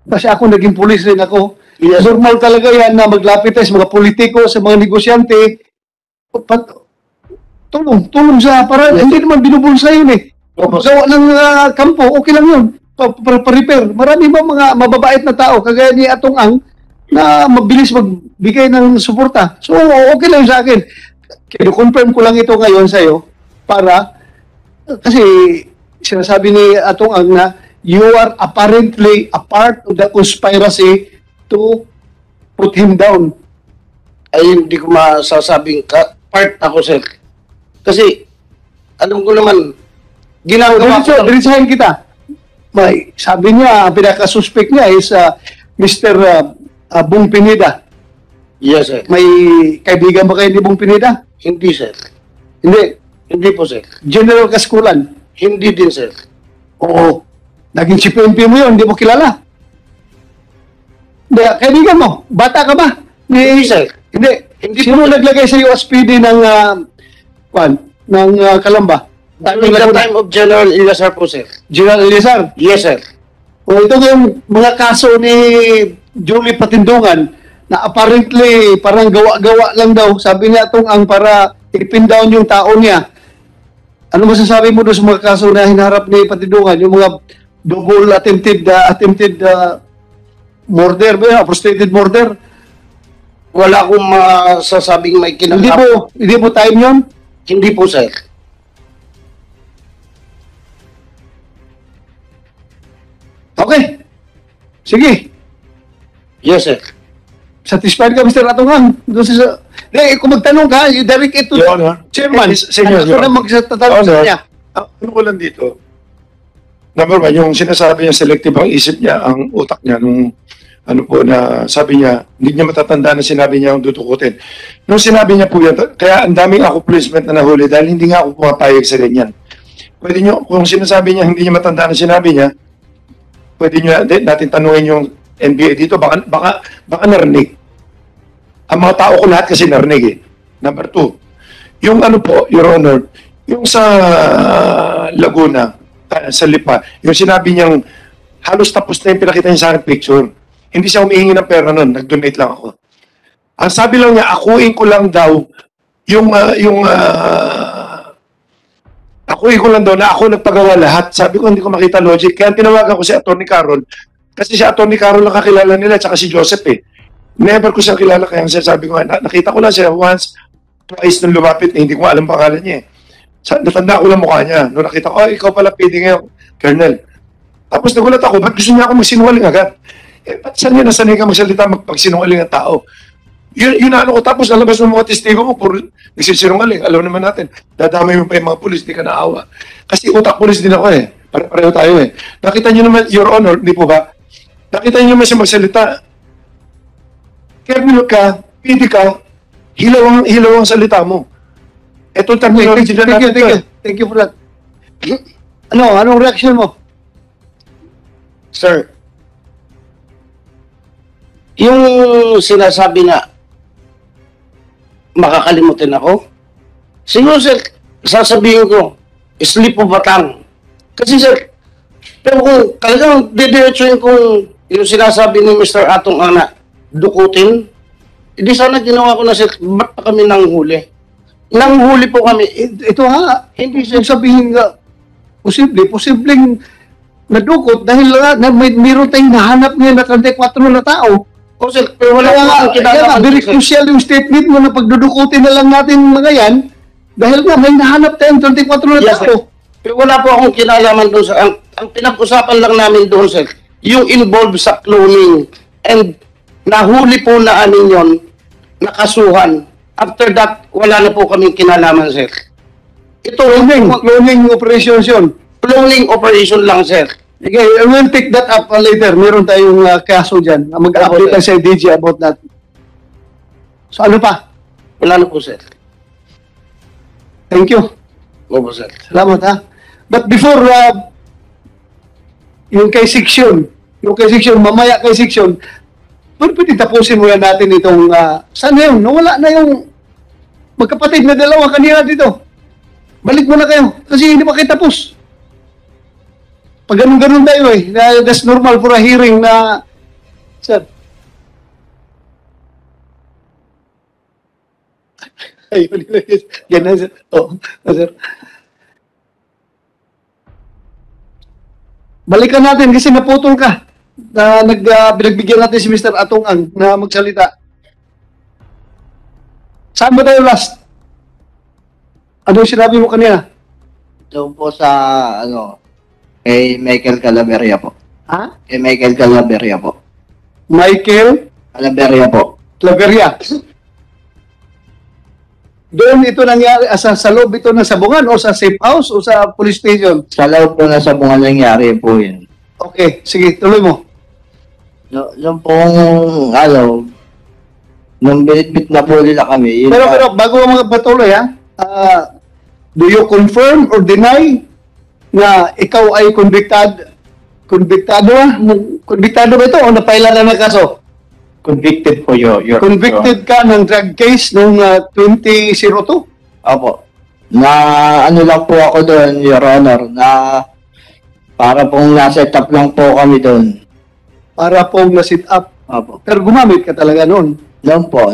Kasi ako naging pulis rin ako. Yes. Normal talaga yan na maglapit tayo sa mga politiko, sa mga negosyante. Tulong sa para hindi naman binubulsa yun eh. Gawa ng kampo, okay lang yun. Pa-repair. Marami ba mga mababait na tao, kagaya ni Atong Ang, na mabilis magbigay ng suporta. So, okay lang sa akin. Kino-confirm ko lang ito ngayon sa'yo para, kasi sinasabi ni Atong Ang na you are apparently a part of the conspiracy to put him down. Ay, hindi ko masasabing part ako, sir. Kasi, alam ko naman, ginagawa ko. Diretsahin kita. Sabi niya, ang pinaka-suspect niya is Mr. Bong Pineda. Yes, sir. May kaibigan ba kayo ni Bong Pineda? Hindi, sir. Hindi? Hindi po, sir. General Kaskulan? Hindi din, sir. Oo. Naging CPNP mo yun, hindi mo kilala. Hindi, kaibigan mo. Bata ka ba? Hindi, sir. Hindi. Sino naglagay sa USPD ng Kalamba? During the time of General Eliazar po, sir. General Eliazar? Yes, sir. O ito yung mga kaso ni Julie Patindungan na apparently parang gawa-gawa lang daw. Sabi niya itong ang para i-pin down yung tao niya. Ano masasabi mo doon sa mga kaso na hinaharap ni Patindungan? Yung mga double attempted murder, frustrated murder? Wala akong masasabing may kinakap. Hindi mo time yun? Hindi po, sir. Okay. Sige. Yes, sir. Satisfied ka, Mr. Atungan? Kung magtanong ka, you direct it to the chairman. Ano na magtatanong sa niya? Ano ko lang dito? Number one, yung sinasabi niya selective ang isip niya, ang utak niya, nung ano po na sabi niya, hindi niya matatanda na sinabi niya ang dutukutin. Nung sinabi niya po yan, kaya ang daming accomplishment na nahuli dahil hindi nga ako pumapayag sa ganyan. Pwede niyo, kung sinasabi niya, hindi niya matanda na sinabi niya, pwede niyo natin tanungin yung NBA dito, baka narinig. Ang mga tao ko lahat kasi narinig eh. Number two, yung ano po, Your Honor, yung sa Laguna, sa Lipa, yung sinabi niyang halos tapos na yung pinakita niya sa akin picture. Hindi siya humihingi ng pera nun, nag-donate lang ako. Ang sabi lang niya, akuin ko lang daw akuin ko lang daw na ako nagpagawa lahat. Sabi ko, hindi ko makita logic. Kaya tinawagan ko si Atty. Carol. Kasi si Atty. Carol lang kakilala nila, tsaka si Joseph eh. Never ko siya kilala, kaya sabi ko, nakita ko lang siya once, twice nung lumapit, hindi ko alam pangalan niya eh. Natanda ko lang mukha niya. Nung nakita ko, ikaw pala pwede ngayon, Colonel. Tapos nagulat ako, ba't gusto niya ako magsinungaling agad? Ba't saan niya nasanay ka magsalita magpagsinungaling ng tao? Yun ano ko, tapos nalabas ng mga testigo mo, puro nagsisinungaling. Alam naman natin, dadamay mo pa yung mga pulis, di ka naawa. Kasi utak pulis din ako eh. Pareho tayo eh. Nakita niyo naman, Your Honor, di po ba? Nakita niyo naman siya magsalita. Careful ka, pwede ka, hilaw ang salita mo. Ito terminology na natin. Thank you for that. Anong reaction mo? Sir, yung sinasabi na makakalimutin ako, siguro sir, sasabihin ko, slip of a tongue. Kasi sir, pero kung talagang didiretsuin kung yung sinasabi ni Mr. Atong Ana, dukutin, hindi sana ginawa ko na sir, ba't pa kami nanghuli? Nanghuli po kami. Ito ha, hindi siya sabihin nga, posibleng nadukot dahil mayroon tayong nahanap niya na 34 na tao. O sir, pero wala akong kinalaman. Very crucial yung statement mo na pagdudukutin na lang natin mga yan dahil nga may nahanap tayong 34 na tao. Pero wala po akong kinalaman doon sa, ang pinag-usapan lang namin doon sir, yung involved sa cloning and nahuli po na amin yon, nakasuhan. After that, wala na po kaming kinalaman sir. Ito, cloning operations yun. Cloning operation lang sir. Okay, we'll take that up later. Meron tayong kaso dyan. Mag-update lang sa DJ about that. So ano pa? Wala na po, sir. Thank you. Opo, sir. Salamat ha. But before yung kay section, mamaya kay section, pwede tapusin mo yan natin itong, saan na yun? Nawala na yung magkapatid na dalawa kanina dito. Balik mo na kayo, kasi hindi pa kayo tapos. Pag ganun-ganun tayo that's normal for a hearing na, sir. Ay, yan na, sir. Sir. Balikan natin kasi naputol ka. Binagbigyan natin si Mr. Atong Ang na magsalita. Saan ba tayo last? Ano yung sinabi mo kanina? Doon po sa, kay Michael Calaveria po. Ha? Kay Michael Calaveria po. Michael? Calaveria po. Calaveria. Doon ito nangyari, sa loob ito ng sabungan o sa safe house o sa police station? Sa loob po ng sabungan nangyari po yun. Okay, sige, tuloy mo. Yung pong, nung binitbit na po nila kami. Pero bago mo magpatuloy do you confirm or deny na ikaw ay convicted? Convictado ba ito o napaila na ng kaso? Convicted po your Convicted ka ng drug case noong 2002? Opo. Na lang po ako doon, Your Honor, na para pong na-set up lang po kami doon. Para pong na-set up? Opo. Pero gumamit ka talaga noon? Noon po.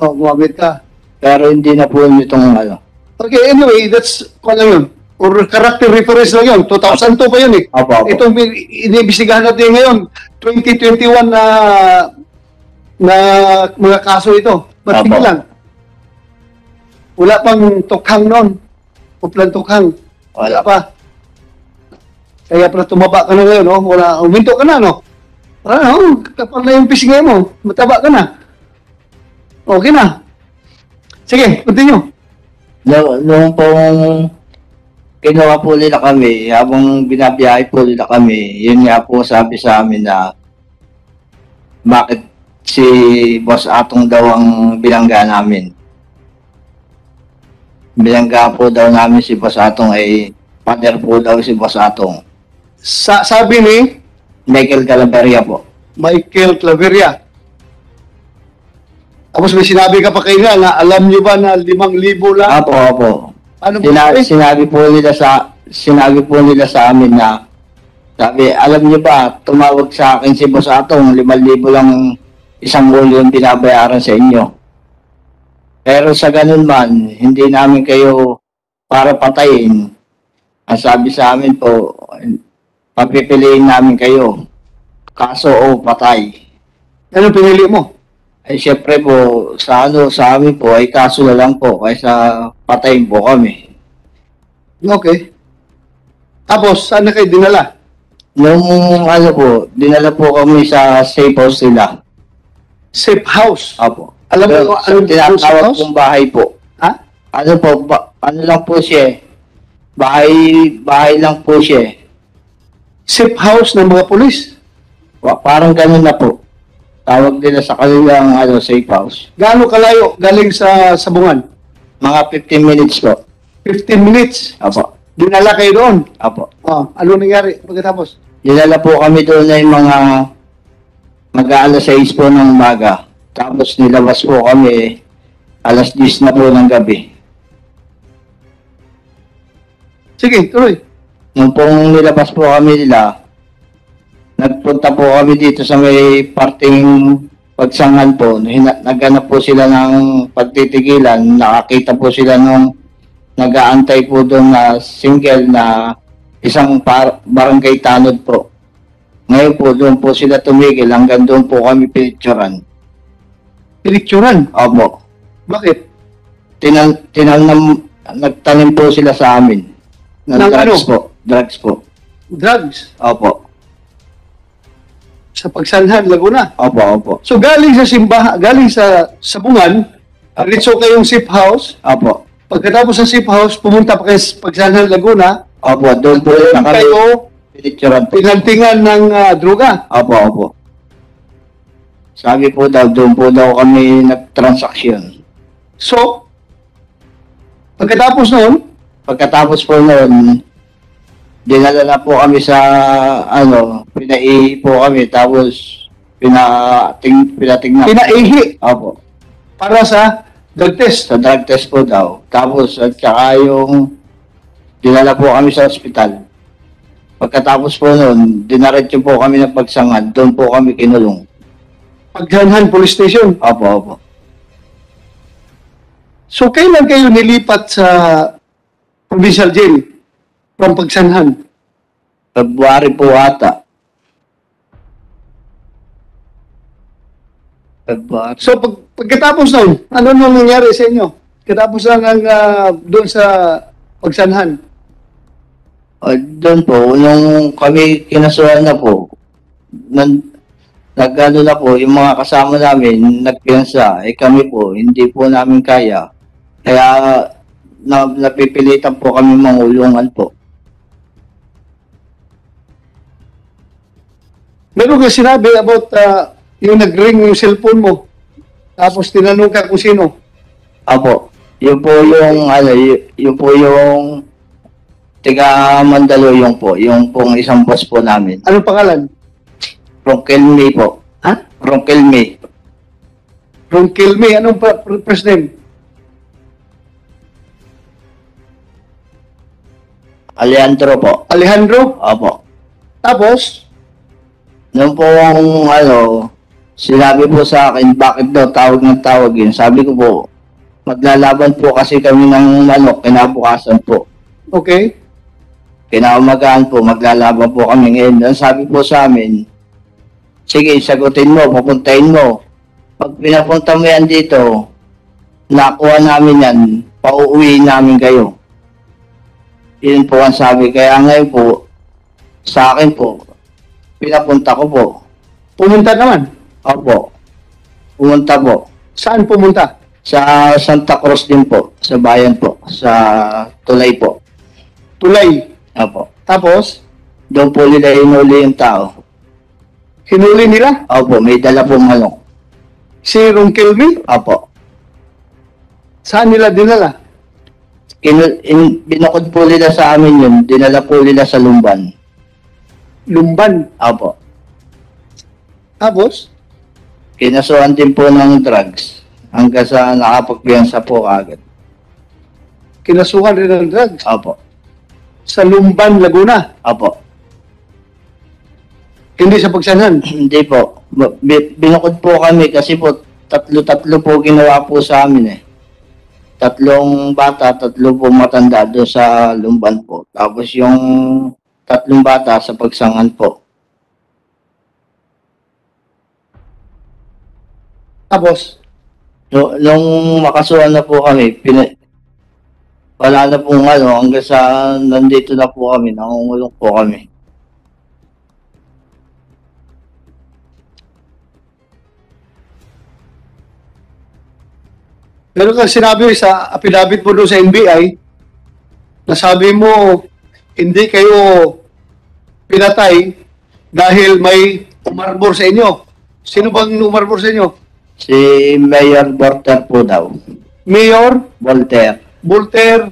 Oh, gumamit ka. Pero hindi na po itong Okay, anyway, that's lang yun. Or character reference lang yun. 2002 pa yun Opo. Itong iniimbestigahan natin ngayon, 2021 na mga kaso ito. Ba't lang? Wala pang tukhang noon. Uplan tukhang. Wala pa. Kaya pala tumaba ka na ngayon, Wala, uminto ka na, kapag na yung pisingay mo, mataba ka na. Okay na. Sige, continue. Noong pong kinuha po nila kami, habang binabiyahe po nila kami, yun nga po sabi sa amin na bakit si Boss Atong daw ang bilangga namin. Bilangga po daw namin si Boss Atong ay partner po daw si Boss Atong. Sabi ni? Michael Calaveria po. Michael Calaveria. Tapos may sinabi ka pa kayo na alam niyo ba na 5,000 lang? Opo. Ano sinabi po nila sa amin na sabi, alam niyo ba, tumawag sa akin si Boss Atong, 5,000 lang isang buwan yung binabayaran sa inyo. Pero sa ganun man, hindi namin kayo para patayin. Ang sabi sa amin po, papipiliin namin kayo. Kaso o patay. Ano pinili mo? Ay syempre po, sa amin po, ay kaso na lang po, kaysa patayin po kami. Okay. Tapos, saan na kayo dinala? Nung dinala po kami sa safe house nila. Safe house? Apo. Alam mo, ano tinatawag pong bahay po. Ha? Ano lang po siya. Bahay lang po siya. Safe house ng mga pulis? Parang ganun na po. Tawag nila sa kanilang safe house. Gaano kalayo galing sa sabungan? Mga 15 minutes po. 15 minutes? Apo. Dinala kayo doon? Apo. Ano nangyari pagkatapos? Dinala po kami doon na yung mga mag-aalas 6 po ng umaga. Tapos nilabas po kami alas 10 na po ng gabi. Sige, tuloy. Nung pong nilabas po kami nila, nagpunta po kami dito sa may parting pagsangan po. Naghanap po sila ng pagtitigilan. Nakakita po sila nung nag-aantay po doon na single na isang barangay tanod po. Ngayon po, doon po sila tumigil. Hanggang doon po kami pinicturan. Pinicturan? Opo. Bakit? Nagtanim po sila sa amin. Ng drugs po. Drugs po. Drugs? Opo. Sa Pagsanhan, Laguna? Opo. So galing sa sabungan, diretso kayong safe house? Opo. Pagkatapos sa safe house, pumunta pa kayo sa Pagsanhan, Laguna? Opo, doon po kayo Pinitsuran po. Pinantingan ng droga. Opo. Sabi po daw, doon po daw kami nag-transaction. So, pagkatapos po noon, dinala na po kami sa, pinaihi po kami, tapos pinatingnan. Pinaihi? Opo. Para sa drug test? Sa drug test po daw. Tapos, at saka yung, dinala po kami sa ospital. Pagkatapos po noon, dinaretso po kami ng pagsangan, doon po kami kinulong. Pagsanhan Police Station? Opo. So, kailan kayo nilipat sa provincial jail from Pagsanhan? February po ata. February. So, pagkatapos nun, ano nang nangyari sa inyo? Pagkatapos lang doon sa Pagsanhan? Doon po, nung kami kinasuhan na po, nag-ano na po, yung mga kasama namin, nagpiyansa, kami po, hindi po namin kaya. Kaya, napipilitan po kami mangulungan po. Meron ka sinabi about yung nag-ring yung cellphone mo, tapos tinanong ka kung sino? Apo, yun po yung tiga Mandaluyong po, yung pong isang boss po namin. Anong pangalan? Ronquilme po. Ha? Ronquilme. Ronquilme, anong first name? Alejandro po. Alejandro? Opo. Tapos? Nung pong sinabi po sa akin, bakit daw tawag ng tawag yun? Sabi ko po, maglalaban po kasi kami ng manok, kinabukasan po. Okay. Kinaumagaan po, maglalaban po kami ngayon. Ang sabi po sa amin, sige, sagutin mo, papuntahin mo. Pag pinapunta mo yan dito, nakuha namin yan, pauuwi namin kayo. Yun po ang sabi. Kaya ngayon po, sa akin po, pinapunta ko po. Pumunta naman? Opo. Pumunta po. Saan pumunta? Sa Santa Cruz din po, sa bayan po, sa Tulay po. Tulay? Opo. Tapos? Doon po nila hinuli yung tao. Hinuli nila? Opo, may dala pong manok. Si Ronquilme? Opo. Saan nila dinala? Binukod po nila sa amin yun, dinala po nila sa Lumban. Lumban? Opo. Tapos? Kinasuhan din po ng drugs hanggang sa nakapagpiyansa po agad. Kinasuhan rin ng drugs? Opo. Sa Lumban, Laguna? Opo. Hindi sa Pagsanhan? Hindi po. Binukod po kami kasi po tatlo po ginawa po sa amin eh. 3 bata, 3 po matanda doon sa Lumban po. Tapos yung 3 bata sa Pagsangan po. Tapos? Nung makasuhan na po kami, wala na pong hanggang sa nandito na po kami, nangungulong po kami. Pero kung sinabi sa affidavit mo doon sa NBI, nasabi mo, hindi kayo pinatay dahil may umarbor sa inyo. Sino bang umarbor sa inyo? Si Mayor Volter po daw. Mayor? Volter. Volter?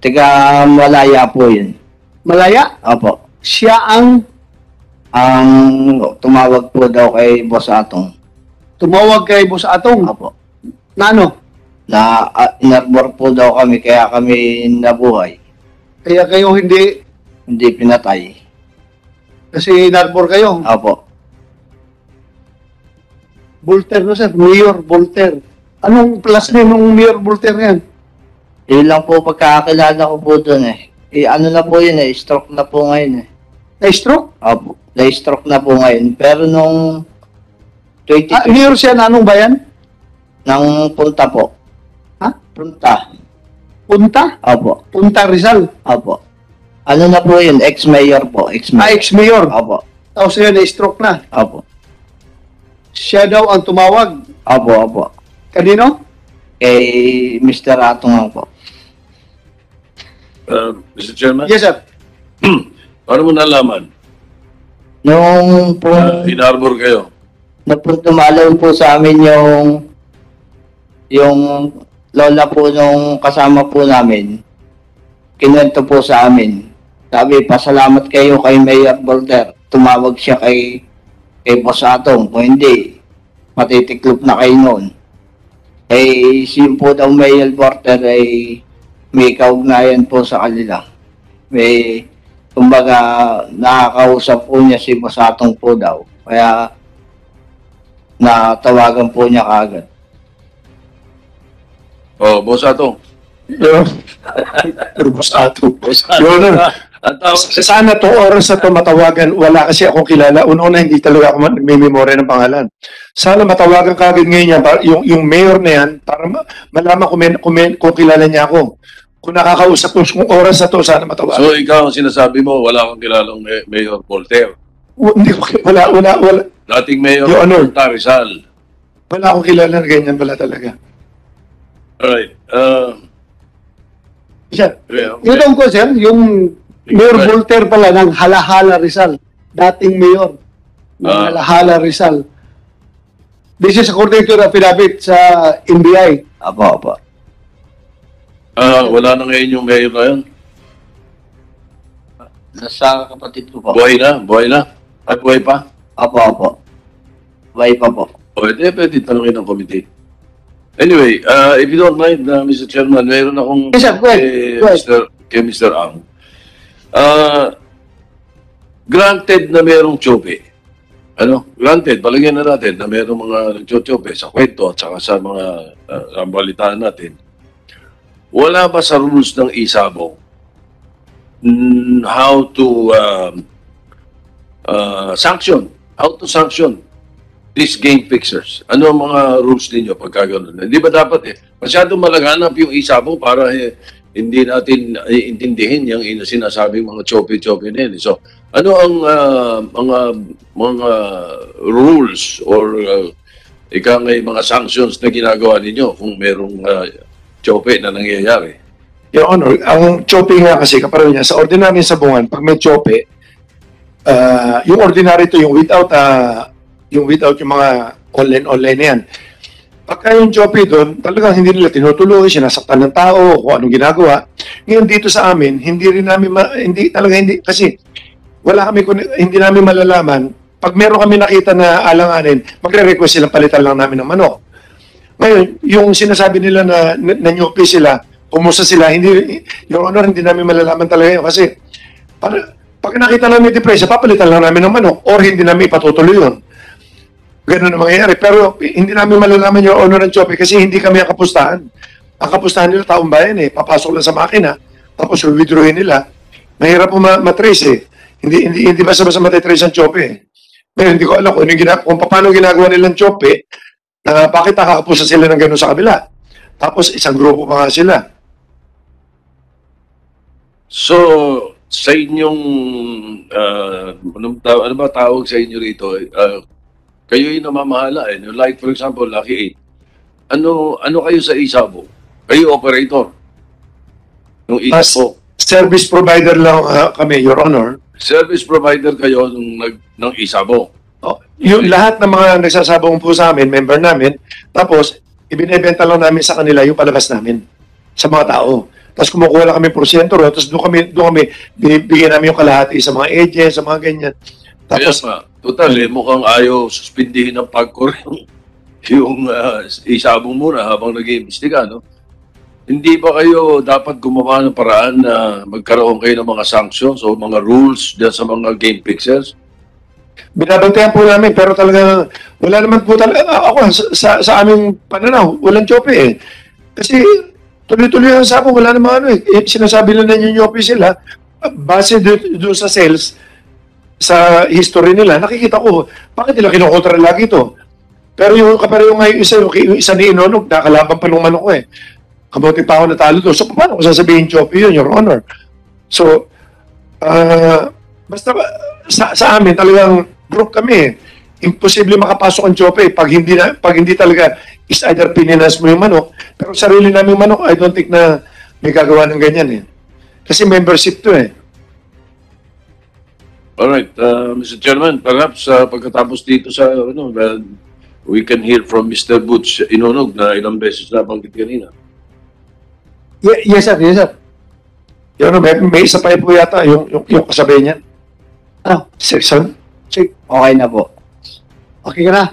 Tiga Malaya po yun. Malaya? Opo. Siya ang tumawag po daw kay Boss Atong. Tumawag kay Boss Atong? Opo. Na ano? Na inarbor po daw kami, kaya kami nabuhay. Kaya kayo hindi pinatay. Kasi inarbor kayo? Opo. Volter no sir, Mayor Volter. Anong plus name ng Mayor Volter yan? Yun lang po pagkakakilala ko po doon eh. Ano na po yun eh, stroke na po ngayon eh. Na-stroke? Opo, na-stroke na po ngayon. Pero nung 22... Mayor siya na anong bayan? Nang Punta po. Ha? Punta. Punta? Opo. Punta Rizal? Opo. Ano na po yun? Ex-mayor po. Ex-mayor. Ex-mayor? Opo. Tapos yun, na-stroke na? Opo. Siya daw ang tumawag? Opo. Kanino? Kay Mr. Atong po. Mr. Chairman? Yes, sir. Paano mo nalaman? Nung po, In-arbor kayo? na po dumalaw po sa amin yung lola po nung kasama po namin, kinuwento po sa amin. Sabi, pasalamat kayo kay Mayor Bolter. Tumawag siya kay Boss Atong. Kung hindi, matitiklop na kayo noon. Eh, siya po daw Mayor Bolter ay may kaugnayan po sa kanila. May, kumbaga, nakakausap po niya si Boss Atong po daw. Kaya, natawagan po niya kaagad. Oh, Boss Atong. Pero Boss Atong. Yun, sana to oras na to matawagan, wala kasi akong kilala. Una-una, hindi talaga ako nagmimemorya ng pangalan. Sana matawagan kagad ngayon yung mayor na yan para malaman kung kilala niya ako. Kung nakakausap ko kung oras na to, sana matawagan. So ikaw, ang sinasabi mo, wala kang kilalang Mayor Voltaire. Hindi ko, wala. Dating Mayor Your Honor. Voltaire Rizal. Wala akong kilala na ganyan, wala talaga. Alright. Yun ko, sir, yung Mayor Voltaire pala ng Halahala Rizal, dating mayor ng Halahala Rizal. This is according to the affidavit sa NBI. Apo. Wala na ngayon yung mayor na yun? Nasa kapatid ko po. Buhay na? Ay, buhay pa? Apo. Buhay pa po. Pwede tanongin ng committee. Anyway, if you don't mind, Mr. Chairman, mayroon akong Yes, sir. Go ahead. kay Mr. Ang. Granted na mayroong tsope. Granted, palagyan na natin na mayroong mga nagtsope sa kwento at saka sa mga balitaan natin. Wala ba sa rules ng isabong how to sanction these game fixers? Ano ang mga rules ninyo pagka gano'n? Hindi ba dapat masyadong malaganap yung isabong para hindi natin intindihin yung sinasabing mga chope-chope na yun. So, ano ang mga rules or may mga sanctions na ginagawa ninyo kung merong chope na nangyayari? Your Honor, ang chope nga kasi, kapareho niya, sa ordinary sabungan, pag may chope, yung ordinary to, yung without yung mga online na yan. Pagka yung chope doon, talagang hindi nila tinutuloy, sinasaktan ng tao, kung anong ginagawa. Ngayon dito sa amin, hindi kasi hindi namin malalaman. Pag meron kami nakita na alanganin, magre-request silang palitan lang namin ng manok. Ngayon, yung sinasabi nila na nanyupi sila, kumusta sila, Your Honor, hindi namin malalaman talaga yun. Kasi, pag nakita namin depresya, papalitan lang namin ng manok or hindi namin ipatutuloy yun. Ganun ang mangyayari. Pero hindi namin malalaman yung honor ng chope kasi hindi kami ang kapustahan. Ang kapustahan nila taong bayan papasok lang sa makina, tapos withdrawin nila. Mahirap po matrace Hindi basta-basta matitrace ang chope Pero hindi ko alam kung paano ginagawa nilang chope, bakit nakakapusta sila ng ganun sa kabila. Tapos isang grupo pa nga sila. So, sa inyong, ano ba tawag sa inyo rito? Kayo yung namamahala Like for example, Lucky 8. Ano kayo sa isabong? Kayo operator. Nung isabong. Service provider lang kami, Your Honor. Service provider kayo ng isabong. Yung lahat ng mga nagsasabong po sa amin, member namin, tapos ibinebenta lang namin sa kanila yung palabas namin sa mga tao. Tapos kumukuha lang kami porsyento, tapos doon kami binibigyan namin yung kalahati sa mga agents, sa mga ganyan. Tapos, total, mukhang ayaw suspindihin ng pagkor yung isabong muna habang nag-iimbestiga, no? Hindi ba kayo dapat gumawa ng paraan na magkaroon kayo ng mga sanctions o mga rules dyan sa mga game fixers? Binabantayan po namin, pero talaga, wala naman po talaga, ako, sa aming pananaw, walang chope Kasi, tuloy-tuloy ang sabong, wala naman sinasabi lang na nyonyope sila, base doon sa sales, sa history nila, nakikita ko, bakit nila kinukontra lagi ito? Pero yung kapareho nga yung isa ni Inonog, nakalaban pa nung manok kabuti pa ako natalo doon. So, paano ko sasabihin chope yun, Your Honor? So, basta sa amin, talagang group kami. Imposible makapasok ang chope pag hindi talaga is either pininas mo yung manok, pero sarili namin manok, I don't think na may gagawa ng ganyan Kasi membership to All right, Mr. Chairman, perhaps pagkatapos dito sa we can hear from Mr. Butch Inonog na ilang beses na banggit kanina. Yes, sir. Yes, sir. Yun, may isa pa po yata yung kasabay niyan. Ah, Section. Okay na po. okay ka na?